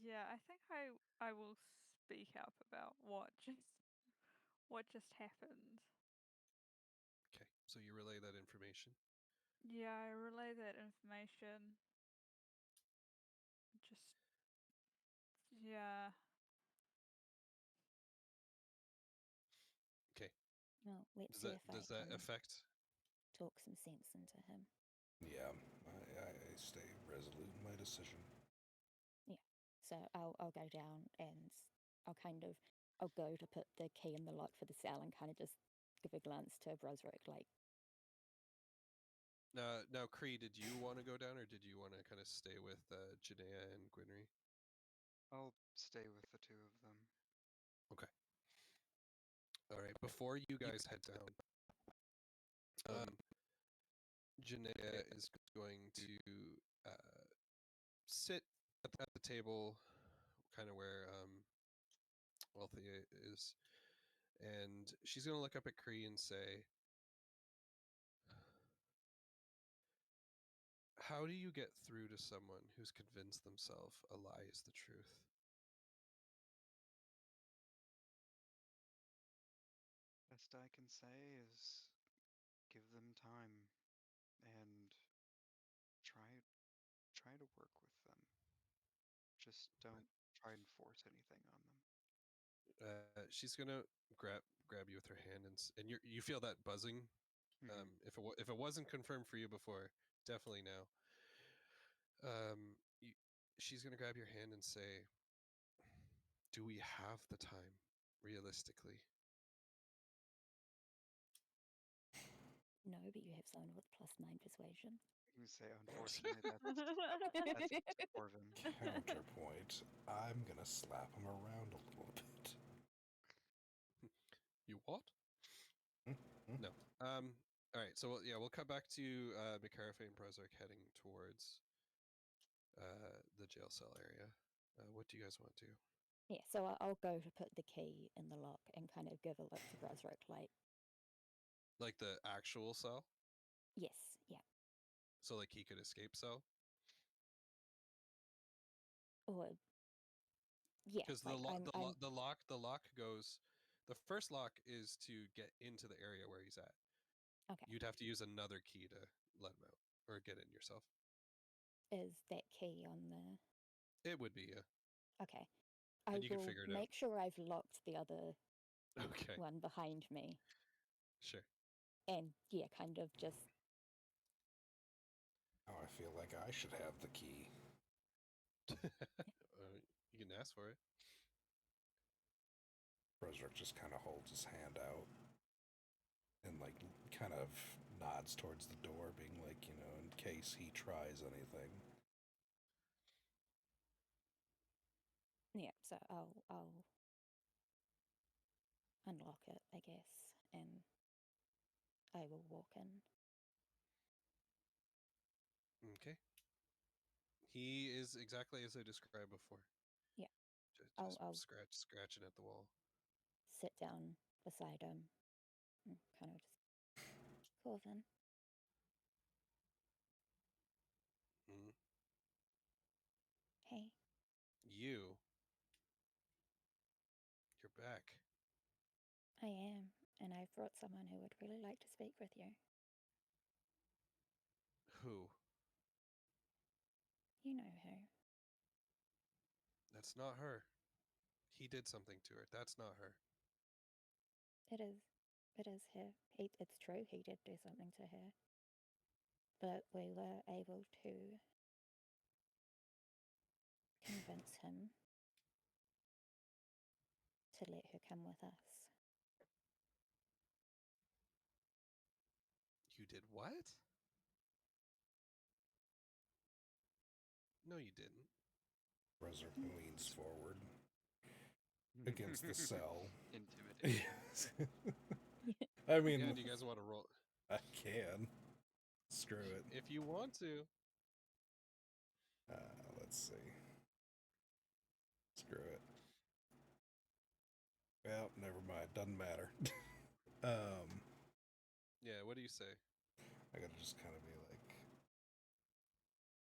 Yeah, I think I will speak up about what just happened. Okay, so you relay that information. Yeah, I relay that information. Just yeah. Okay. Well, let's Does see that if I can affect? talk some sense into him. Yeah, I stay resolute in my decision. Yeah. So I'll go down and I'll go to put the key in the lock for the cell and kind of just give a glance to Brosrick, like, Now, Cree, did you want to go down, or did you want to kind of stay with Janaea and Gwynry? I'll stay with the two of them. Okay. All right. Before you guys head down, Janaea is going to sit at the table, kind of where Althea is, and she's going to look up at Cree and say, "How do you get through to someone who's convinced themselves a lie is the truth?" Best I can say is give them time and try to work with them. Just don't try and force anything on them. She's gonna grab you with her hand, and you feel that buzzing. Mhm. If it wasn't confirmed for you before, definitely now. You, she's gonna grab your hand and say, "Do we have the time, realistically?" no, but you have someone with +9 persuasion. You can say, unfortunately, that's Corvin. Counterpoint, I'm gonna slap him around a little bit. You what? Hmm? No. All right. So we'll cut back to McCarafe and Brozark heading towards the jail cell area. What do you guys want to do? Yeah, so I'll go to put the key in the lock and kind of give a look to Brosrick, like, Like the actual cell? yes, yeah. So like he could escape cell? Or, yeah, Because like, the lock goes. The first lock is to get into the area where he's at. okay. You'd have to use another key to let him out or get in yourself. Is that key on the... It would be, yeah. Okay. I And you could will figure it out. make sure I've locked the other Okay, one behind me. sure. And, yeah, kind of just... Now I feel like I should have the key. You can ask for it. Brosrick just kind of holds his hand out and, like, kind of nods towards the door, being like, in case he tries anything. Yeah, so I'll unlock it, I guess, and I will walk in. Okay. He is exactly as I described before. Yeah. Just I'll scratching at the wall. sit down beside him and kind of just... Corvin, Mm. hey, You're back. I am, and I've brought someone who would really like to speak with you. Who? You know who. That's not her. He did something to her. That's not her. It is her. It's true, he did do something to her. But we were able to convince him to let her come with us. You did what? No, you didn't. Brother leans forward against the cell. Intimidate. Yes. I mean, Yeah, do you guys want to roll? I can. Screw it. If you want to. Let's see. Screw it. Well, never mind. Doesn't matter. Yeah, what do you say? I gotta just kind of be like.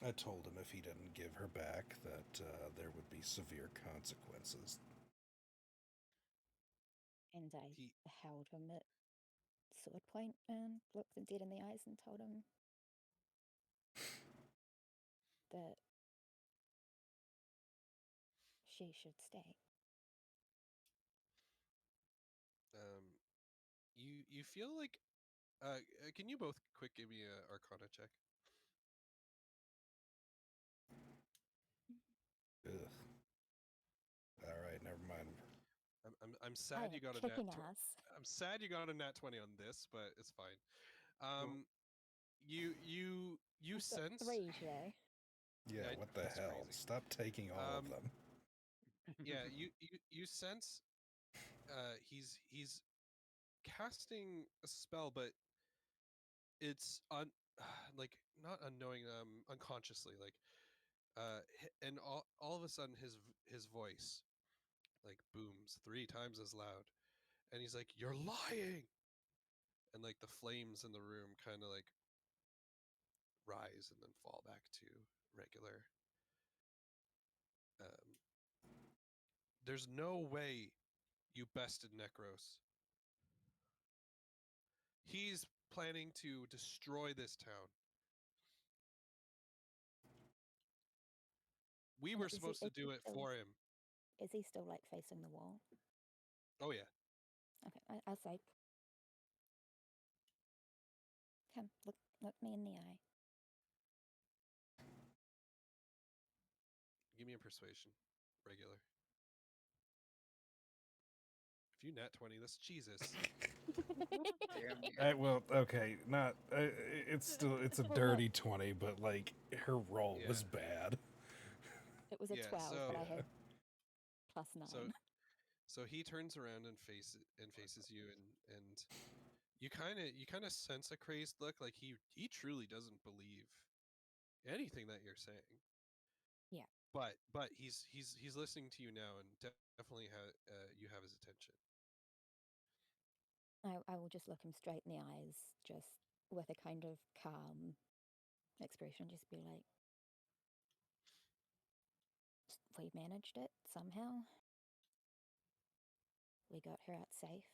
I told him if he didn't give her back, that there would be severe consequences. And I He held him at sword point and looked him dead in the eyes and told him that she should stay. you feel like can you both quick give me a Arcana check? Ugh. All right, never mind. I'm I sad am you got a kicking nat. ass. I'm sad you got a nat 20 on this, but it's fine. Cool. You I've got sense 3 today. Yeah, Yeah, what the that's hell? crazy. Stop taking all of them. Yeah, you sense he's casting a spell, but it's like not unknowing, unconsciously, like and all of a sudden his voice like booms 3 times as loud, and he's like, "You're lying!" And like the flames in the room kind of like rise and then fall back to regular. Um, there's no way you bested Necros. He's planning to destroy this town. We And were is he- supposed to is he do it still- for him. Is he still like facing the wall? Oh yeah. Okay, I'll say, come, look me in the eye. Give me a persuasion, regular. If you nat 20, that's Jesus. Damn you. Well, okay, not. It's a dirty 20, but like her roll was Yeah. bad. It was a Yeah, 12, but I so- had plus 9. So he turns around and faces you, and you kind of sense a crazed look, like he truly doesn't believe anything that you're saying. Yeah. But he's listening to you now, and definitely you have his attention. I will just look him straight in the eyes, just with a kind of calm expression, just be like, we managed it somehow. We got her out safe.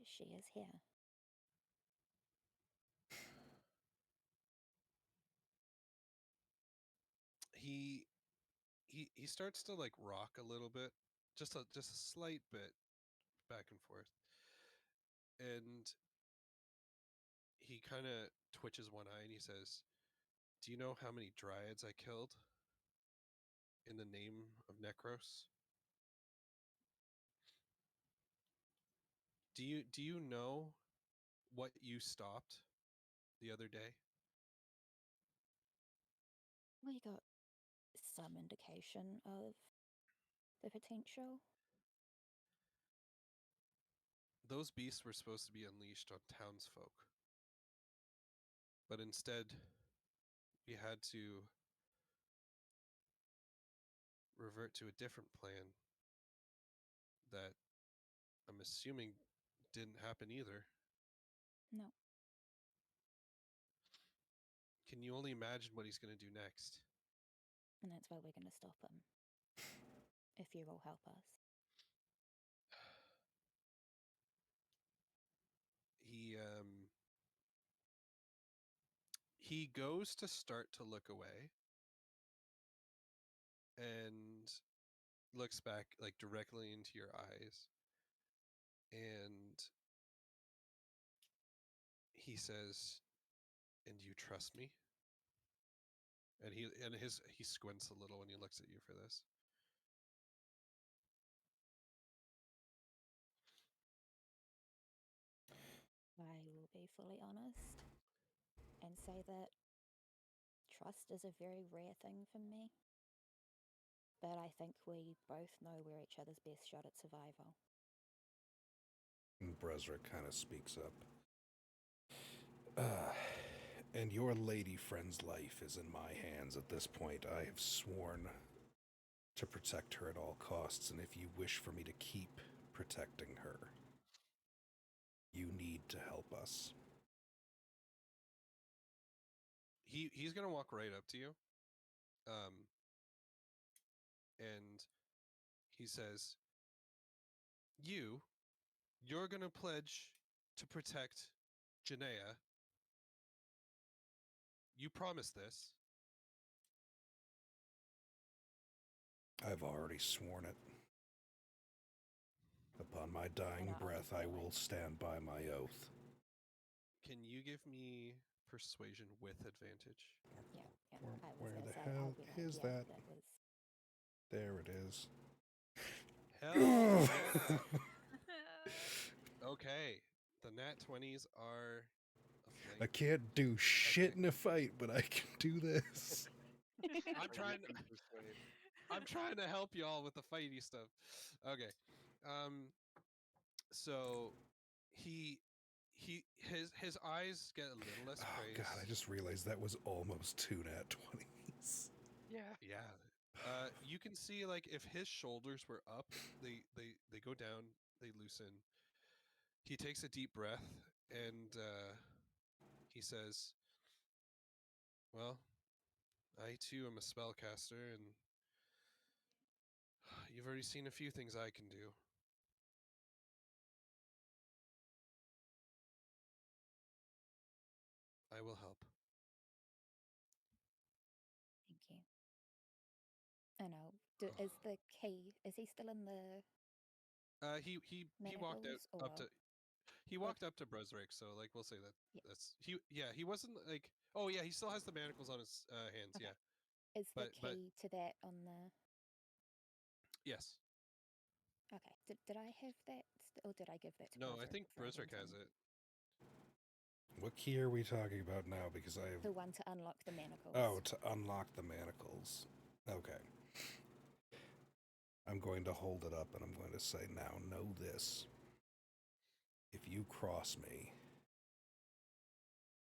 She is here. He starts to like rock a little bit, just a slight bit back and forth, and he kind of twitches one eye and he says, "Do you know how many dryads I killed in the name of Necros? Do you know what you stopped the other day?" We got some indication of the potential. Those beasts were supposed to be unleashed on townsfolk, but instead we had to revert to a different plan that I'm assuming didn't happen either. No. Can you only imagine what he's going to do next? And that's why we're going to stop him. If you will help us. He goes to start to look away and looks back like directly into your eyes, and he says, "And you trust me?" And he squints a little when he looks at you for this. be fully honest and say that trust is a very rare thing for me. But I think we both know we're each other's best shot at survival. And Brezra kind of speaks up. And your lady friend's life is in my hands at this point. I have sworn to protect her at all costs, and if you wish for me to keep protecting her, you need to help us. He's gonna walk right up to you, and he says, "You're gonna pledge to protect Janaea. You promise this." I've already sworn it. Upon my dying I'll breath, just I be will like- stand by my oath. Can you give me persuasion with advantage? Yeah, Where- I was where gonna the say, hell I'll be like, is yeah, that? that was... There it is. Hell yes. Okay, the nat 20s are a flank. I can't do shit in a fight, but I can do this. I'm trying to, persuade. I'm trying to help y'all with the fighty stuff. Okay. So his eyes get a little less Oh praise. god, I just realized that was almost 2 nat 20s. Yeah. Yeah. You can see, like, if his shoulders were up, they go down, they loosen. He takes a deep breath and he says, "Well, I too am a spellcaster, and you've already seen a few things I can do. I will help." Thank you. I know. Is the key, is he still in the He walked out manacles, up or... to he walked up to Bresrick, so, like, we'll say that Yeah. that's he wasn't like, oh yeah, he still has the manacles on his hands. Okay. Yeah. Is the But key to that on the... yes. Okay. Did I have that, or did I give that to No, I Bresrick think before I Bresrick went has in? it. What key are we talking about now? Because I have... The one to unlock the manacles. Oh, to unlock the manacles. Okay. I'm going to hold it up and I'm going to say, now know this. If you cross me,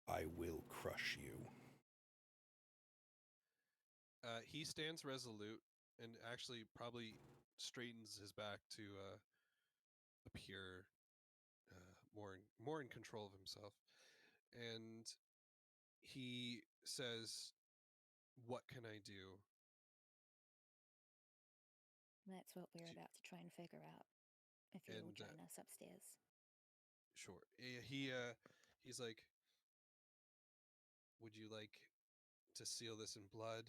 I will crush you. He stands resolute and actually probably straightens his back to appear more in control of himself. And he says, "What can I do?" That's what we're to- about to try and figure out. If you will And join us upstairs. sure. He's like, "Would you like to seal this in blood,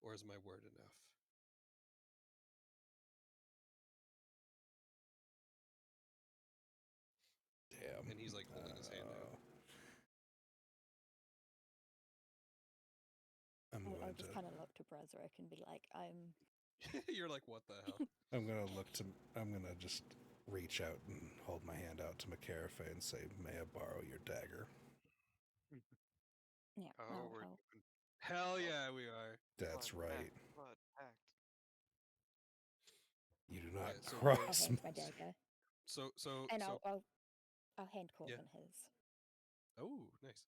or is my word enough?" Damn. And he's, like, holding his hand out. I'm I'll going just to... kind of look to Bresrick and be like, You're like, "What the hell?" I'm gonna just reach out and hold my hand out to Macarafe and say, may I borrow your dagger? yeah, Oh, we're I'll doing Hell yeah, we are. That's blood right. pact, blood pact. You do not Yeah, so cross hand my me. dagger. So And I'll hand Yeah. Corbin his. Oh, nice.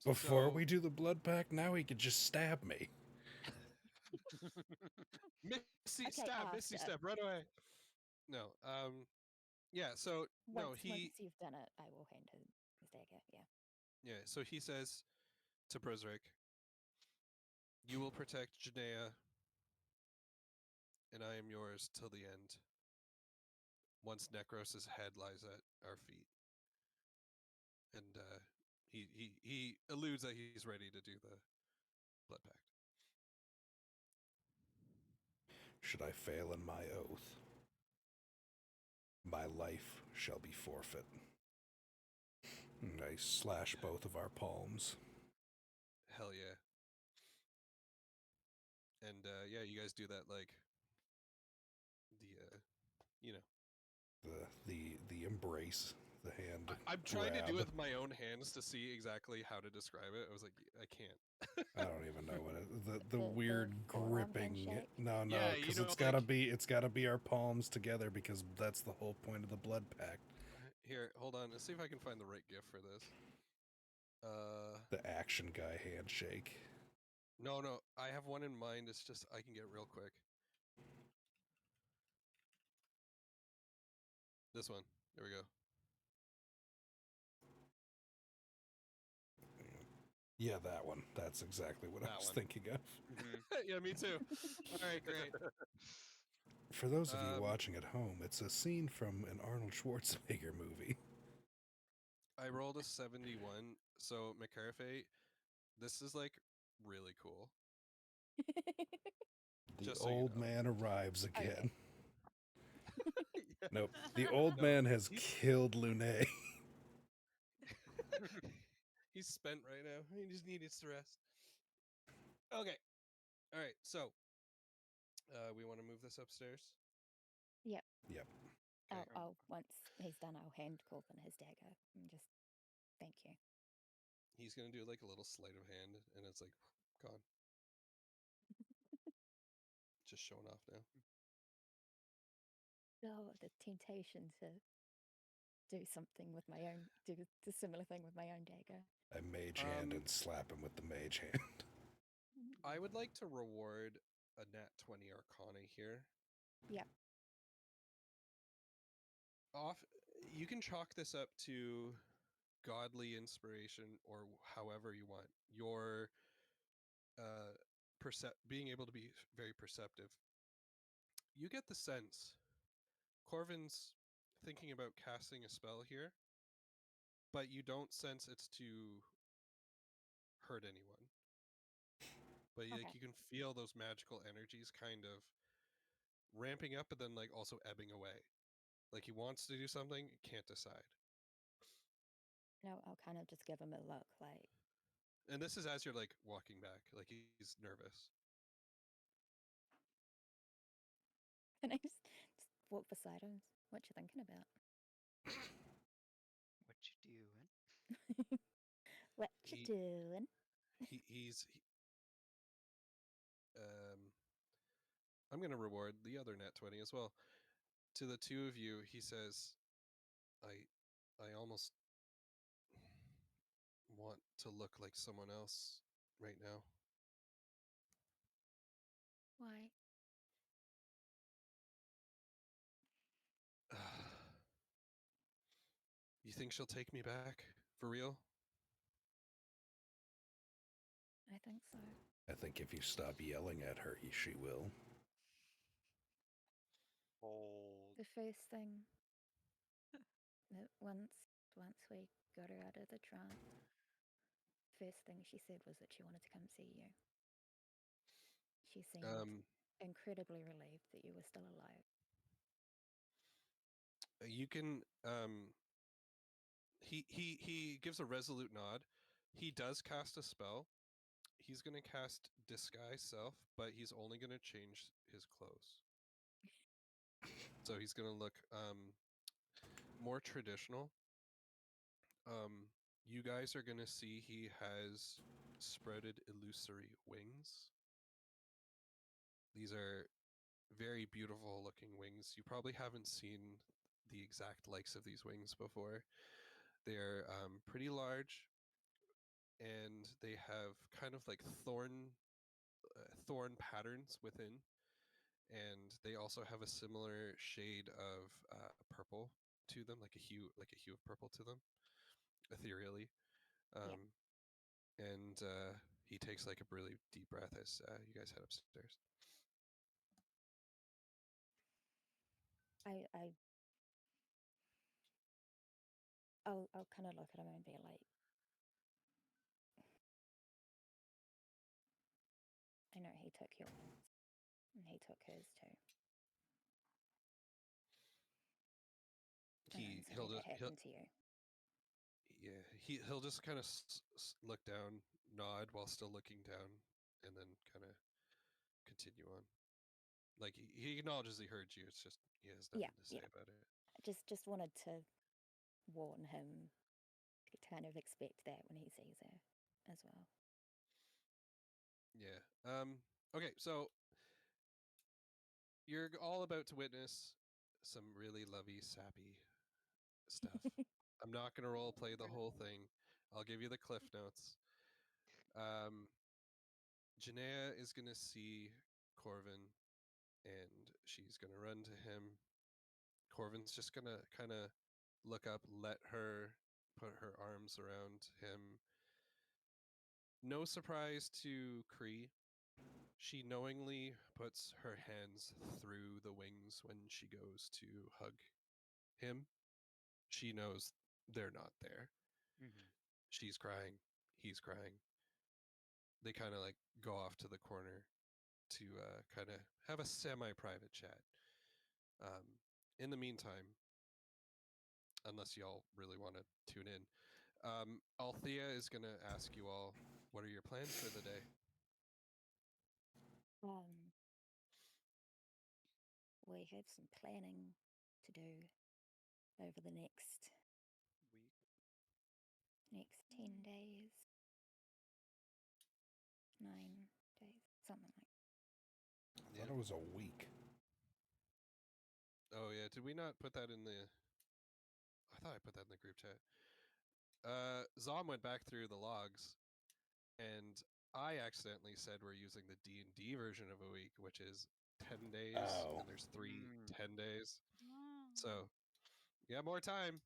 Before So we do the blood pact, now he could just stab me. Misty Okay, Misty after. step right away. No, yeah. So no, Once you've done it, I will hand his dagger. Yeah. yeah. So he says to Bresrick, "You will protect Janaea, and I am yours till the end. Once Necros's head lies at our feet." And he alludes that he's ready to do the blood pact. Should I fail in my oath, my life shall be forfeit. And I slash both of our palms. Hell yeah. And yeah, you guys do that, like, the you know, The embrace, the hand. I'm trying to do grab. it with my own hands to see exactly how to describe it. I was like, I can't. I don't even know what it, the The weird forearm gripping. handshake? No, Yeah, because you know, it's gotta be our palms together because that's the whole point of the blood pact. Here, hold on. Let's see if I can find the right GIF for this. The action guy handshake. No, I have one in mind. It's just I can get real quick. This one. There we go. Yeah, that one. That's exactly what I That was one. thinking of. Yeah, me too. All right, great. For those of you watching at home, it's a scene from an Arnold Schwarzenegger movie. I rolled a 71, so McCarthy, this is like really cool. The Just so you old know. man arrives again. Yeah. Nope. The old No, man has he's- killed Lune. He's spent right now. He just needs to rest. Okay. All right. So, we want to move this upstairs. Yep. Yep. Okay. I'll once he's done, I'll hand Corbin his dagger and just thank you. He's gonna do like a little sleight of hand, and it's like gone. Just showing off now. Oh, the temptation to do something with my own, do the similar thing with my own dagger. I mage hand and slap him with the mage hand. I would like to reward a nat 20 Arcana here. Yep. You can chalk this up to godly inspiration or however you want. Your being able to be very perceptive. You get the sense Corvin's thinking about casting a spell here, but you don't sense it's to hurt anyone. But Okay. like you can feel those magical energies kind of ramping up, but then like also ebbing away. Like he wants to do something, can't decide. No, I'll kind of just give him a look like, And this is as you're like walking back, like he's nervous. and I just walk beside him. What you thinking about? What you doing? What you He- doing? I'm gonna reward the other nat 20 as well. To the two of you, he says, I almost want to look like someone else right now. Why? You think she'll take me back? For real? I think so. I think if you stop yelling at her, she will. Old. The first thing that once we got her out of the trance, first thing she said was that she wanted to come see you. She seemed incredibly relieved that you were still alive. You can he gives a resolute nod. He does cast a spell. He's going to cast disguise self, but he's only going to change his clothes. So he's going to look more traditional. You guys are going to see he has sprouted illusory wings. These are very beautiful looking wings. You probably haven't seen the exact likes of these wings before. They're pretty large, and they have kind of like thorn patterns within, and they also have a similar shade of purple to them, like a hue of purple to them, ethereally. And he takes like a really deep breath as you guys head upstairs. I'll kind of look at him and be like, I know he took your wings, and he took hers too. And I'm sorry that happened to you. He'll just kind of look down, nod while still looking down, and then kind of continue on. Like he acknowledges he heard you. It's just he has nothing to say about it. I just wanted to warn him to kind of expect that when he sees her as well. Yeah. Okay, so you're all about to witness some really lovey, sappy stuff. I'm not gonna role play the whole thing. I'll give you the cliff notes. Janaea is gonna see Corvin, and she's gonna run to him. Corvin's just gonna kind of look up, let her put her arms around him. No surprise to Kree. She knowingly puts her hands through the wings when she goes to hug him. She knows they're not there. Mm-hmm. She's crying. He's crying. They kind of like go off to the corner to kind of have a semi-private chat. In the meantime, unless y'all really want to tune in, Althea is going to ask you all, what are your plans for the day? We have some planning to do over the next Week. 10 days, 9 days, something like that. I thought it was a week. Oh yeah, did we not put that in the? I thought I put that in the group chat. Zom went back through the logs, and I accidentally said we're using the D&D version of a week, which is 10 days, Oh. and there's 10 days. Oh. So, yeah, more time.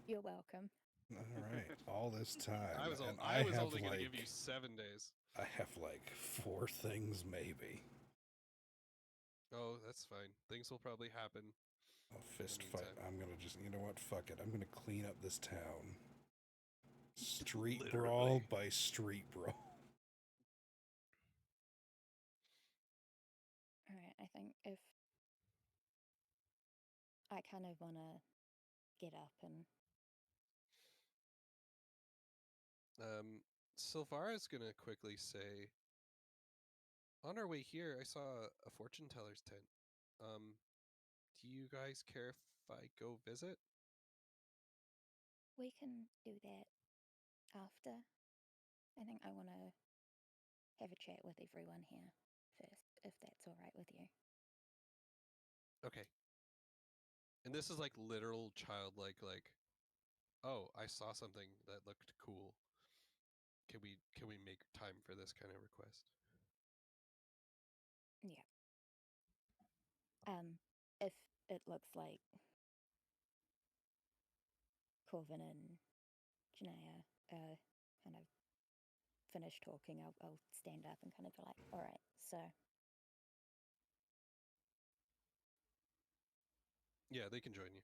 You're welcome. All right, all this time, I was and only going to give you 7 days. I have like 4 things maybe. Oh, that's fine. Things will probably happen. A fist fight. I'm gonna just, you know what? Fuck it. I'm gonna clean up this town. Street brawl Literally. by street brawl. All right, I think if I kind of want to get up and Sylvara's gonna quickly say, on our way here, I saw a fortune teller's tent. Do you guys care if I go visit? we can do that after. I think I want to have a chat with everyone here first, if that's all right with you. Okay. And this is like literal childlike, like, oh, I saw something that looked cool. Can we make time for this kind of request? Yeah. If it looks like Corvin and Janaea kind of finish talking, I'll stand up and kind of be like, all right, so Yeah, they can join you.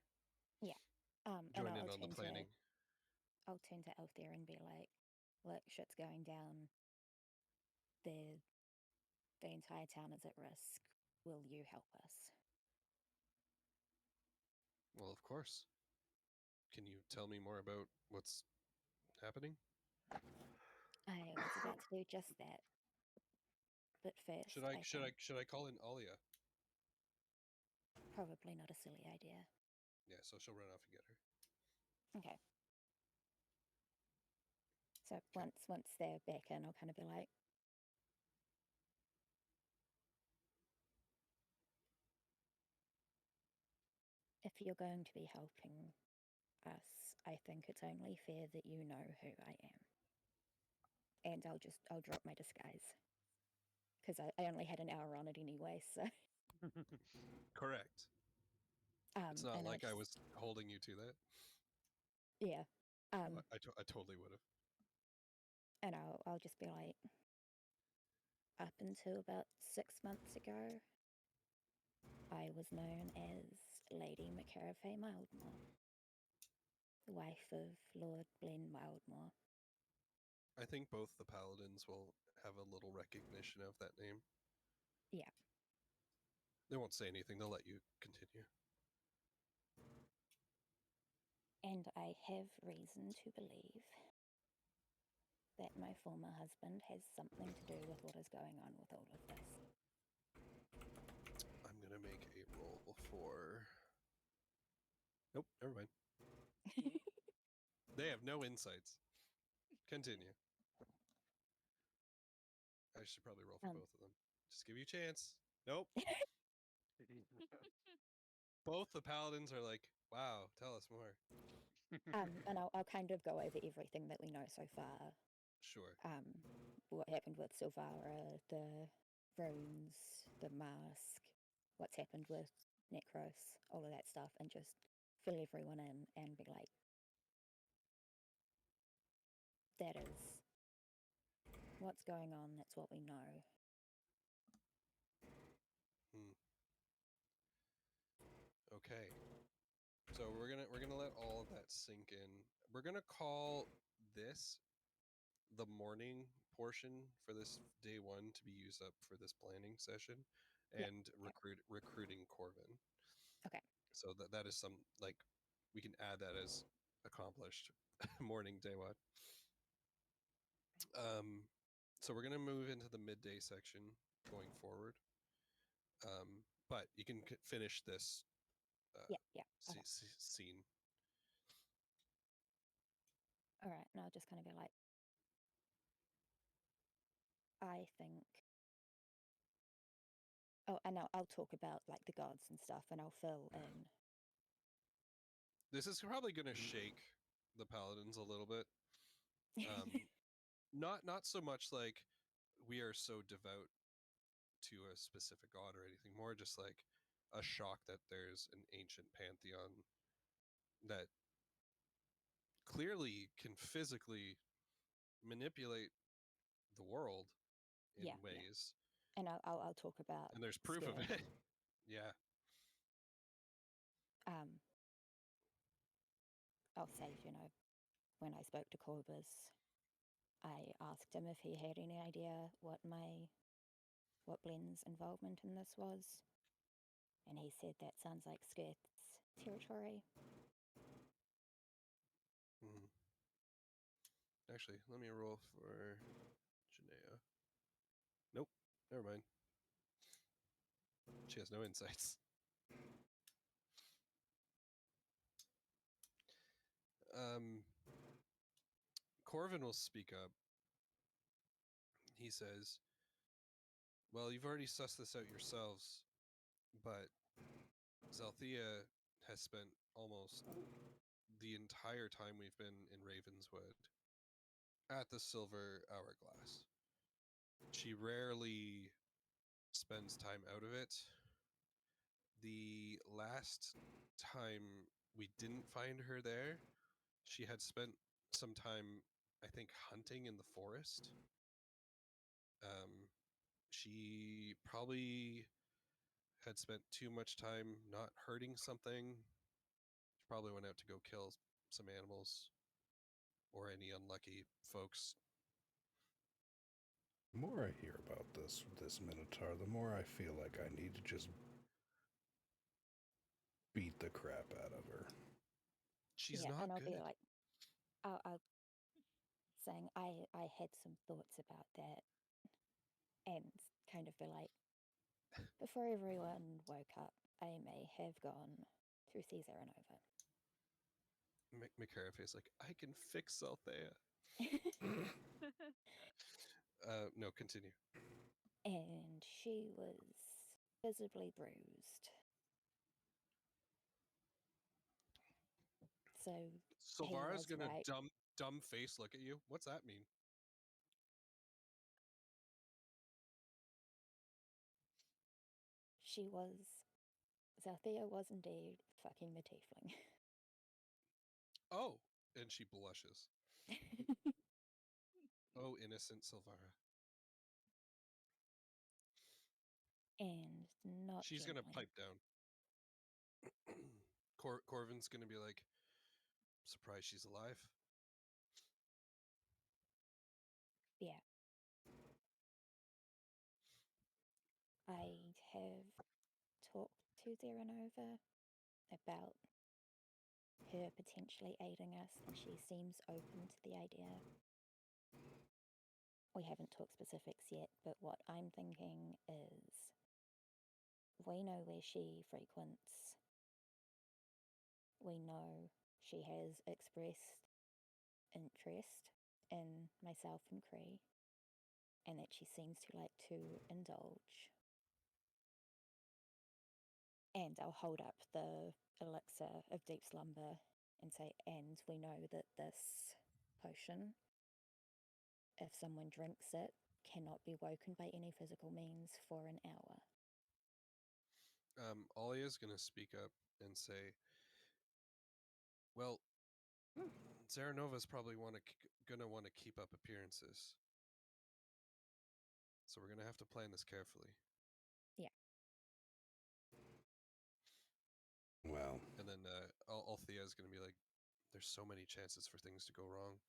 yeah. And Join I'll in on the planning. I'll turn to Althea and be like, look, shit's going down. The entire town is at risk. Will you help us? Well, of course. Can you tell me more about what's happening? I was about to do just that. But first, Should I call in Alia? probably not a silly idea. Yeah, so she'll run off and get her. Okay. So once they're back in, I'll kind of be like, if you're going to be helping us, I think it's only fair that you know who I am. And I'll drop my disguise. Because I only had an hour on it anyway, so. Correct. It's not and like I was holding you to that. Yeah. I totally would have. And I'll just be like, up until about 6 months ago, I was known as Lady McCarafay Mildmore, the wife of Lord Glenn Mildmore. I think both the paladins will have a little recognition of that name. Yeah. They won't say anything. They'll let you continue. And I have reason to believe that my former husband has something to do with what is going on with all of this. I'm going to make a roll for... Nope, never mind. They have no insights. Continue. I should probably roll for both of them. Just give you a chance. Nope. Both the paladins are like, wow, tell us more. And I'll kind of go over everything that we know so far. Sure. What happened with Silvara, the runes, the mask, what's happened with Necros, all of that stuff, and just fill everyone in and be like, that is what's going on, that's what we know. Okay. So we're gonna let all of that sink in. We're gonna call this the morning portion for this day 1 to be used up for this planning session and recruiting Corvin. Okay. So that is some, like, we can add that as accomplished morning day 1. So we're gonna move into the midday section going forward. But you can finish this scene. All right, and I'll just kind of be like, I think. Oh, and I'll talk about like the gods and stuff, and I'll fill in. This is probably going to shake the paladins a little bit. Not so much like we are so devout to a specific god or anything, more just like a shock that there's an ancient pantheon that clearly can physically manipulate the world in ways. And I'll talk about. And there's proof of it. Yeah. I'll say, when I spoke to Corbus, I asked him if he had any idea what Blenn's involvement in this was, and he said that sounds like Skirth's territory. Actually, let me roll for Janaea. Nope, never mind. She has no insights. Corvin will speak up. He says, well, you've already sussed this out yourselves, but Zalthea has spent almost the entire time we've been in Ravenswood at the Silver Hourglass. She rarely spends time out of it. The last time we didn't find her there, she had spent some time, I think, hunting in the forest. She probably had spent too much time not hurting something. She probably went out to go kill some animals or any unlucky folks. The more I hear about this Minotaur, the more I feel like I need to just beat the crap out of her. She's not and I'll good. be like, I'll saying I had some thoughts about that, and kind of be like, before everyone woke up, I may have gone through Caesar and over. McCarafe like, I can fix Althea. No, continue. And she was visibly bruised. So Silvara's gonna right. dumb face look at you. What's that mean? Zalthea was indeed fucking the tiefling. Oh, and she blushes. Oh, innocent Silvara. And not She's gently. gonna pipe down. Corvin's gonna be like, surprised she's alive. Yeah. I have talked to Zeranova about her potentially aiding us, and she seems open to the idea. We haven't talked specifics yet, but what I'm thinking is we know where she frequents. We know she has expressed interest in myself and Cree, and that she seems to like to indulge. And I'll hold up the elixir of deep slumber and say, and we know that this potion, if someone drinks it, cannot be woken by any physical means for an hour. Alia's gonna speak up and say, "Well, Zaranova's probably gonna want to keep up appearances, so we're gonna have to plan this carefully." Yeah. Well, And then Althea's gonna be like, "There's so many chances for things to go wrong."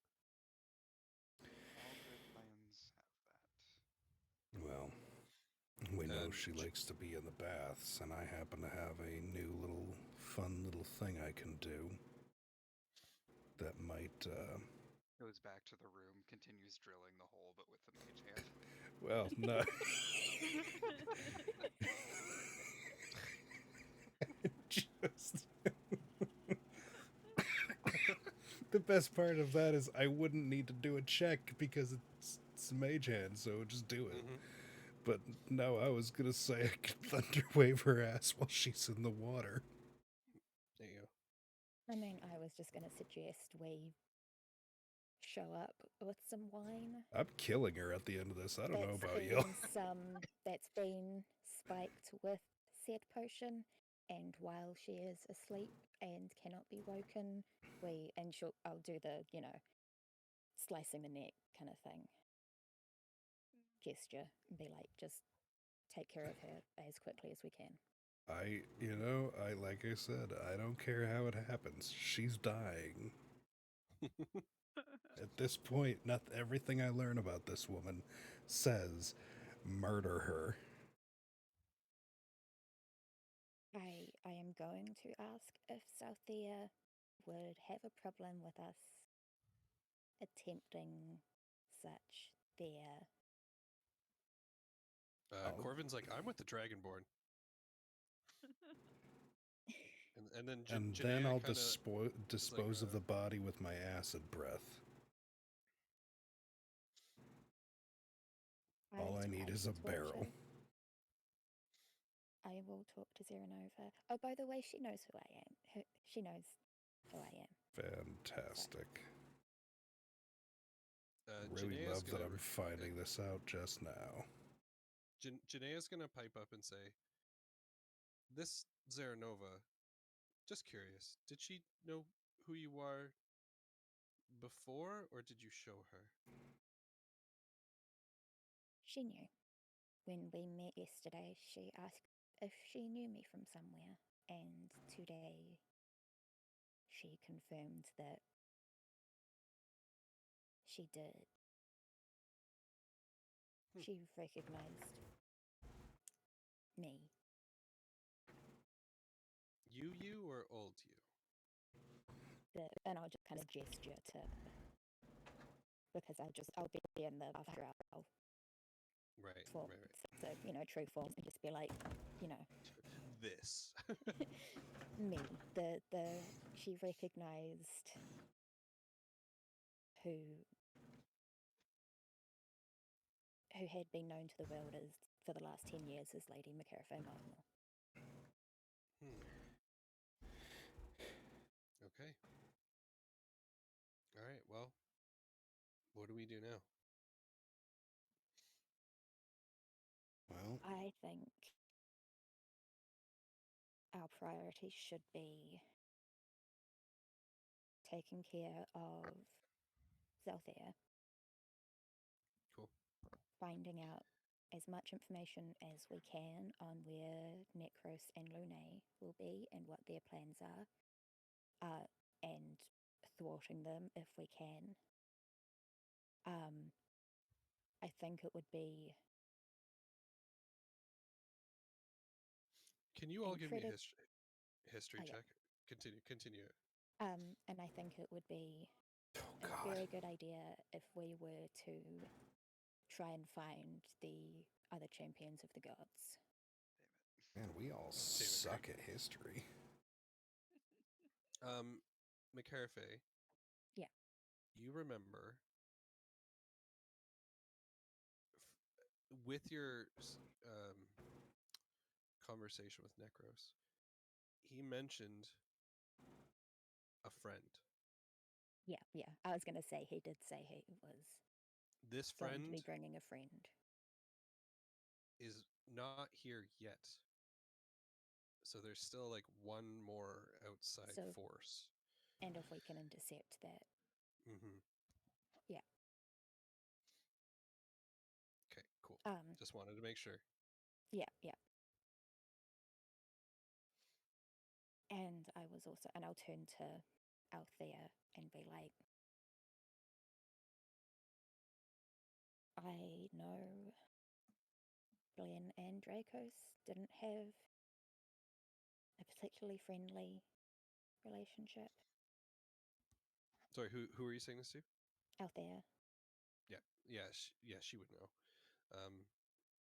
All good plans have that. well, we know And she likes to be in the baths, and I happen to have a new little fun little thing I can do that might, Goes back to the room, continues drilling the hole, but with the mage hand. well, no. Just the best part of that is I wouldn't need to do a check because it's a mage hand, so just do it. Mhm. But no, I was gonna say I could thunder wave her ass while she's in the water. There you go. I mean, I was just going to suggest we show up with some wine. I'm killing her at the end of this. I don't know That's about been you. that's been spiked with said potion, and while she is asleep and cannot be woken, I'll do the, slicing the neck kind of thing gesture and be like, just take care of her as quickly as we can. Like I said, I don't care how it happens. She's dying. At this point, not everything I learn about this woman says murder her. I am going to ask if Southia would have a problem with us attempting such there. Corvin's like, "I'm with the Dragonborn," and then And Janaea then I'll kinda dispose of the body with my acid breath. All I need is a barrel. I will talk to Zeranova. Oh, by the way, she knows who I am. She knows who I am. Fantastic. Really Janaea's love that gonna I'm finding this out just now. Janaea's gonna pipe up and say, "This Zaranova, just curious, did she know who you are before, or did you show her?" She knew. When we met yesterday, she asked if she knew me from somewhere, and today she confirmed that she did. She recognized me. You or old you? And I'll just kind of gesture to, because I'll be in the after hour Right, form, right. so, true form, and just be like, This. me. She recognized who had been known to the world as for the last 10 years as Lady McCarafay Martmore. Okay. All right. Well, what do we do now? Well, I think our priority should be taking care of Zelthia. Cool. Finding out as much information as we can on where Necros and Lune will be and what their plans are, and thwarting them if we can. I think it would be. Can you all give me a history yeah. check? Continue. And I think it would be a very good idea if we were to try and find the other champions of the gods. Man, we all suck at history. McCarfe. Yeah. You remember with your conversation with Necros, he mentioned a friend. Yeah. I was going to say he did say he was This going to friend be bringing a friend. is not here yet. So there's still like one more outside So- force. And if we can intercept that. Mm-hmm. Yeah. Okay, cool. Um. Just wanted to make sure. Yeah. And I was also, and I'll turn to Althea and be like, I know Glenn and Dracos didn't have a particularly friendly relationship. Sorry, who are you saying this to? Althea. Yeah, she would know.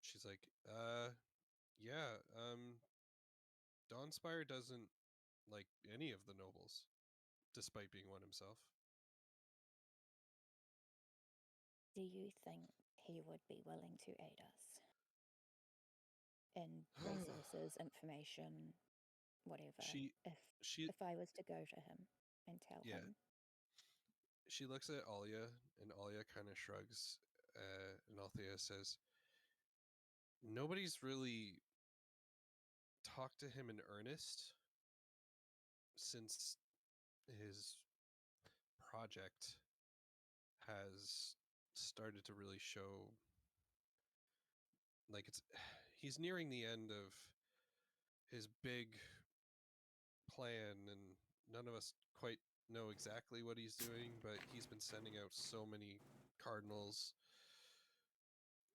She's like, yeah, Dawnspire doesn't like any of the nobles, despite being one himself. Do you think he would be willing to aid us in resources, information, whatever? She If I was to go to him and tell Yeah. him. She looks at Alia, and Alia kind of shrugs, and Althea says, nobody's really talked to him in earnest since his project has started to really show, like, he's nearing the end of his big plan, and none of us quite know exactly what he's doing, but he's been sending out so many cardinals.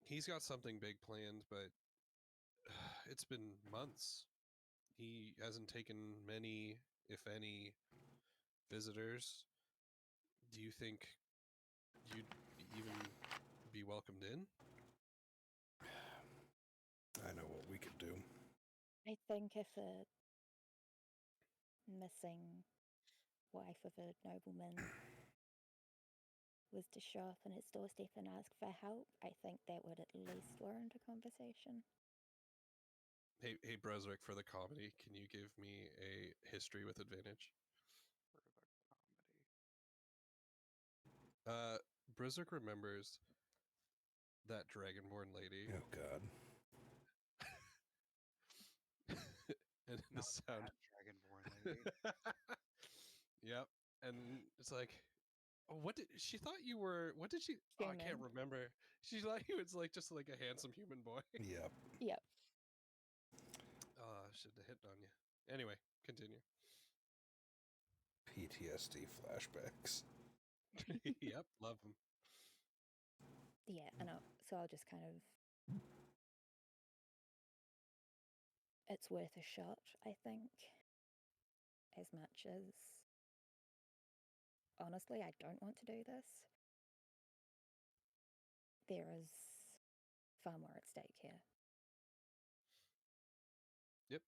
He's got something big planned, but it's been months. He hasn't taken many, if any, visitors. Do you think you'd even be welcomed in? I know what we could do. I think if a missing wife of a nobleman was to show up on his doorstep and ask for help, I think that would at least warrant a conversation. Hey, Broswick, for the comedy, can you give me a history with advantage? For the comedy. Broswick remembers that Dragonborn lady. Oh God. And the Not sound. that Dragonborn lady. Yep. And it's like, oh, what did she thought you were? What did she? Oh, I can't Human. remember. She thought he was like just like a handsome human boy. Yep. Yep. Oh, I should have hit on you. Anyway, continue. PTSD flashbacks. Yep, love him. Yeah, and I'll just kind of. It's worth a shot, I think. As much as. Honestly, I don't want to do this. There is far more at stake here. Yep.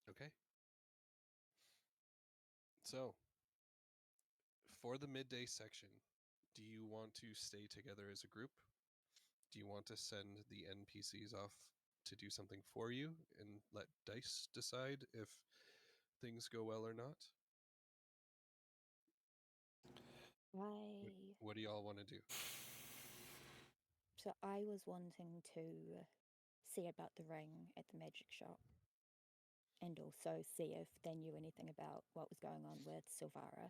Okay. So, for the midday section, do you want to stay together as a group? Do you want to send the NPCs off to do something for you and let dice decide if things go well or not? What do y'all want to do? So I was wanting to see about the ring at the magic shop. And also see if they knew anything about what was going on with Silvara.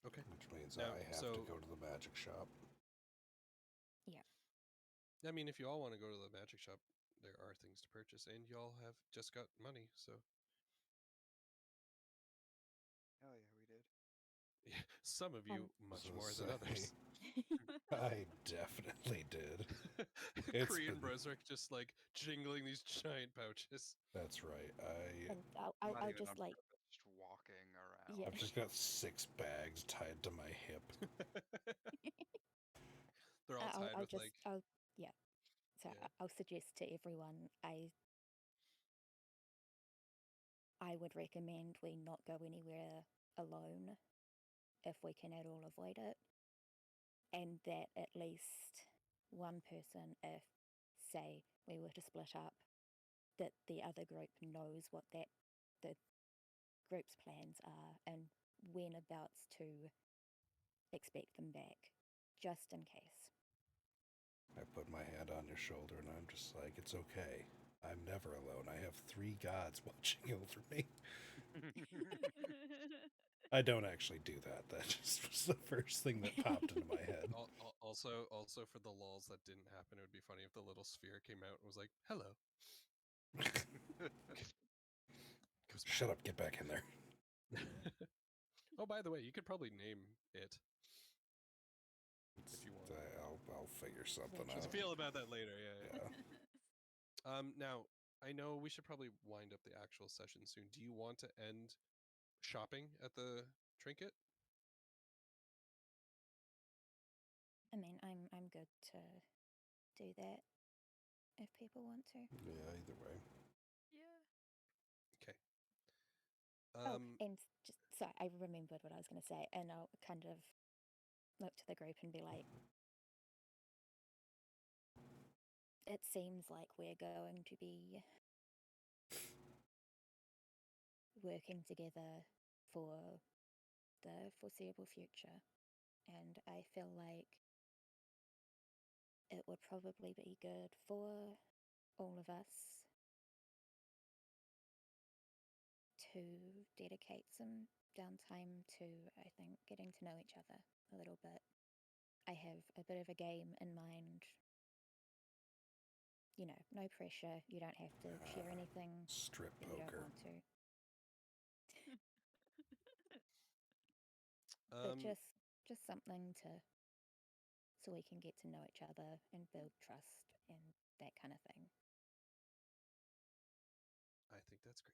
Okay. Which means Now, I have to go to the magic shop. Yeah. I mean, if you all want to go to the magic shop, there are things to purchase, and y'all have just got money, so. Oh yeah, we did. Yeah, some of you much So more than others. I definitely did. Korean Broswick just like jingling these giant pouches. That's right. And Not I'll even just on like, purpose, just walking around. yeah. I've just got 6 bags tied to my hip. They're all tied with like. Yeah. So Yeah. I'll suggest to everyone I would recommend we not go anywhere alone if we can at all avoid it. And that at least one person, if, say, we were to split up, that the other group knows what the group's plans are and when abouts to expect them back, just in case. I put my hand on your shoulder and I'm just like, it's okay. I'm never alone. I have 3 gods watching over me. I don't actually do that. That just was the first thing that popped into my head. Also for the lulls that didn't happen, it would be funny if the little sphere came out and was like, "Hello." Goes back. Shut up, get back in there. Oh, by the way, you could probably name it if you want. I'll figure something Just out. feel about that later. Yeah. Yeah. Now I know we should probably wind up the actual session soon. Do you want to end shopping at the trinket? I mean, I'm good to do that if people want to. Yeah, either way. Yeah. Okay. And just sorry, I remembered what I was going to say, and I'll kind of look to the group and be like, it seems like we're going to be working together for the foreseeable future, and I feel like it would probably be good for all of us to dedicate some downtime to, I think, getting to know each other a little bit. I have a bit of a game in mind. You know, no pressure. You don't have to share anything Strip that you don't poker. want to. But just something to, so we can get to know each other and build trust and that kind of thing. I think that's great.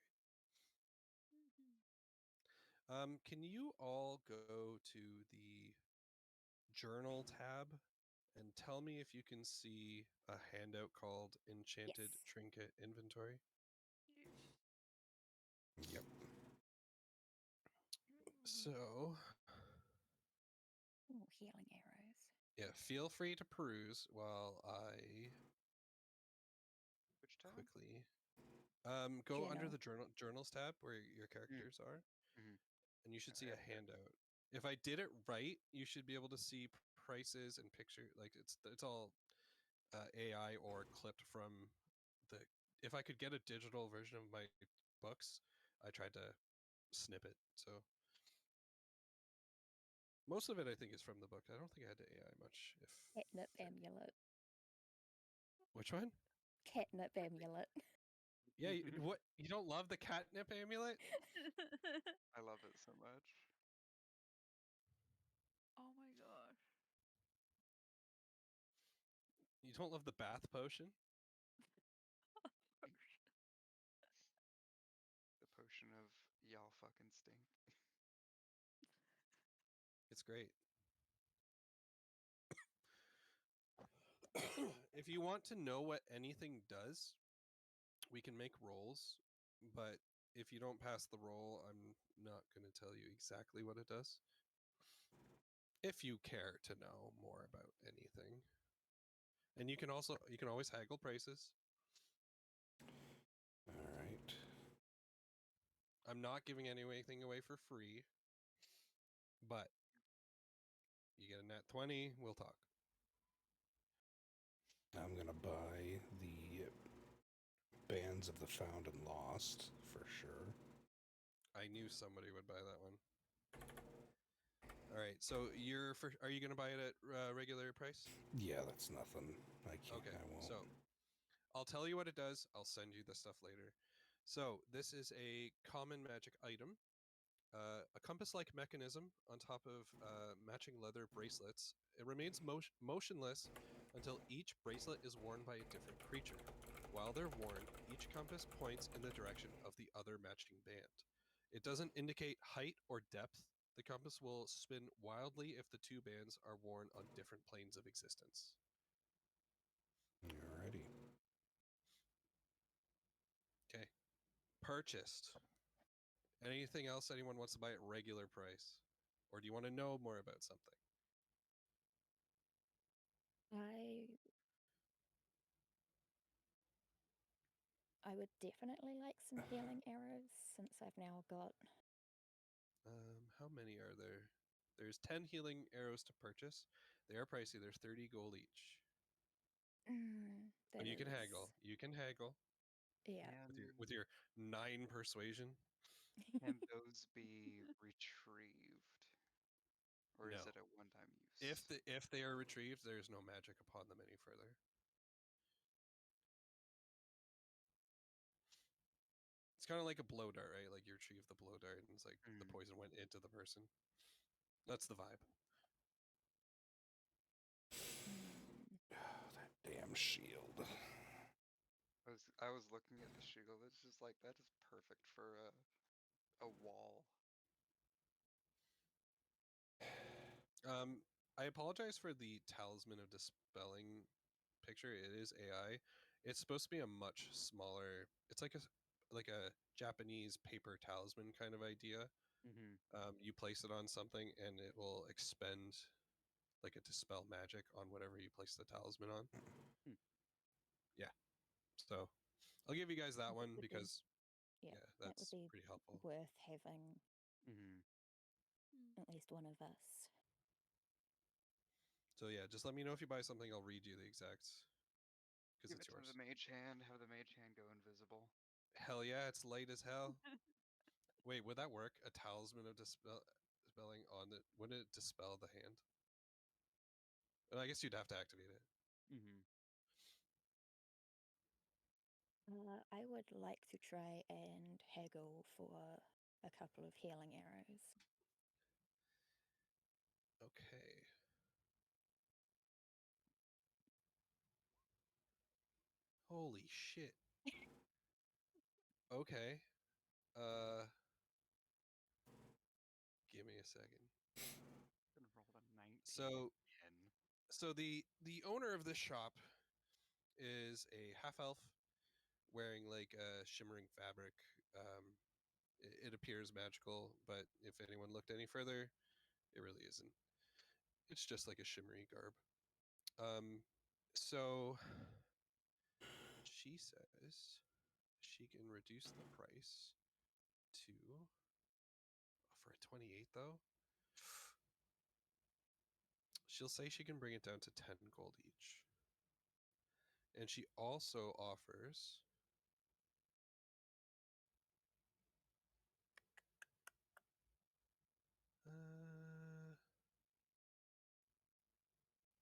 Can you all go to the journal tab and tell me if you can see a handout called Enchanted Yes. Trinket Inventory? Yep. So, Ooh, healing arrows. yeah, feel free to peruse while I Which tab? quickly go under Journal. the journals tab where your characters are, Mhm. and you should see Okay, a handout. If I did it right, you should be able to see prices and picture, like it's all AI or clipped from the. If I could get a digital version of my books, I tried to snip it. So most of it, I think, is from the book. I don't think I had to AI much. Catnip amulet. Which one? Catnip amulet. Yeah, what, you don't love the catnip amulet? I love it so much. Oh my gosh. You don't love the bath potion? The potion of y'all fucking stink. It's great. If you want to know what anything does, we can make rolls, but if you don't pass the roll, I'm not going to tell you exactly what it does. If you care to know more about anything. And you can always haggle prices. All right. I'm not giving anything away for free, but you get a nat 20, we'll talk. I'm going to buy the Bands of the Found and Lost for sure. I knew somebody would buy that one. All right, so are you going to buy it at regular price? Yeah, that's nothing. I can't. Okay, I won't. so I'll tell you what it does. I'll send you the stuff later. So this is a common magic item, a compass-like mechanism on top of matching leather bracelets. It remains motionless until each bracelet is worn by a different creature. While they're worn, each compass points in the direction of the other matching band. It doesn't indicate height or depth. The compass will spin wildly if the two bands are worn on different planes of existence. Alrighty. Okay. Purchased. Anything else anyone wants to buy at regular price? Or do you want to know more about something? I would definitely like some healing arrows since I've now got. How many are there? There's 10 healing arrows to purchase. They are pricey. They're 30 gold each. But you can haggle. You can haggle Yeah. with your 9 persuasion. Can those be retrieved? Or is No. it a one-time use? If they are retrieved, there is no magic upon them any further. It's kind of like a blow dart, right? Like you retrieve the blow dart, and it's like the poison went into the person. That's the vibe. Oh, that damn shield. I was looking at the shield. It's just like that is perfect for a wall. I apologize for the talisman of dispelling picture. It is AI. It's supposed to be a much smaller. It's like a Japanese paper talisman kind of idea. You place it on something and it will expend like a dispel magic on whatever you place the talisman on. Yeah. So I'll give you guys that one because that would that's be pretty helpful. worth having at least one of us. So yeah, just let me know if you buy something. I'll read you the exacts because Give it's it yours. to the mage hand. Have the mage hand go invisible. Hell yeah, it's light as hell. Wait, would that work? A talisman of dispelling on it? Wouldn't it dispel the hand? And I guess you'd have to activate it. I would like to try and haggle for a couple of healing arrows. Okay. Holy shit. Okay. Give me a second. Gonna roll a 19 again. So the owner of this shop is a half elf wearing like a shimmering fabric. It appears magical, but if anyone looked any further, it really isn't. It's just like a shimmery garb. So she says she can reduce the price to for a 28 though. She'll say she can bring it down to 10 gold each. And she also offers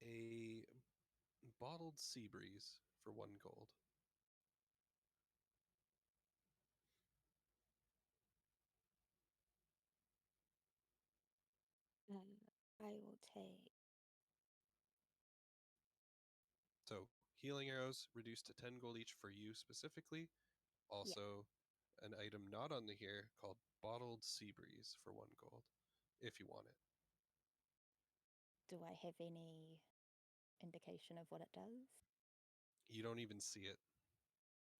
a bottled sea breeze for 1 gold. I will take. So healing arrows reduced to 10 gold each for you specifically. Also, an item not on the here called bottled sea breeze for 1 gold, if you want it. Do I have any indication of what it does? You don't even see it.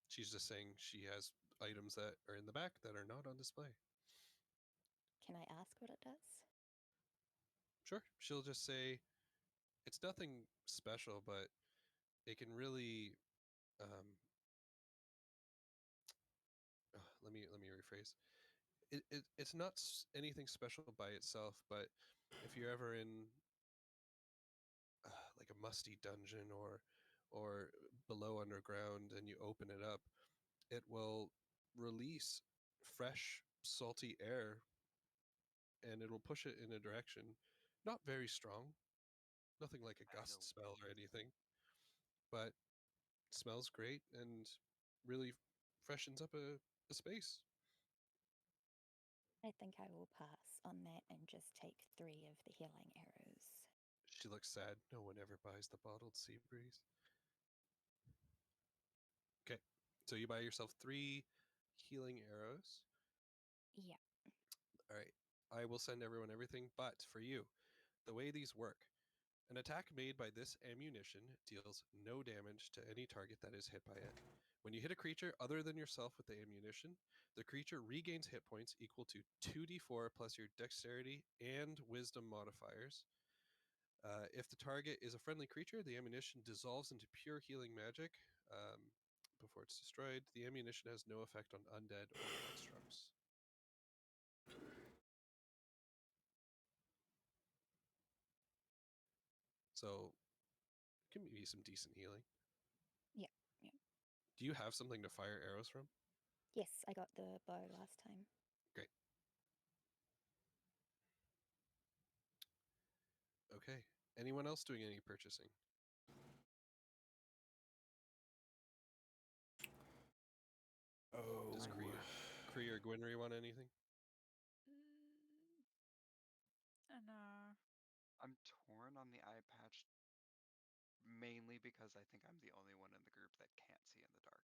She's just saying she has items that are in the back that are not on display. Can I ask what it does? Sure. She'll just say it's nothing special, but it can really let me rephrase. It's not anything special by itself, but if you're ever in like a musty dungeon or below underground and you open it up, it will release fresh salty air and it'll push it in a direction not very strong, nothing like a gust smell or anything, but smells great and really freshens up a space. I think I will pass on that and just take 3 of the healing arrows. She looks sad. No one ever buys the bottled sea breeze. Okay, so you buy yourself 3 healing arrows. Yeah. All right, I will send everyone everything, but for you, the way these work, An attack made by this ammunition deals no damage to any target that is hit by it. When you hit a creature other than yourself with the ammunition, the creature regains hit points equal to 2d4 plus your dexterity and wisdom modifiers. If the target is a friendly creature, the ammunition dissolves into pure healing magic before it's destroyed. The ammunition has no effect on undead or constructs. So, it can be some decent healing. Yeah. Do you have something to fire arrows from? Yes, I got the bow last time. Great. Okay. Anyone else doing any purchasing? Oh, Does Kree or Gwynry want anything? No. I'm torn on the eye patch, mainly because I think I'm the only one in the group that can't see in the dark.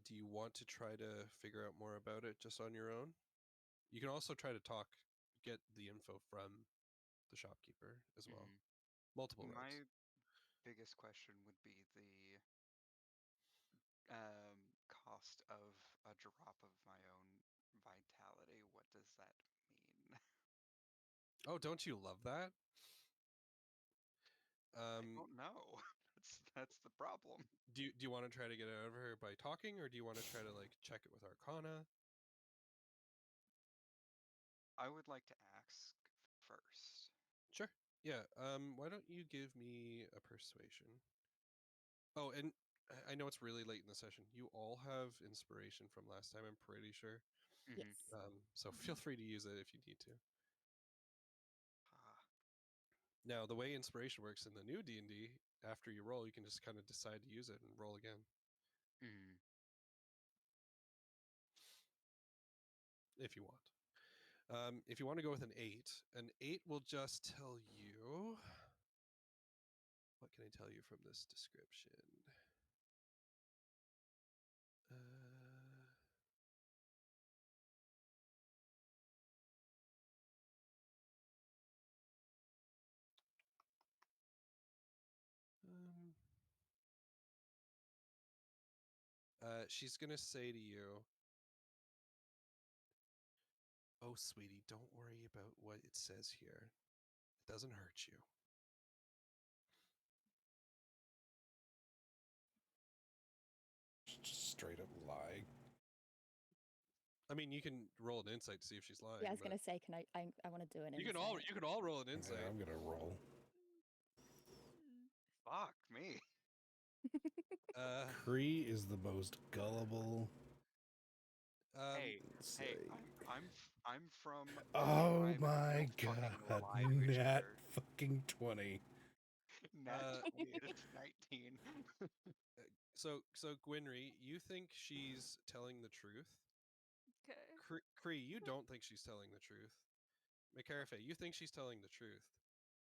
Do you want to try to figure out more about it just on your own? You can also try to get the info from the shopkeeper as well. Mhm. Multiple routes. My biggest question would be the cost of a drop of my own vitality. What does that mean? Oh, don't you love that? I don't know. That's the problem. Do you want to try to get it out of her by talking, or do you want to try to like check it with Arcana? I would like to ask first. Sure. Yeah. Why don't you give me a persuasion? Oh, and I know it's really late in the session. You all have inspiration from last time, I'm pretty sure. Mhm. Yes. So feel free to use it if you need to. Ah, Now, the way inspiration works in the new D&D, after you roll, you can just kind of decide to use it and roll again mhm. if you want. If you want to go with an 8 will just tell you. What can I tell you from this description? Uh, um, she's going to say to you, "Oh, sweetie, don't worry about what it says here. It doesn't hurt you." just straight up lie. I mean, you can roll an insight to see if she's lying. Yeah, I was but gonna say, can I want to do an you insight. can all roll an Yeah, insight. I'm gonna roll. Fuck me. Kree is the most gullible. Hey, Say. I'm from a Oh tribe and my we don't fucking god! lie to each Nat other. fucking 20. Nat Uh, 20, it's 19. So Gwynry, you think she's telling the truth? Okay. Kree, you don't think she's telling the truth. McCarafe, you think she's telling the truth.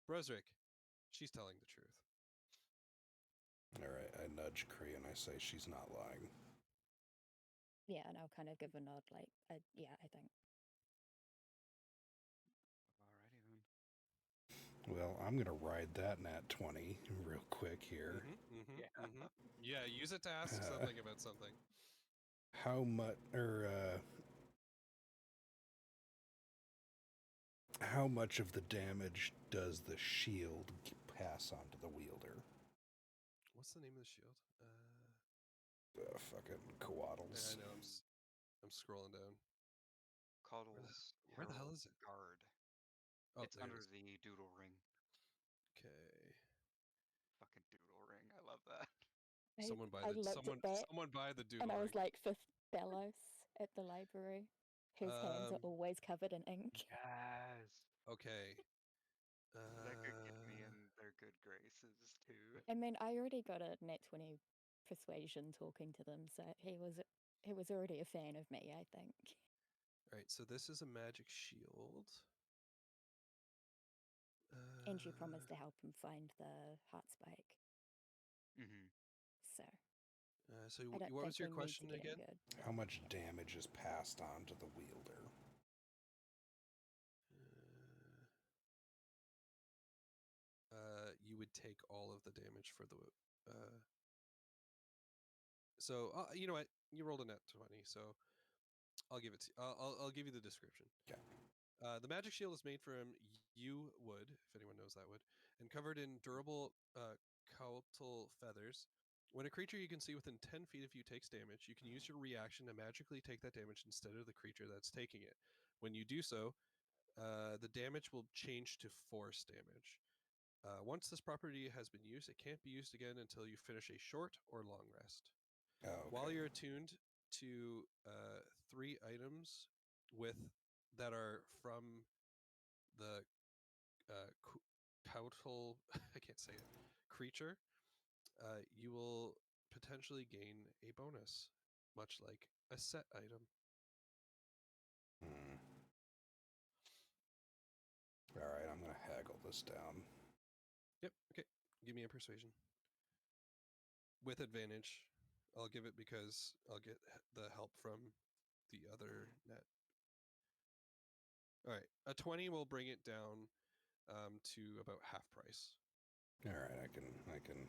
Brosrick, she's telling the truth. Alright, I nudge Kree and I say she's not lying. Yeah, and I'll kind of give a nod, like, yeah, I think. Alrighty then. Well, I'm gonna ride that nat 20 real quick here. Yeah, use it to ask something about something. How much, how much of the damage does the shield pass on to the wielder? What's the name of the shield? Fucking coattles. I know. I'm scrolling down. Cuddles. Where the hell Herald is it? Guard. Oh, It's there under it is. the doodle ring. Okay. Fucking doodle ring. I love that. Someone buy I the looked at that someone buy the doodle and I ring. was like, fifth Bellows at the library, whose hands are always covered in ink. Yes. Okay. That could get me in their good graces too. I mean, I already got a nat 20 persuasion talking to them, so he was already a fan of me, I think. All right, so this is a magic shield. And she promised to help him find the heart spike. Mm-hmm. So So I don't what think was your we question need to get again? him good. How much damage is passed on to the wielder? take all of the damage for the. So you know what? You rolled a net 20, so I'll give it to. I'll give you the description. Okay. The magic shield is made from yew wood, if anyone knows that wood, and covered in durable cautal feathers. When a creature you can see within 10 feet of you takes damage, you can use your reaction to magically take that damage instead of the creature that's taking it. When you do so, the damage will change to force damage. Once this property has been used, it can't be used again until you finish a short or long rest. Oh, okay. While you're attuned to 3 items that are from the cautal, I can't say it, creature, you will potentially gain a bonus, much like a set item. All right, I'm going to haggle this down. Yep. Okay. Give me a persuasion. With advantage. I'll give it because I'll get the help from the other net. All right. A 20 will bring it down to about half price. All right, I can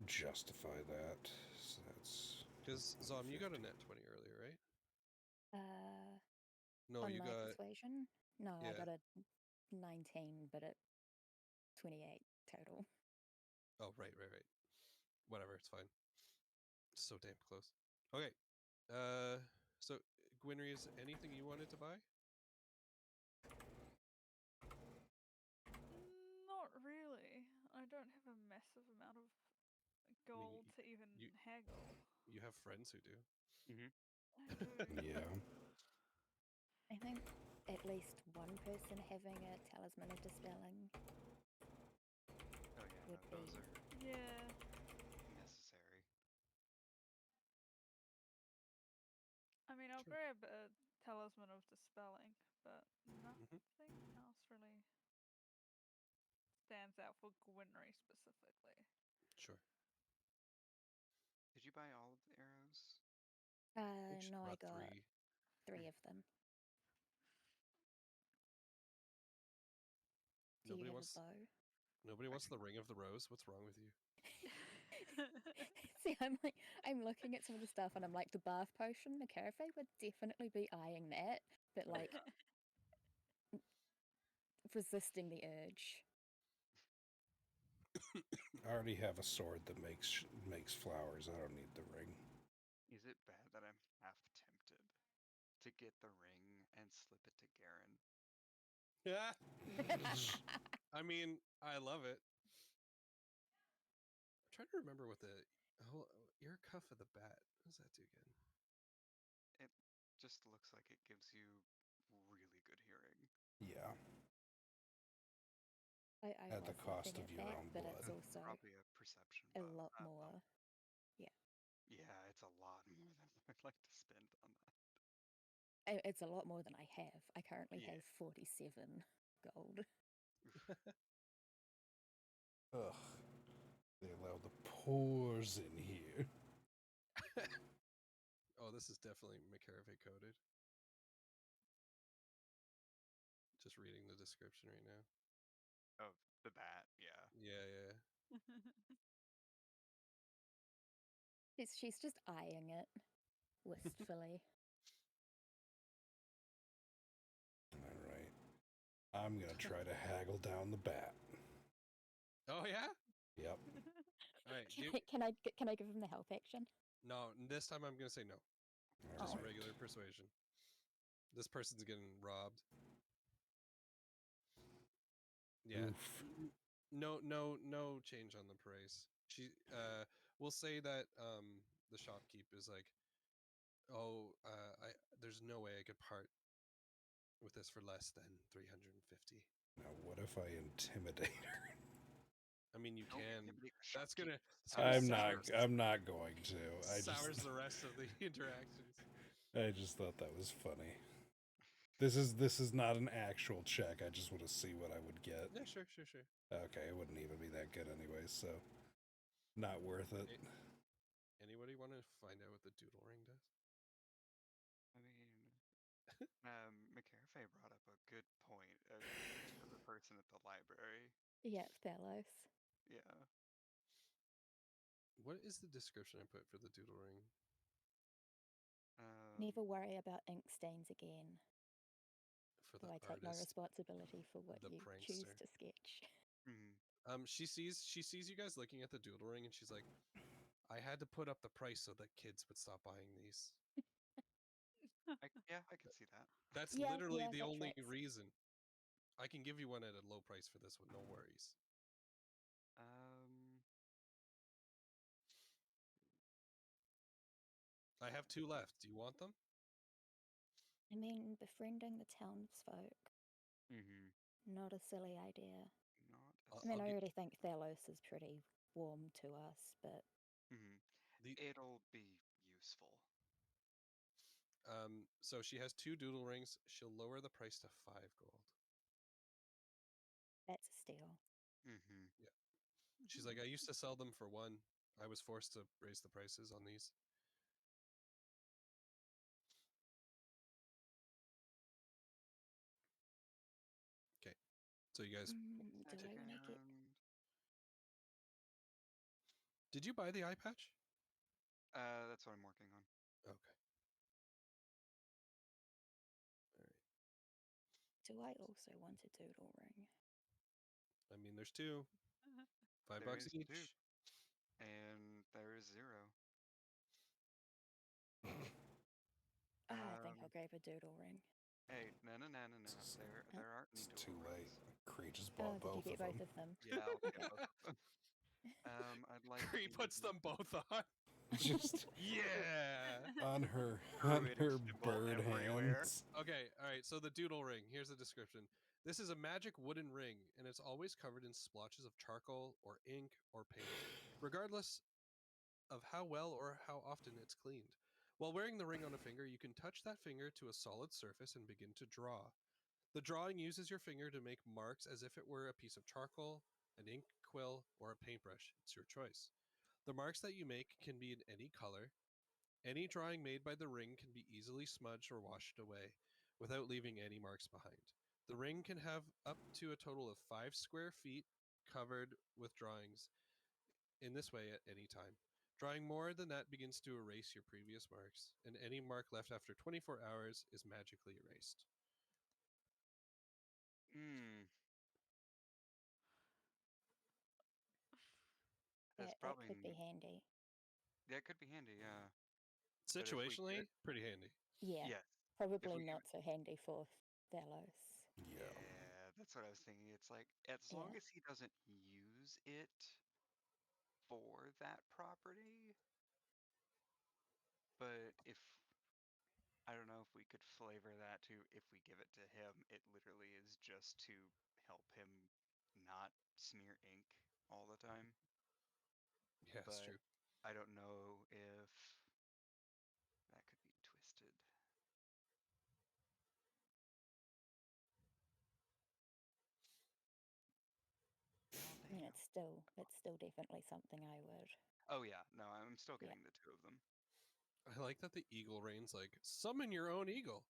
justify that. So that's Because Zom, you got a 50. net 20 earlier, right? On No, you my got persuasion? No, I yeah. got a 19, but at 28 total. Oh, right. Whatever, it's fine. So damn close. Okay. So Gwynry, is anything you wanted to buy? Not really. I don't have a massive amount of gold to even you- haggle. You have friends who do. I do. Yeah. I think at least one person having a talisman of dispelling Oh yeah, would no, those be. are Yeah. necessary. I mean, I'll Sure. grab a talisman of dispelling, but nothing Mhm. else really stands out for Gwynry specifically. Sure. Did you buy all of the arrows? She No, I brought got 3. 3 of them. Do Nobody you have wants a bow? Nobody wants the ring of the rose. What's wrong with you? See, I'm looking at some of the stuff and I'm like, the bath potion, the Carafe would definitely be eyeing that, but like resisting the urge. I already have a sword that makes flowers. I don't need the ring. Is it bad that I'm half tempted to get the ring and slip it to Garen? Yeah. I mean, I love it. I'm trying to remember what the ear cuff of the bat. What does that do again? It just looks like it gives you really good hearing. Yeah. I At the was cost looking of at your that, own but blood. it's also Probably a perception a buff. lot more. Yeah, it's a lot more than I'd like to spend on that. It's a lot more than I have. I currently Yeah. have 47 gold. Ugh. They allow the pores in here. Oh, this is definitely McCarave coded. Just reading the description right now. Of the bat, yeah. Yeah. She's just eyeing it wistfully. All right. I'm going to try to haggle down the bat. Oh yeah. Yep. All right. Can I give him the help action? No, this time I'm gonna say no. All Just right. regular persuasion. This person's getting robbed. Yeah. Oof. No change on the price. We'll say that the shopkeep is like, there's no way I could part with this for less than 350. Now, what if I intimidate her? I mean, you Don't can. intimidate the That's shopkeep. gonna I'm not going to. sours the rest of the interactions. I just thought that was funny. This is not an actual check. I just want to see what I would get. Yeah, sure. Okay, it wouldn't even be that good anyway, so not worth it. Anybody want to find out what the doodle ring does? I mean, McCarafay brought up a good point for the person at the library. Yeah, Thalos. Yeah. What is the description I put for the doodle ring? Never worry about ink stains again. For So the I take no artist, responsibility for what the you choose prankster. to sketch. Mhm. She sees you guys looking at the doodle ring, and she's like, "I had to put up the price so that kids would stop buying these." Yeah, I can see that. That's Yeah, literally yeah, the that only tracks. reason. I can give you one at a low price for this one, no worries. I have 2 left. Do you want them? I mean, befriending the townsfolk, not a silly idea. Not I mean, I I'll already think Thalos is pretty warm to us, but It'll be useful. So she has 2 doodle rings. She'll lower the price to 5 gold. that's a steal. Yeah. She's like, I used to sell them for 1. I was forced to raise the prices on these. Okay. So you guys, Do I make it? did you buy the eye patch? That's what I'm working on. Okay. All right. Do I also want a doodle ring? I mean, there's 2. $5 There is each. 2. And there is 0. I think I'll grab a doodle ring. Hey, no. There aren't any It's doodle too late. rings. Cree just bought Did you both get of both them. of them? Yeah, I'll Okay. get both of them. I'd like He puts them both on. Just Yeah. on her Druidic symbol bird everywhere. hands. Okay. All right. So the doodle ring. Here's the description. This is a magic wooden ring, and it's always covered in splotches of charcoal or ink or paint, regardless of how well or how often it's cleaned. While wearing the ring on a finger, you can touch that finger to a solid surface and begin to draw. The drawing uses your finger to make marks as if it were a piece of charcoal, an ink quill, or a paintbrush. It's your choice. The marks that you make can be in any color. Any drawing made by the ring can be easily smudged or washed away without leaving any marks behind. The ring can have up to a total of 5 square feet covered with drawings in this way at any time. Drawing more than that begins to erase your previous marks, and any mark left after 24 hours is magically erased. That's That probably could be handy. Yeah, it could be handy, yeah. But if we Situationally, get pretty handy. Yeah, Yes. probably we give not so handy for Thalos. Yeah. Yeah, that's what I was thinking. It's like, as long Yeah. as he doesn't use it for that property, but if, I don't know if we could flavor that to, if we give it to him, it literally is just to help him not smear ink all the time. Yeah, it's But true. I don't know if that could be twisted. Well, I mean, damn. it's still definitely something I would. Oh yeah, no, I'm still Yeah. getting the 2 of them. I like that the eagle reigns like, summon your own eagle.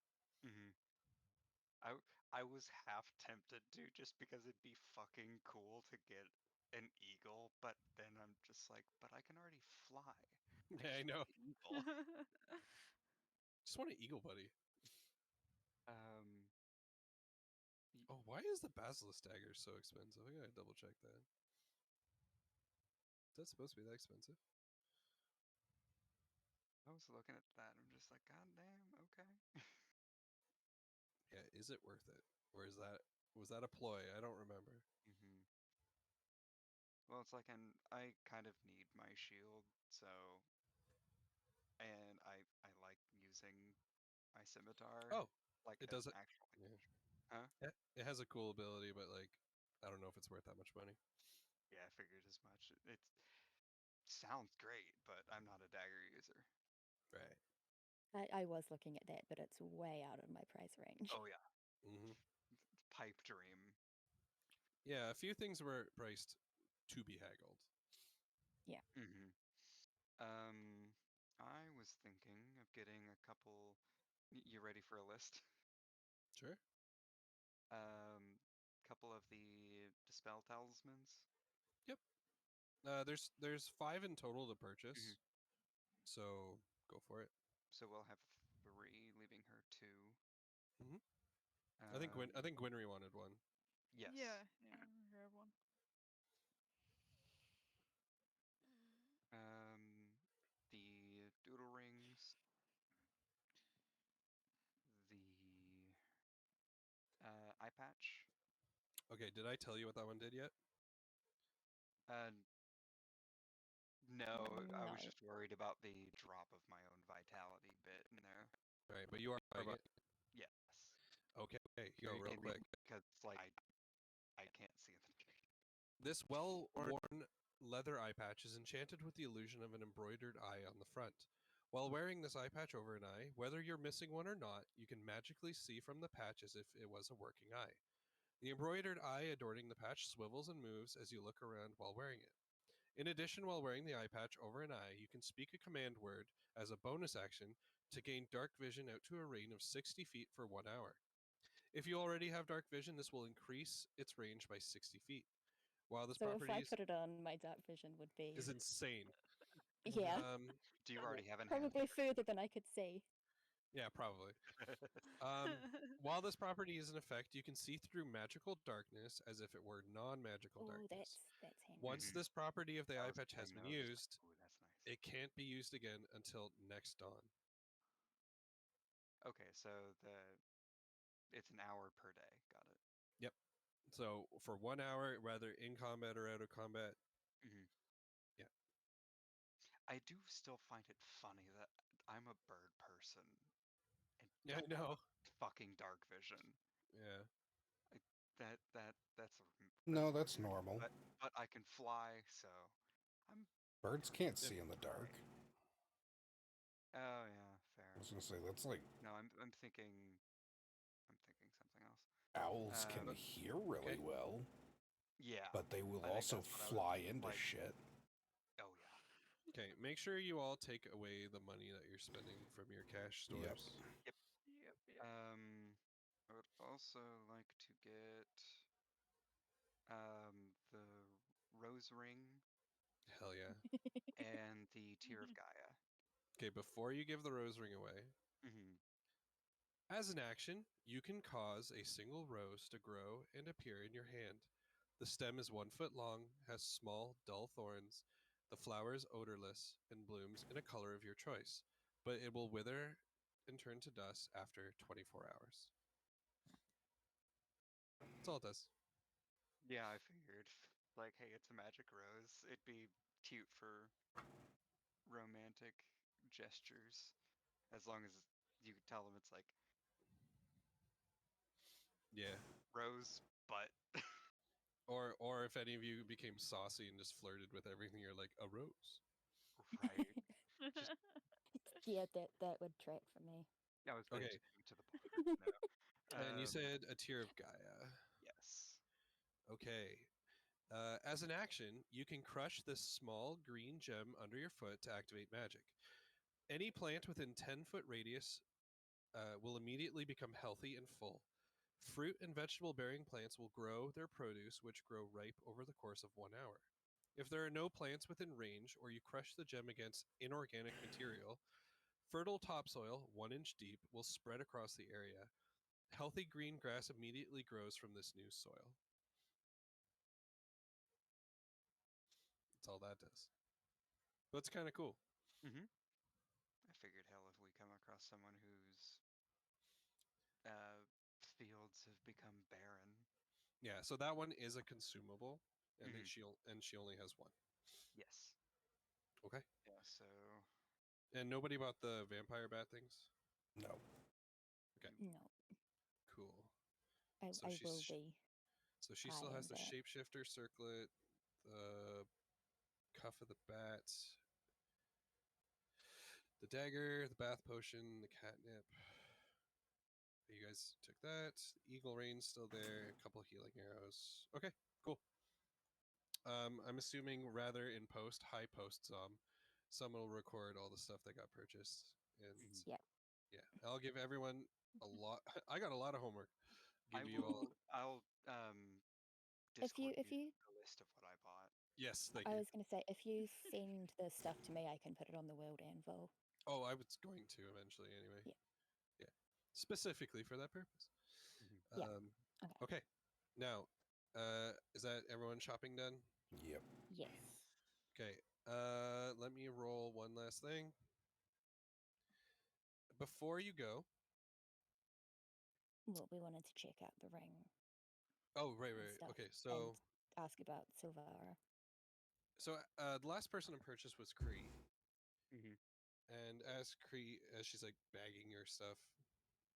I was half tempted to just because it'd be fucking cool to get an eagle, but then I'm just like, but I can already fly. Yeah, I know. Just want an eagle. Just want an eagle buddy. Um, Oh, why is the basilisk dagger so expensive? I gotta double check that. Is that supposed to be that expensive? I was looking at that. I'm just like, God damn, okay. Yeah, is it worth it? Or was that a ploy? I don't remember. Well, it's like I kind of need my shield, so, and I like using my scimitar, Oh, like it as does an it. actual. Yeah. Huh? It has a cool ability, but like, I don't know if it's worth that much money. Yeah, I figured as much. It sounds great, but I'm not a dagger user. Right. I was looking at that, but it's way out of my price range. Oh yeah. Mm-hmm. Pipe dream. Yeah, a few things were priced to be haggled. Yeah. I was thinking of getting a couple. You ready for a list? Sure. couple of the Dispel Talismans? There's 5 in total to purchase. So go for it. So we'll have 3, leaving her 2. Mhm. I think Gwynry wanted one. Yes. Yeah, grab one. The doodle rings, the eye patch. Okay, did I tell you what that one did yet? No, I was No. just worried about the drop of my own vitality bit in there. All right, but you are buying it. Yes. Okay, here, real Mainly quick. because like I can't see the This well-worn leather eye patch is enchanted with the illusion of an embroidered eye on the front. While wearing this eye patch over an eye, whether you're missing one or not, you can magically see from the patch as if it was a working eye. The embroidered eye adorning the patch swivels and moves as you look around while wearing it. In addition, while wearing the eye patch over an eye, you can speak a command word as a bonus action to gain dark vision out to a range of 60 feet for 1 hour. If you already have dark vision, this will increase its range by 60 feet. While this So if property I put it on, my dark vision would be is insane. yeah, Do you already have probably further than I could see. Yeah, probably. While this property is in effect, you can see through magical darkness as if it were non-magical Oh, darkness. that's handy. Once this property of the I eye was patch has playing been that, I was just used, like, ooh, that's nice. it can't be used again until next dawn. Okay, so it's an hour per day. Got it. Yep. So for 1 hour, whether in combat or out of combat. Yeah. I do still find it funny that I'm a bird person and Yeah, I don't know. have fucking dark vision. Yeah. That's No, that's weird. normal. But I can fly, so I'm. Birds can't see in the dark. Oh yeah, fair. I was gonna say that's like No, I'm thinking something else. owls can hear really well, Yeah, but they will I think also that's what I was fly into like- shit. Oh yeah. Okay, make sure you all take away the money that you're spending from your cash stores. Yep. Yep. I would also like to get the rose ring Hell yeah. and the tear of Gaia. Okay, before you give the rose ring away, as an action, you can cause a single rose to grow and appear in your hand. The stem is 1 foot long, has small, dull thorns. The flower is odorless and blooms in a color of your choice, but it will wither and turn to dust after 24 hours. That's all it does. Yeah, I figured. Like, hey, it's a magic rose. It'd be cute for romantic gestures, as long as you could tell them it's like Yeah. rose, but Or if any of you became saucy and just flirted with everything, you're like, a rose. right. Just Yeah, that would track for me. I was Okay. just being to the point. No. And you said a tear of Gaia. Yes. Okay. As an action, you can crush this small green gem under your foot to activate magic. Any plant within 10-foot radius will immediately become healthy and full. Fruit and vegetable-bearing plants will grow their produce, which grow ripe over the course of 1 hour. If there are no plants within range, or you crush the gem against inorganic material, fertile topsoil, 1 inch deep, will spread across the area. Healthy green grass immediately grows from this new soil. That's all that does. But it's kind of cool. I figured, hell, if we come across someone whose fields have become barren. Yeah, so that one is a consumable, and she only has 1. Yes. Okay. Yeah. So. And nobody bought the vampire bat things? No. Okay. No, Cool. I will be. So she still has the buying that. shapeshifter circlet, the cuff of the bat, the dagger, the bath potion, the catnip. You guys took that. The eagle rain's still there. A couple healing arrows. Okay, cool. I'm assuming rather in post, high post someone will record all the stuff that got purchased. And Yep. yeah, I'll give everyone a lot. I got a lot of homework. Give I you all. will. I'll Discord if you, a list of what I bought. Yes, thank I you. was going to say, if you send the stuff to me, I can put it on the world anvil. Oh, I was going to eventually anyway. Yeah. Yeah. Specifically for that purpose. Mhm. Yeah. Okay. Okay. Now, is that everyone shopping done? Yep. Yes. Okay. Let me roll one last thing. Before you go. Well, we wanted to check out the ring Oh, right. and stuff, Okay, and so ask about Silvara. the last person to purchase was Cree. Mhm. And as she's like bagging your stuff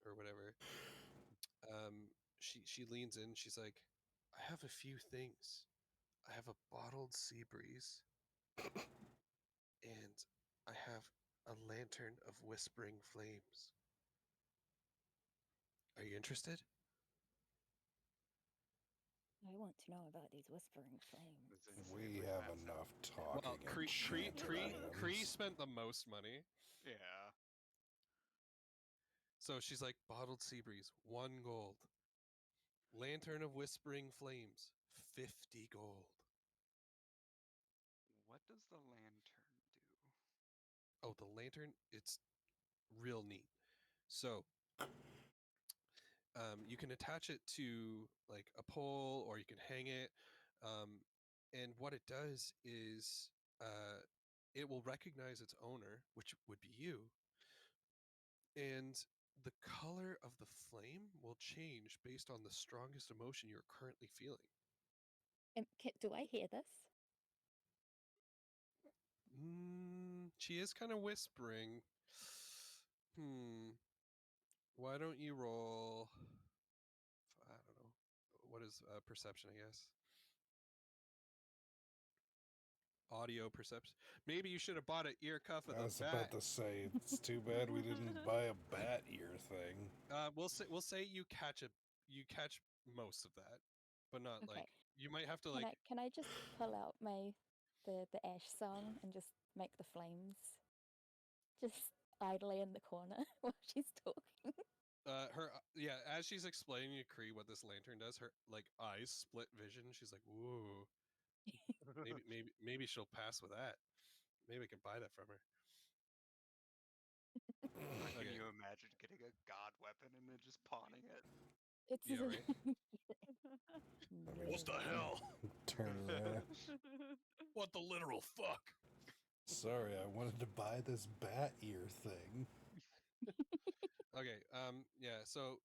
or whatever, she leans in. She's like, "I have a few things. I have a bottled sea breeze, and I have a lantern of whispering flames. Are you interested?" I want to know about these whispering flames. Was gonna say, We where's have that sound? enough talking Well, and enchanted Cree items. spent the most money, Yeah. so she's like, "Bottled sea breeze, 1 gold. Lantern of whispering flames, 50 gold." What does the lantern do? Oh, the lantern, it's real neat. So, you can attach it to like a pole or you can hang it. And what it does is it will recognize its owner, which would be you. And the color of the flame will change based on the strongest emotion you're currently feeling. Do I hear this? She is kind of whispering. Why don't you roll? I don't know. What is perception, I guess? Audio perception. Maybe you should have bought an ear cuff of I the was bat. about to say, it's too bad we didn't buy a bat ear thing. We'll say you catch most of that, but not Okay. like you might have to Can like. can I just pull out the Ash song and just make the flames just idly in the corner while she's talking? As she's explaining to Kree what this lantern does, her like eyes split vision. She's like, "Whoa, maybe she'll pass with that. Maybe I can buy that from her." Can Okay. you imagine getting a god weapon and then just pawning it? It's Yeah, right. What the hell? Turn around. What the literal fuck? Sorry, I wanted to buy this bat ear thing. Okay. So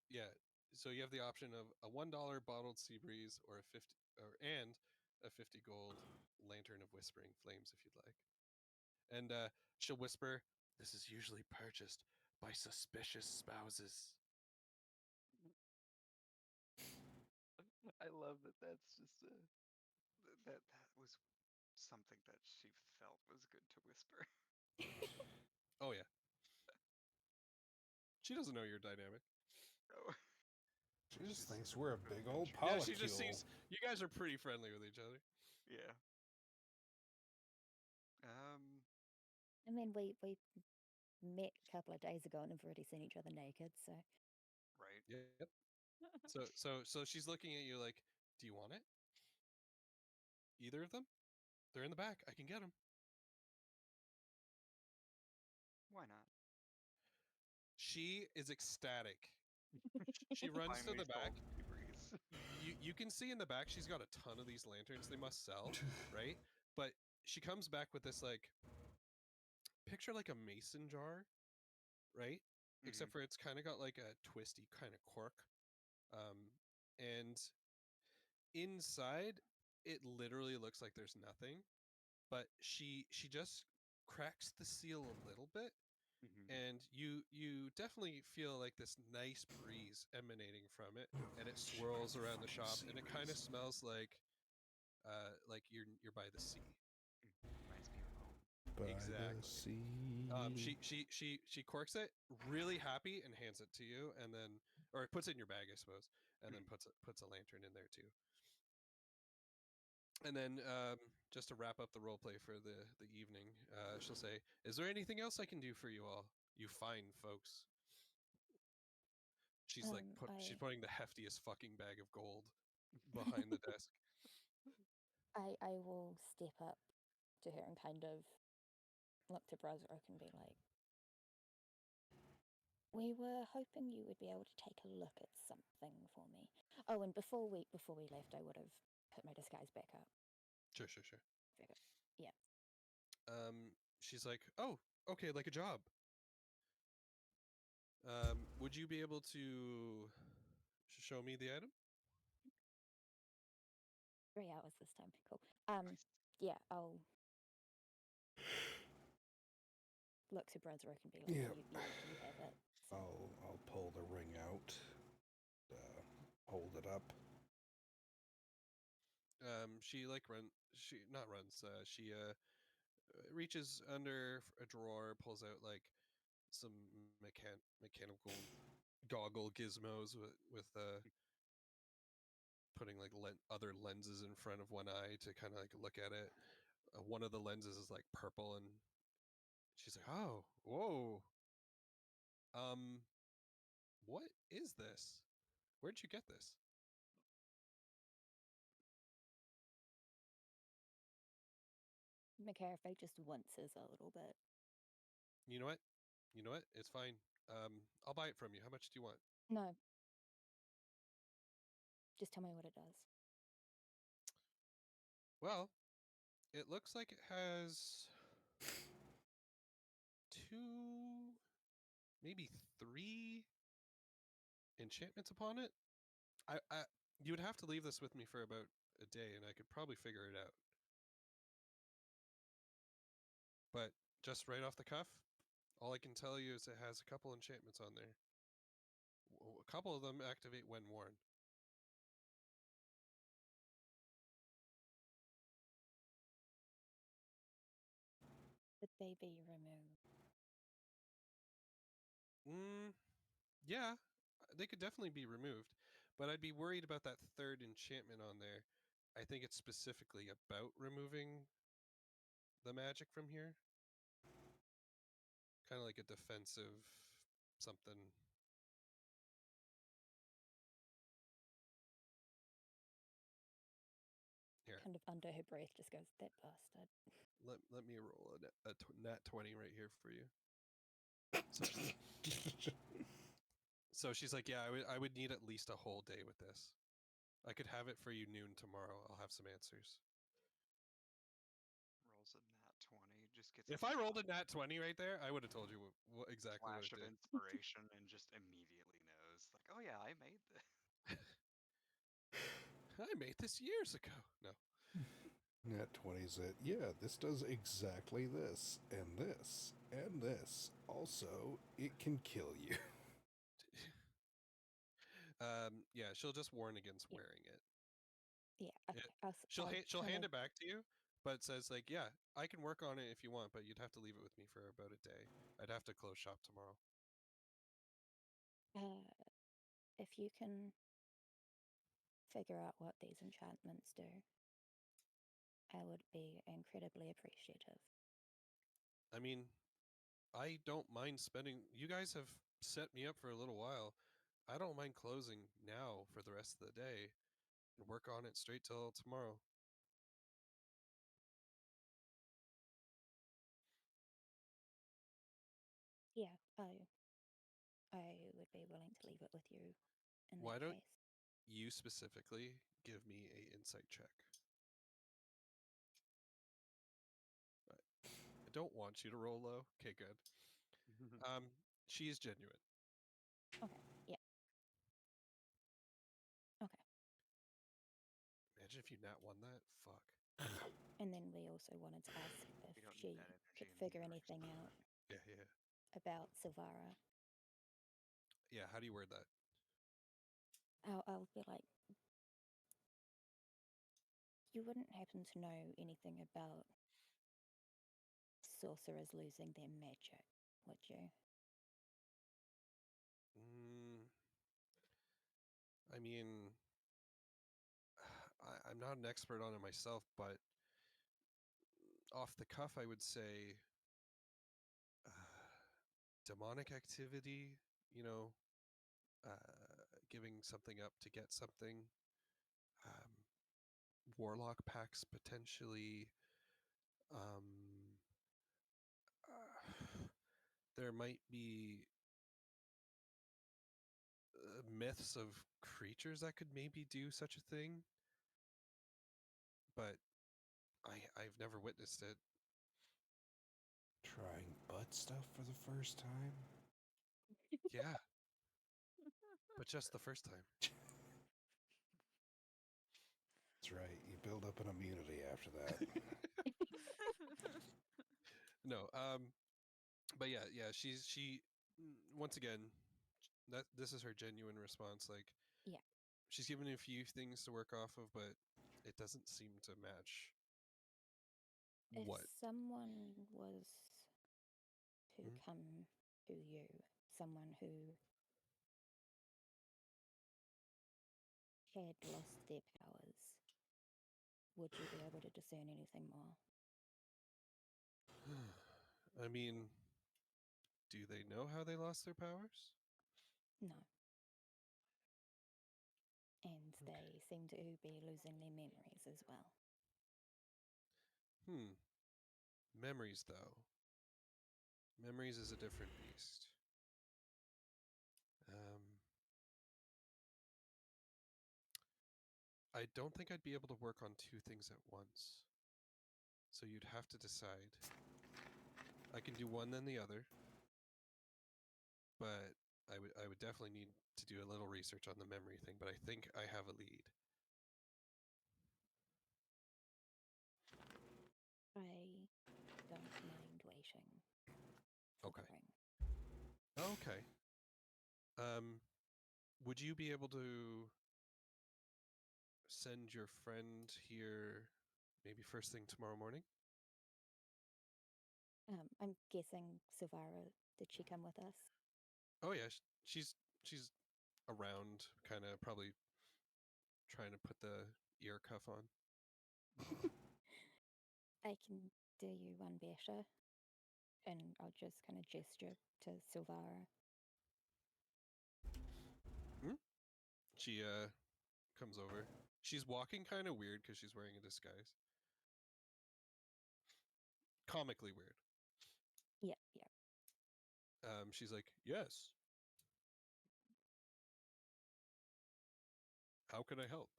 you have the option of a $1 bottled sea breeze or a 50 gold lantern of whispering flames if you'd like. And she'll whisper, "This is usually purchased by suspicious spouses." I love that. That's just that was something that she felt was good to whisper. Oh yeah. She doesn't know your dynamic. Oh. She just She's thinks we're a big old adventurous. Yeah, polycule. she just sees you guys are pretty friendly with each other. Yeah. I mean, we met a couple of days ago and have already seen each other naked, so Right. Yep. So she's looking at you like, "Do you want it? Either of them? They're in the back. I can get them." Why not? She is ecstatic. She runs to Finally the back. sold sea breeze. You can see in the back she's got a ton of these lanterns they must sell, right? But she comes back with this like picture like a mason jar, right? Except for it's kind of got like a twisty kind of cork. And inside it literally looks like there's nothing, but she just cracks the seal a little bit, and you definitely feel like this nice breeze emanating from it, and it swirls around the shop, and it kind of smells like you're by the sea. Reminds me of home. By Exactly. the sea. She corks it, really happy, and hands it to you, and then or puts it in your bag, I suppose, and then puts a lantern in there too. And then just to wrap up the role play for the evening, she'll say, "Is there anything else I can do for you all, you fine folks?" She's like she's putting the heftiest fucking bag of gold behind the desk. I will step up to her and kind of look to Brozrock and be like, we were hoping you would be able to take a look at something for me. Oh, and before we left, I would have put my disguise back up. Sure. Yeah. She's like, oh, okay, like a job. Would you be able to show me the item? 3 hours this time. Cool. Nice. Yeah, I'll look to Brozrock and be like, Yeah. you have it. So. I'll pull the ring out, hold it up. She like she reaches under a drawer, pulls out like some mechanical goggle gizmos with putting like other lenses in front of one eye to kind of like look at it. One of the lenses is like purple, and she's like, "Oh, whoa, what is this? Where'd you get this?" McCarriffy just winces a little bit. You know what? It's fine. I'll buy it from you. How much do you want? No. Just tell me what it does. Well, it looks like it has 2, maybe 3 enchantments upon it. I you would have to leave this with me for about a day, and I could probably figure it out. But just right off the cuff, all I can tell you is it has a couple enchantments on there. A couple of them activate when worn. Could they be removed? Yeah, they could definitely be removed, but I'd be worried about that third enchantment on there. I think it's specifically about removing the magic from here. Kind of like a defensive something. Here, Kind of under her breath just goes, that bastard. let me roll a nat 20 right here for you. So she's like, yeah, I would need at least a whole day with this. I could have it for you noon tomorrow. I'll have some answers. Rolls a nat 20. Just gets If I rolled a nat 20 right there, I would have told you what exactly what flash it of did. inspiration and just immediately knows. Like, oh yeah, I made this. I made this years ago. No. Nat 20's it. Yeah, this does exactly this, and this, and this. Also, it can kill you. Yeah, she'll just warn against Yeah. wearing it. Yeah, okay. She'll hand it back to you, but says like, yeah, I can work on it if you want, but you'd have to leave it with me for about a day. I'd have to close shop tomorrow. If you can figure out what these enchantments do, I would be incredibly appreciative. I mean, I don't mind spending. You guys have set me up for a little while. I don't mind closing now for the rest of the day and work on it straight till tomorrow. Yeah, I would be willing to leave it with you in Why that don't case. you specifically give me a insight check? I don't want you to roll low. Okay, good. She is genuine. Okay, yeah. Okay. Imagine if you nat won that. Fuck. And then we also wanted to ask if We don't she need that energy could in the figure universe. anything out Yeah. about Silvara. Yeah, how do you word that? I'll be like, you wouldn't happen to know anything about sorcerers losing their magic, would you? I mean, I'm not an expert on it myself, but off the cuff, I would say demonic activity, giving something up to get something. warlock packs potentially. There might be myths of creatures that could maybe do such a thing, but I've never witnessed it. Trying butt stuff for the first time? Yeah, but just the first time. That's right. You build up an immunity after that. No, but yeah, she once again, that this is her genuine response. Like, Yeah. she's given a few things to work off of, but it doesn't seem to match. If What? someone was to Mhm. come to you, someone who had lost their powers, would you be able to discern anything more? I mean, do they know how they lost their powers? No. And Okay. they seem to be losing their memories as well. Memories, though. Memories is a different beast. I don't think I'd be able to work on two things at once. So you'd have to decide. I can do one then the other, but I would definitely need to do a little research on the memory thing, but I think I have a lead. I don't mind waiting for Okay. the ring. Okay. Would you be able to send your friend here maybe first thing tomorrow morning? I'm guessing Silvara, did she come with us? Oh yeah, she's around, kind of probably trying to put the ear cuff on. I can do you one better, and I'll just kind of gesture to Silvara. She comes over. She's walking kind of weird because she's wearing a disguise. Comically weird. Yeah. She's like, "Yes. How can I help?"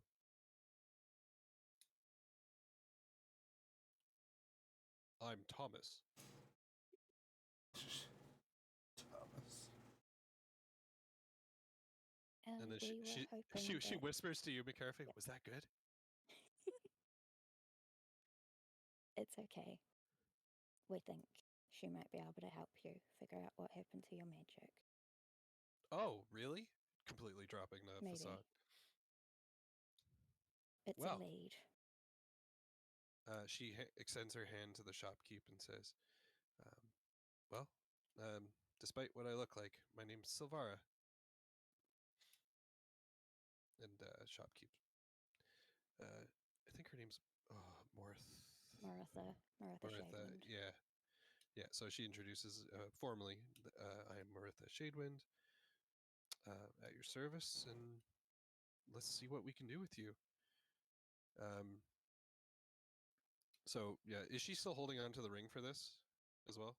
I'm Thomas. Thomas. And then We were hoping she that... whispers to you, McCarthy, Yep. "Was that good?" It's okay. We think she might be able to help you figure out what happened to your magic. Oh, really? Completely dropping the Maybe. facade. It's Well, a lead. She extends her hand to the shopkeep and says, "Well, despite what I look like, my name's Silvara." And shopkeep. I think her name's Maritha Maritha. Shadewind. Yeah. So she introduces formally. I am Maritha Shadewind, at your service, and let's see what we can do with you. So yeah, is she still holding on to the ring for this as well?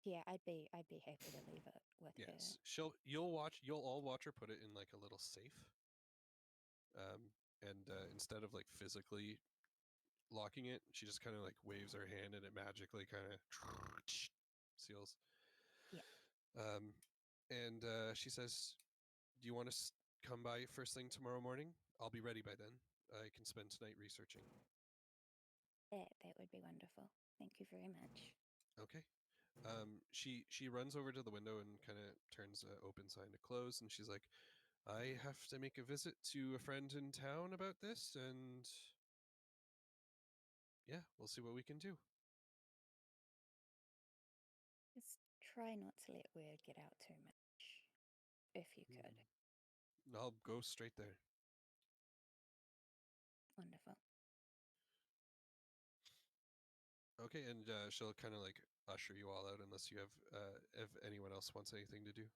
Yeah, I'd be happy to leave it with her. Yes, you'll all watch her put it in like a little safe. And instead of like physically locking it, she just kind of like waves her hand and it magically kind of seals. Yeah. And she says, "Do you want to come by first thing tomorrow morning? I'll be ready by then. I can spend tonight researching." That would be wonderful. Thank you very much. Okay. She runs over to the window and kind of turns the open sign to close, and she's like, "I have to make a visit to a friend in town about this, and yeah, we'll see what we can do." Just try not to let word get out too much, if you could. I'll go straight there. Wonderful. Okay, and she'll kind of like usher you all out unless you have, if anyone else wants anything to do.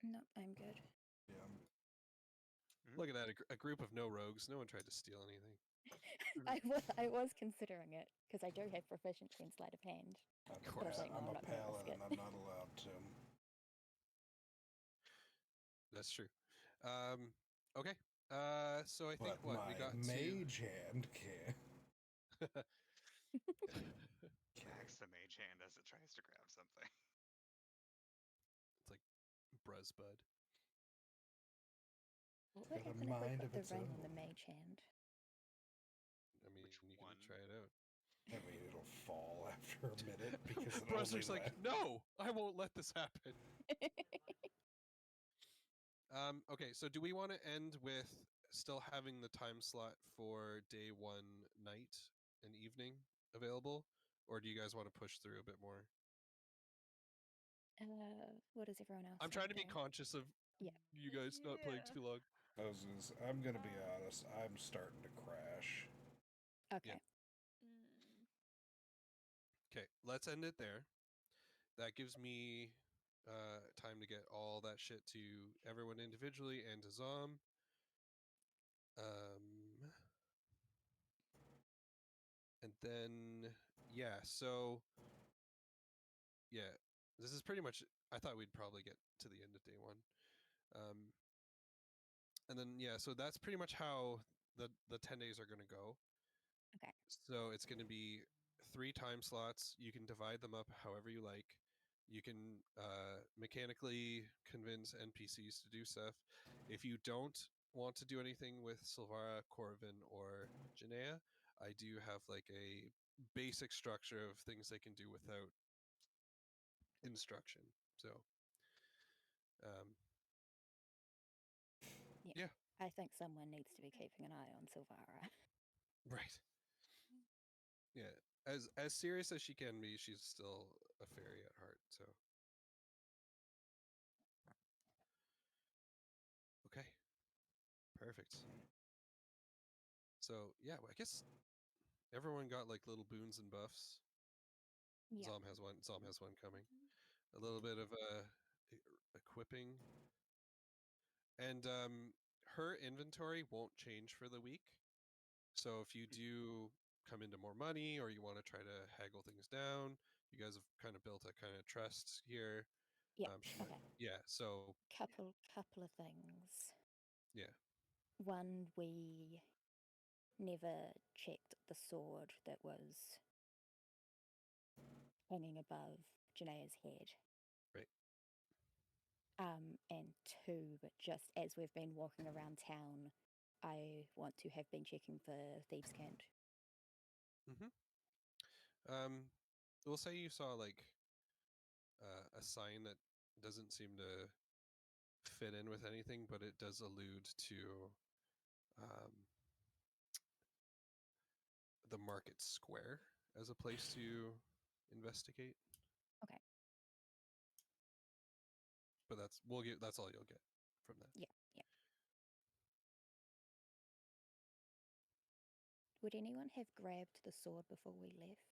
No, I'm good. Yeah. Look at that, a group of no rogues. No one tried to steal anything. I was considering it because I do have proficiency in sleight of hand. I'm Of course. a, No, I'm I'm a not gonna risk paladin. it. I'm not allowed to. That's true. Okay. So I think But we my got mage hand can. Backs the mage hand as it tries to grab something. It's like Bruzbud. What would got a happen if we mind put of the its ring on the own. mage hand? I mean, Which you one? can try it out. I mean, it'll fall after a minute because it Bruzzer's only like, no, I won't let this happen. Okay, so do we want to end with still having the time slot for day 1 night and evening available, or do you guys want to push through a bit more? What is everyone else? I'm trying to be doing? conscious of Yeah. you guys not playing Yeah. too long. I'm gonna be honest. I'm starting to crash. Okay. Mm. Okay, let's end it there. That gives me time to get all that shit to everyone individually and to Zom. And then so this is pretty much. I thought we'd probably get to the end of day 1. And then so that's pretty much how the 10 days are going to go. Okay. So it's going to be 3 time slots. You can divide them up however you like. You can mechanically convince NPCs to do stuff. If you don't want to do anything with Silvara, Corvin, or Janaea, I do have like a basic structure of things they can do without instruction. So, yeah. I think someone needs to be keeping an eye on Silvara. Right. Yeah. As serious as she can be, she's still a fairy at heart. So. Okay. Perfect. So I guess everyone got like little boons and buffs. Yeah. Zom has one. Zom has one coming. A little bit of equipping, and her inventory won't change for the week. So if you do come into more money, or you want to try to haggle things down, you guys have kind of built a kind of trust here. Yeah. Okay. So Couple of things. Yeah. One, we never checked the sword that was hanging above Janaea's head. Right. And 2, but just as we've been walking around town, I want to have been checking for thieves' cant. We'll say you saw like a sign that doesn't seem to fit in with anything, but it does allude to the market square as a place to investigate. Okay. But that's all you'll get from that. Yeah. Would anyone have grabbed the sword before we left?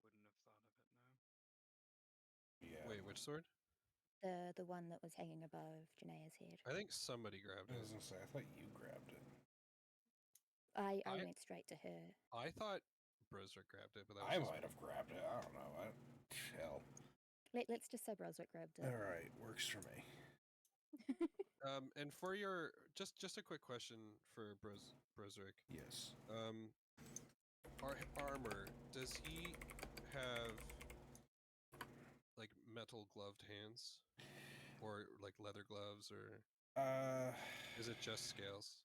Wouldn't have thought of it, no. Yeah. Wait, which sword? The one that was hanging above Janaea's head. I think somebody grabbed I it. was gonna say, I thought you grabbed it. I I- went straight to her. I thought Bruiser grabbed it, but that was I just might have grabbed it. I don't know. Hell. Let's just say Broswick grabbed it. All right, works for me. and for your just a quick question for Brozerick. Yes. Our armor, does he have like metal gloved hands, or like leather gloves, or is it just scales?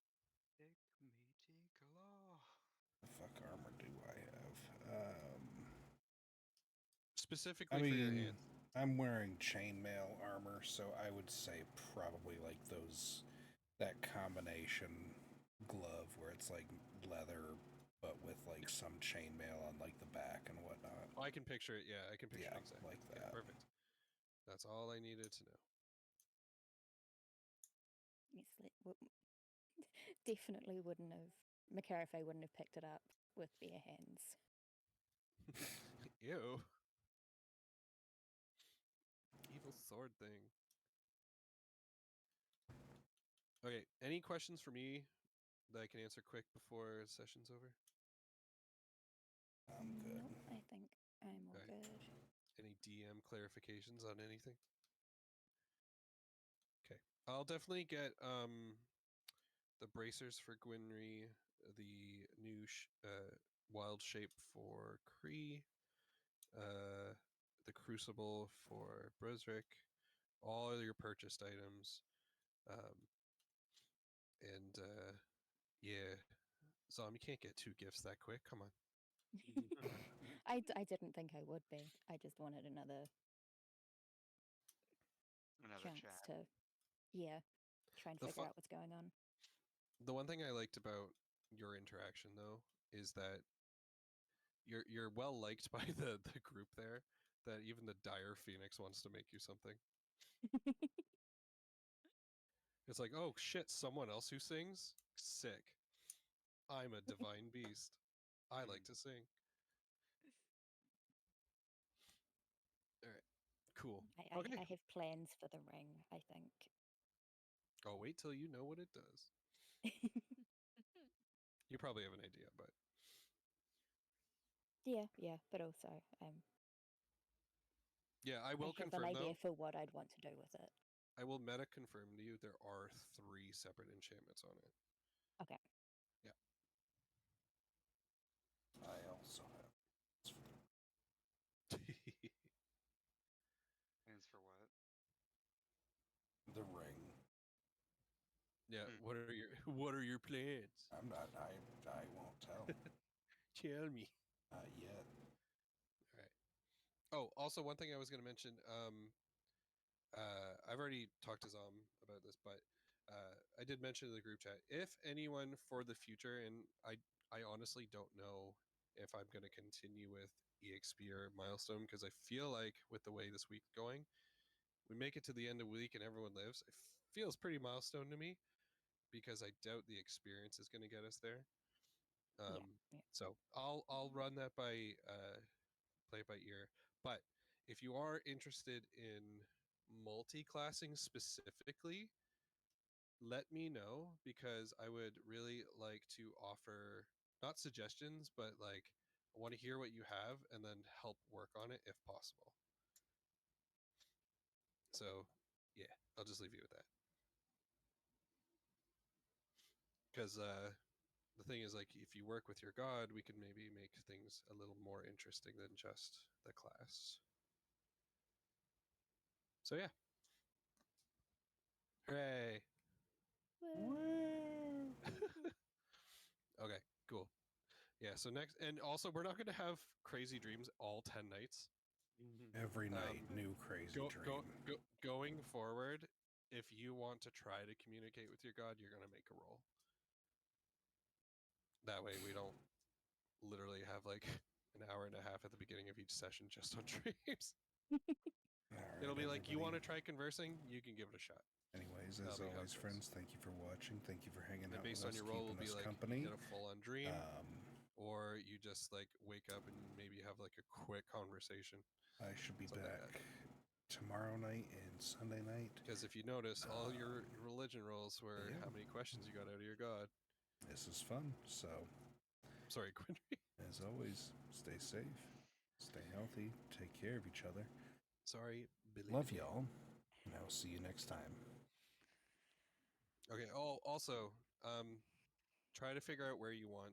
Big meaty claw. The fuck armor do I have? Specifically I for your mean, hands. I'm wearing chainmail armor, so I would say probably like that combination glove where it's like leather but with like some chainmail on like the back and whatnot. I can picture it. Yeah, I can picture it exactly. Like Yeah, that. perfect. That's all I needed to know. Definitely wouldn't have. McCarafay wouldn't have picked it up with bare hands. Ew. Evil sword thing. Okay, any questions for me that I can answer quick before session's over? I'm good. Nope, I think I'm all Okay. good. Any DM clarifications on anything? Okay, I'll definitely get the bracers for Gwynry, the new wild shape for Kree, the crucible for Brisric, all your purchased items, and yeah, Zom, you can't get 2 gifts that quick. Come on. I didn't think I would be. I just wanted another chance chat. to, yeah, try and The figure fu- out what's going on. The one thing I liked about your interaction though is that you're well liked by the group there, that even the dire Phoenix wants to make you something. It's like, oh shit, someone else who sings? Sick. I'm a divine beast. I like to sing. Alright. Cool. Okay. I have plans for the ring, I think. Oh, wait till you know what it does. You probably have an idea, but yeah, but also yeah, I will I have an confirm idea though. for what I'd want to do with it. I will meta confirm to you there are 3 separate enchantments on it. Okay. Yeah. I also have. Plans for what? The ring. Yeah. What are your plans? I'm not. I won't tell. Tell me. Not yet. All right. Oh, also one thing I was going to mention. I've already talked to Zom about this, but I did mention in the group chat, if anyone for the future, and I honestly don't know if I'm going to continue with EXP or Milestone, because I feel like with the way this week's going, we make it to the end of the week and everyone lives. It feels pretty Milestone to me, because I doubt the experience is going to get us there. Yeah. So I'll run that by play it by ear. But if you are interested in multi-classing specifically, let me know, because I would really like to offer not suggestions, but like I want to hear what you have and then help work on it if possible. So yeah, I'll just leave you with that. Because the thing is, like, if you work with your god, we can maybe make things a little more interesting than just the class. So yeah. Hooray. Woo! Okay, cool. Yeah, so next, and also we're not going to have crazy dreams all 10 nights. Every night, new crazy dream. Going forward, if you want to try to communicate with your god, you're going to make a roll. That way we don't literally have like an hour and a half at the beginning of each session just on dreams. All right, It'll be like, you want to everybody. try conversing, you can give it a shot. Anyways, That'll as be how it always, goes. friends, thank you for watching. Thank you for hanging And out based with on us, your roll will keeping be us like, company. you get a full-on dream, Um, or you just like wake up and maybe have like a quick conversation. I should be Something like back tomorrow night and Sunday night. Because if you notice, all your religion rolls were yeah. how many questions you got out of your god. This is fun. So, Sorry, Quindry. as always, stay safe, stay healthy, take care of each other. Sorry, Billy. Love y'all, and I'll see you next time. Okay. Oh, also, try to figure out where you want